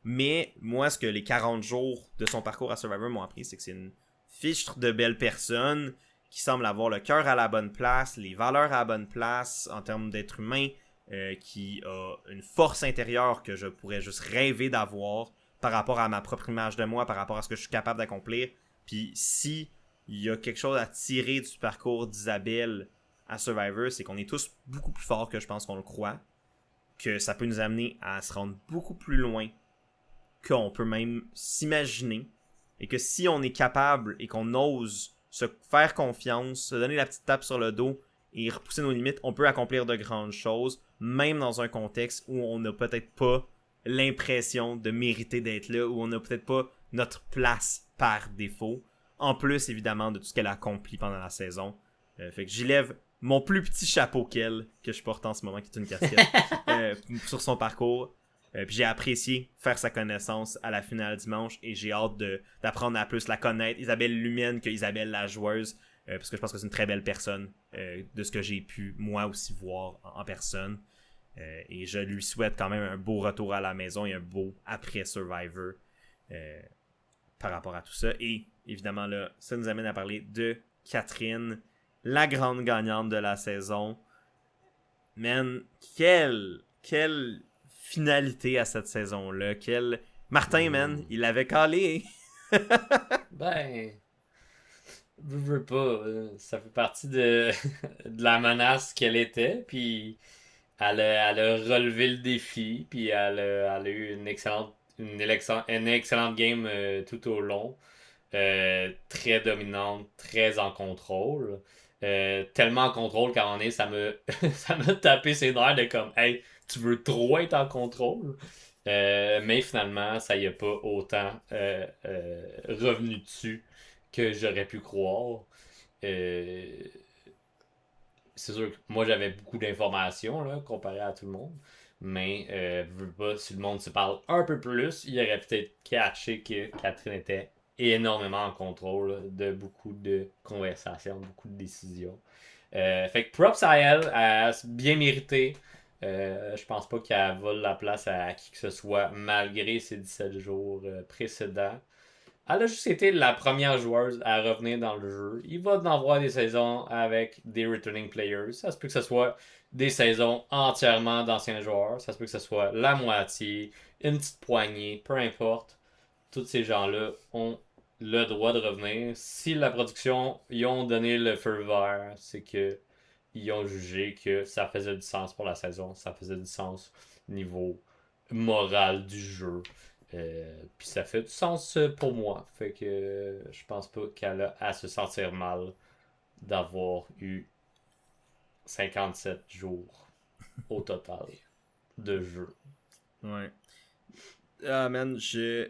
Speaker 2: Mais moi, ce que les 40 jours de son parcours à Survivor m'ont appris, c'est que c'est une fichtre de belle personne qui semble avoir le cœur à la bonne place, les valeurs à la bonne place en termes d'être humain, qui a une force intérieure que je pourrais juste rêver d'avoir par rapport à ma propre image de moi, par rapport à ce que je suis capable d'accomplir. Puis si il y a quelque chose à tirer du parcours d'Isabelle à Survivor, c'est qu'on est tous beaucoup plus forts que je pense qu'on le croit, que ça peut nous amener à se rendre beaucoup plus loin qu'on peut même s'imaginer, et que si on est capable et qu'on ose se faire confiance, se donner la petite tape sur le dos et repousser nos limites, on peut accomplir de grandes choses, même dans un contexte où on n'a peut-être pas l'impression de mériter d'être là, où on n'a peut-être pas notre place par défaut. En plus, évidemment, de tout ce qu'elle a accompli pendant la saison. Fait que j'y lève mon plus petit chapeau qu'elle, que je porte en ce moment, qui est une casquette, sur son parcours. Puis j'ai apprécié faire sa connaissance à la finale dimanche et j'ai hâte d'apprendre à plus la connaître, Isabelle l'humaine que Isabelle la joueuse, parce que je pense que c'est une très belle personne de ce que j'ai pu moi aussi voir en personne. Et je lui souhaite quand même un beau retour à la maison et un beau après Survivor par rapport à tout ça. Et évidemment là, ça nous amène à parler de Catherine, la grande gagnante de la saison. Man, quelle finalité à cette saison-là. Martin, man, il l'avait calé.
Speaker 1: Ben, je veux pas. Ça fait partie de la menace qu'elle était. Puis elle a relevé le défi. Puis elle a eu une excellente game tout au long. très dominante, très en contrôle. Tellement en contrôle qu'à un moment donné, ça m'a tapé ses nerfs de comme, hey, tu veux trop être en contrôle? Mais finalement, ça y a pas autant revenu dessus que j'aurais pu croire. Euh, c'est sûr que moi j'avais beaucoup d'informations là, comparé à tout le monde. Mais veux pas, si le monde se parle un peu plus, il aurait peut-être catché que Catherine était énormément en contrôle là, de beaucoup de conversations, beaucoup de décisions. Fait que props à elle, bien mérité. Je pense pas qu'elle vole la place à qui que ce soit malgré ses 17 jours précédents. Elle a juste été la première joueuse à revenir dans le jeu. Il va en avoir des saisons avec des returning players. Ça se peut que ce soit des saisons entièrement d'anciens joueurs. Ça se peut que ce soit la moitié, une petite poignée, peu importe. Tous ces gens-là ont le droit de revenir. Si la production y ont donné le feu vert, c'est que ils ont jugé que ça faisait du sens pour la saison. Ça faisait du sens au niveau moral du jeu. Puis ça fait du sens pour moi. Fait que je pense pas qu'elle a à se sentir mal d'avoir eu 57 jours au total de jeu.
Speaker 2: Ouais. Ah, man, je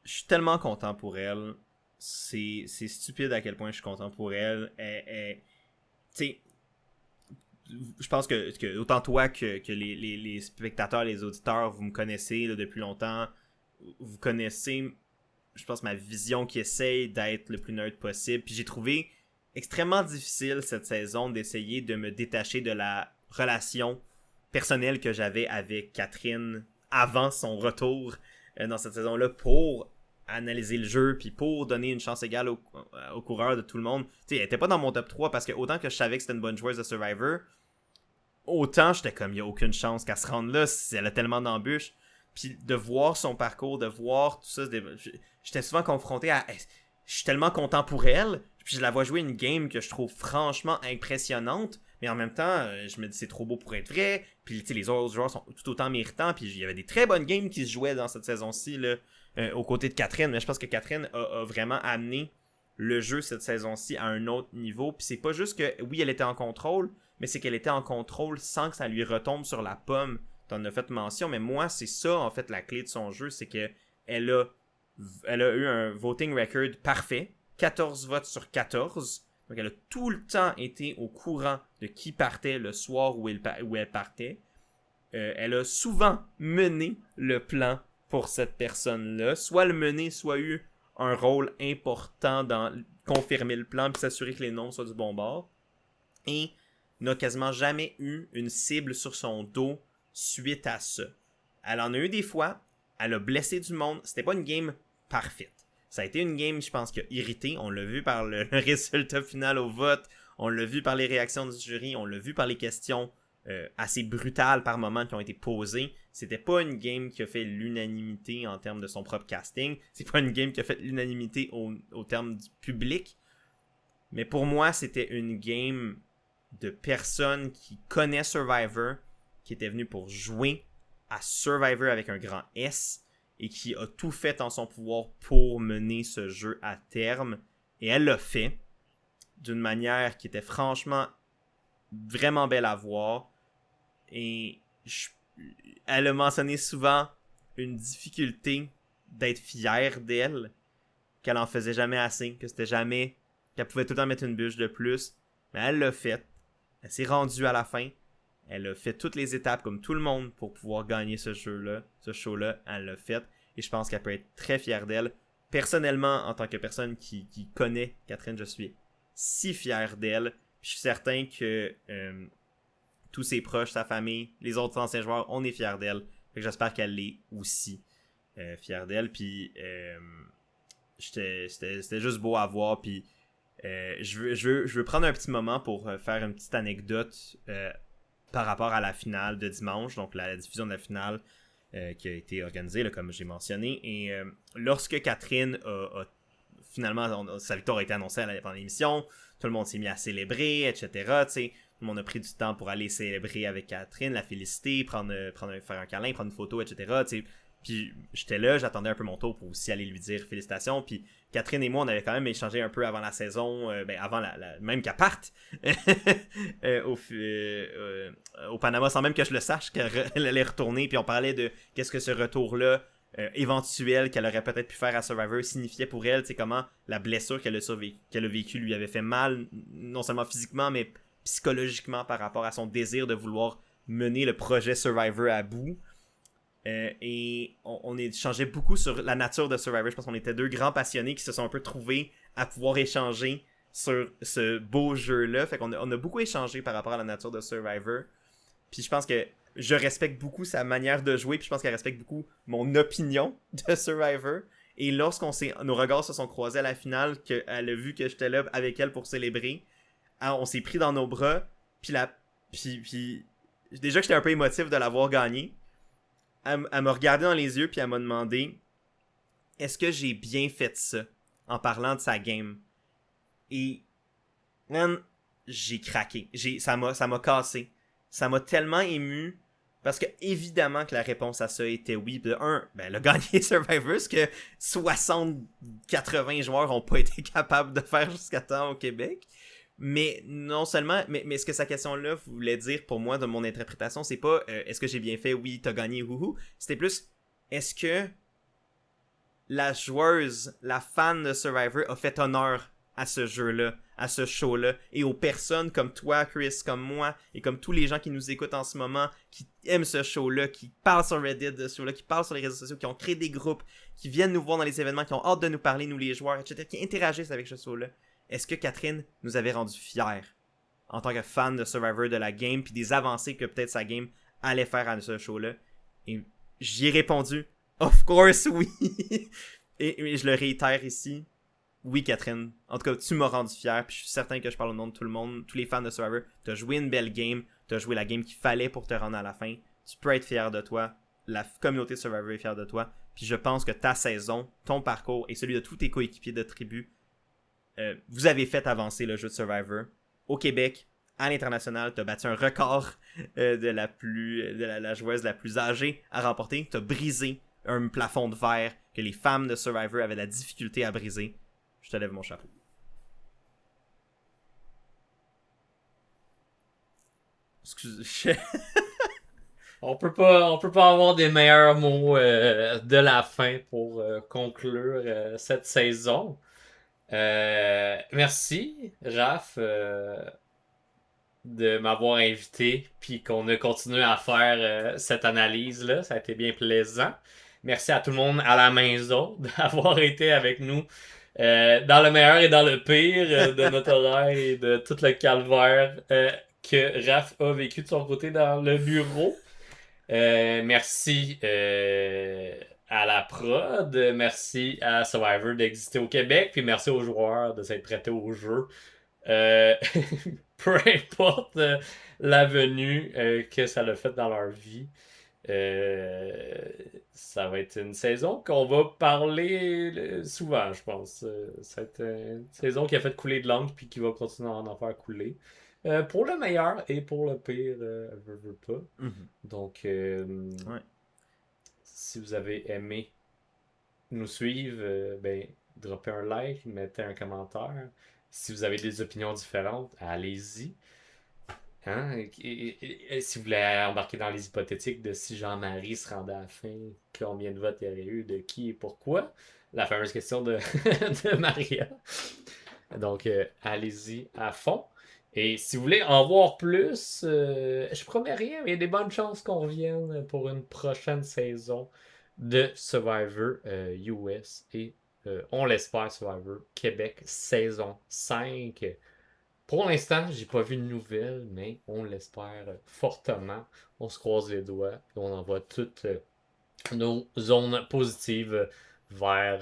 Speaker 2: suis tellement content pour elle. C'est stupide à quel point je suis content pour elle. Tu sais, je pense que autant toi que les spectateurs, les auditeurs, vous me connaissez là, depuis longtemps. Vous connaissez, je pense, ma vision qui essaye d'être le plus neutre possible. Puis j'ai trouvé extrêmement difficile cette saison d'essayer de me détacher de la relation personnelle que j'avais avec Catherine avant son retour dans cette saison-là pour analyser le jeu puis pour donner une chance égale aux coureurs de tout le monde. Tu sais, elle était pas dans mon top 3 parce que autant que je savais que c'était une bonne joueuse de Survivor, autant j'étais comme, il n'y a aucune chance qu'elle se rende là, elle a tellement d'embûches. Puis de voir son parcours, de voir tout ça, j'étais souvent confronté à... Je suis tellement content pour elle, puis je la vois jouer une game que je trouve franchement impressionnante, mais en même temps, je me dis c'est trop beau pour être vrai, puis les autres joueurs sont tout autant méritants, puis il y avait des très bonnes games qui se jouaient dans cette saison-ci, là, aux côtés de Catherine, mais je pense que Catherine a vraiment amené le jeu cette saison-ci à un autre niveau, puis c'est pas juste que, oui, elle était en contrôle, mais c'est qu'elle était en contrôle sans que ça lui retombe sur la pomme. T'en as fait mention, mais moi, c'est ça, en fait, la clé de son jeu, c'est que elle a eu un voting record parfait, 14 votes sur 14, donc elle a tout le temps été au courant de qui partait le soir où elle partait. Elle a souvent mené le plan pour cette personne-là, soit le mener, soit eu un rôle important dans confirmer le plan puis s'assurer que les noms soient du bon bord. Et n'a quasiment jamais eu une cible sur son dos suite à ça. Elle en a eu des fois, elle a blessé du monde, c'était pas une game parfaite. Ça a été une game, je pense, qui a irrité, on l'a vu par le résultat final au vote, on l'a vu par les réactions du jury, on l'a vu par les questions assez brutales par moments qui ont été posées. C'était pas une game qui a fait l'unanimité en termes de son propre casting, c'est pas une game qui a fait l'unanimité au terme du public, mais pour moi, c'était une game de personnes qui connaissent Survivor, qui était venu pour jouer à Survivor avec un grand S et qui a tout fait en son pouvoir pour mener ce jeu à terme. Et elle l'a fait d'une manière qui était franchement vraiment belle à voir. Et elle a mentionné souvent une difficulté d'être fière d'elle, qu'elle en faisait jamais assez, que c'était jamais, qu'elle pouvait tout le temps mettre une bûche de plus. Mais elle l'a fait. Elle s'est rendue à la fin. Elle a fait toutes les étapes comme tout le monde pour pouvoir gagner ce jeu-là, ce show-là. Elle l'a fait. Et je pense qu'elle peut être très fière d'elle. Personnellement, en tant que personne qui connaît Catherine, je suis si fier d'elle. Je suis certain que tous ses proches, sa famille, les autres anciens joueurs, on est fiers d'elle. Fait que j'espère qu'elle l'est aussi fière d'elle. Puis c'était juste beau à voir. Puis je veux prendre un petit moment pour faire une petite anecdote par rapport à la finale de dimanche, donc la diffusion de la finale qui a été organisée, là, comme j'ai mentionné. Et lorsque Catherine a finalement, sa victoire a été annoncée pendant l'émission, tout le monde s'est mis à célébrer, etc. T'sais, tout le monde a pris du temps pour aller célébrer avec Catherine, la féliciter, faire un câlin, prendre une photo, etc. T'sais, Puis j'étais là, j'attendais un peu mon tour pour aussi aller lui dire félicitations. Puis Catherine et moi, on avait quand même échangé un peu avant la saison, avant même qu'elle parte au Panama, sans même que je le sache, qu'elle allait retourner. Puis on parlait de qu'est-ce que ce retour-là éventuel qu'elle aurait peut-être pu faire à Survivor signifiait pour elle, tu sais, comment la blessure qu'elle a vécue lui avait fait mal, non seulement physiquement, mais psychologiquement par rapport à son désir de vouloir mener le projet Survivor à bout. Et on échangeait beaucoup sur la nature de Survivor. Je pense qu'on était deux grands passionnés qui se sont un peu trouvés à pouvoir échanger sur ce beau jeu-là. Fait qu'on on a beaucoup échangé par rapport à la nature de Survivor. Puis je pense que je respecte beaucoup sa manière de jouer, puis je pense qu'elle respecte beaucoup mon opinion de Survivor. Et lorsqu'on nos regards se sont croisés à la finale, qu'elle a vu que j'étais là avec elle pour célébrer, on s'est pris dans nos bras, puis déjà que j'étais un peu émotif de l'avoir gagné, elle m'a regardé dans les yeux, puis elle m'a demandé est-ce que j'ai bien fait ça en parlant de sa game. Et man, j'ai craqué. Ça m'a cassé. Ça m'a tellement ému. Parce que évidemment que la réponse à ça était oui. De un, elle a gagné Survivor, ce que 60-80 joueurs n'ont pas été capables de faire jusqu'à temps au Québec. Mais non seulement, mais ce que sa question-là voulait dire pour moi de mon interprétation, c'est pas est-ce que j'ai bien fait, oui, t'as gagné, wouhou. C'était plus est-ce que la joueuse, la fan de Survivor a fait honneur à ce jeu-là, à ce show-là, et aux personnes comme toi, Chris, comme moi, et comme tous les gens qui nous écoutent en ce moment, qui aiment ce show-là, qui parlent sur Reddit de ce show-là, qui parlent sur les réseaux sociaux, qui ont créé des groupes, qui viennent nous voir dans les événements, qui ont hâte de nous parler, nous les joueurs, etc., qui interagissent avec ce show-là. Est-ce que Catherine nous avait rendu fiers en tant que fan de Survivor, de la game, puis des avancées que peut-être sa game allait faire à ce show-là? Et j'y ai répondu, of course, oui! et je le réitère ici. Oui, Catherine. En tout cas, tu m'as rendu fier, puis je suis certain que je parle au nom de tout le monde, tous les fans de Survivor. T'as joué une belle game, t'as joué la game qu'il fallait pour te rendre à la fin. Tu peux être fier de toi. La communauté de Survivor est fière de toi. Puis je pense que ta saison, ton parcours et celui de tous tes coéquipiers de tribu, vous avez fait avancer le jeu de Survivor. Au Québec, à l'international, t'as battu un record de la joueuse la plus âgée à remporter. T'as brisé un plafond de verre que les femmes de Survivor avaient la difficulté à briser. Je te lève mon chapeau. Excuse.
Speaker 1: On peut pas avoir des meilleurs mots de la fin pour conclure cette saison. Merci, Raph, de m'avoir invité, puis qu'on a continué à faire cette analyse-là. Ça a été bien plaisant. Merci à tout le monde à la maison d'avoir été avec nous dans le meilleur et dans le pire de notre horaire et de tout le calvaire que Raph a vécu de son côté dans le bureau. Merci à la prod, merci à Survivor d'exister au Québec, puis merci aux joueurs de s'être prêtés au jeu. Peu importe l'avenue que ça l'a fait dans leur vie. Ça va être une saison qu'on va parler souvent, je pense. Ça va être une saison qui a fait couler de l'encre puis qui va continuer à en faire couler. Pour le meilleur et pour le pire, veux pas.
Speaker 2: Mm-hmm.
Speaker 1: Donc,
Speaker 2: ouais.
Speaker 1: Si vous avez aimé nous suivre, droppez un like, mettez un commentaire. Si vous avez des opinions différentes, allez-y. Hein? Et si vous voulez embarquer dans les hypothétiques de si Jean-Marie se rendait à la fin, combien de votes il y aurait eu, de qui et pourquoi, la fameuse question de, de Maria. Donc, allez-y à fond. Et si vous voulez en voir plus, je promets rien, mais il y a des bonnes chances qu'on revienne pour une prochaine saison de Survivor US et on l'espère Survivor Québec saison 5. Pour l'instant, j'ai pas vu de nouvelles, mais on l'espère fortement. On se croise les doigts et on envoie toutes nos zones positives vers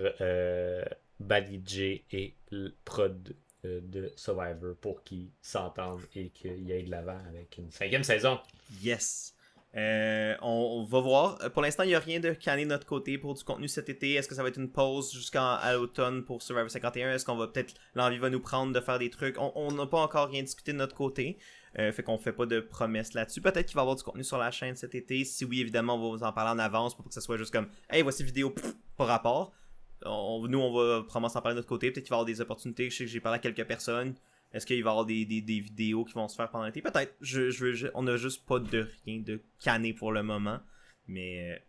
Speaker 1: Bali et le prod de Survivor pour qu'ils s'entendent et qu'ils aillent de l'avant avec une 5e saison.
Speaker 2: Yes. On va voir. Pour l'instant, il n'y a rien de canné de notre côté pour du contenu cet été. Est-ce que ça va être une pause jusqu'à l'automne pour Survivor 51? Est-ce qu'on va peut-être... L'envie va nous prendre de faire des trucs? On n'a pas encore rien discuté de notre côté. Fait qu'on fait pas de promesses là-dessus. Peut-être qu'il va y avoir du contenu sur la chaîne cet été. Si oui, évidemment, on va vous en parler en avance pour que ça soit juste comme « Hey, voici vidéo, pas rapport. » Nous, on va probablement s'en parler de notre côté. Peut-être qu'il va y avoir des opportunités. Je sais que j'ai parlé à quelques personnes. Est-ce qu'il va y avoir des vidéos qui vont se faire pendant l'été? Peut-être. On n'a juste pas de rien de canné pour le moment. Mais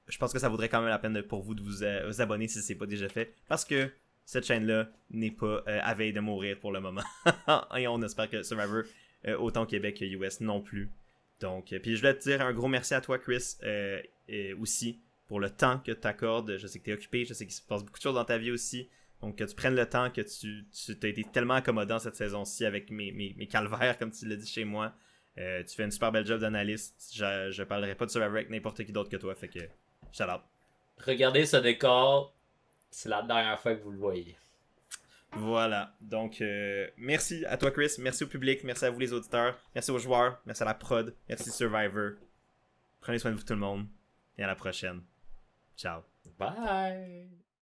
Speaker 2: je pense que ça vaudrait quand même la peine pour vous de vous abonner si c'est pas déjà fait. Parce que cette chaîne-là n'est pas à veille de mourir pour le moment. Et on espère que Survivor, autant au Québec que US non plus. Donc, puis je voulais te dire un gros merci à toi, Chris, aussi, pour le temps que tu accordes. Je sais que tu es occupé, je sais qu'il se passe beaucoup de choses dans ta vie aussi. Donc, que tu prennes le temps, que tu t'as été tellement accommodant cette saison-ci avec mes calvaires, comme tu l'as dit chez moi. Tu fais une super belle job d'analyste. Je parlerai pas de Survivor avec n'importe qui d'autre que toi. Fait que, shout out.
Speaker 1: Regardez ce décor. C'est la dernière fois que vous le voyez.
Speaker 2: Voilà. Donc, merci à toi, Chris. Merci au public. Merci à vous, les auditeurs. Merci aux joueurs. Merci à la prod. Merci Survivor. Prenez soin de vous, tout le monde. Et à la prochaine. Ciao.
Speaker 1: Bye!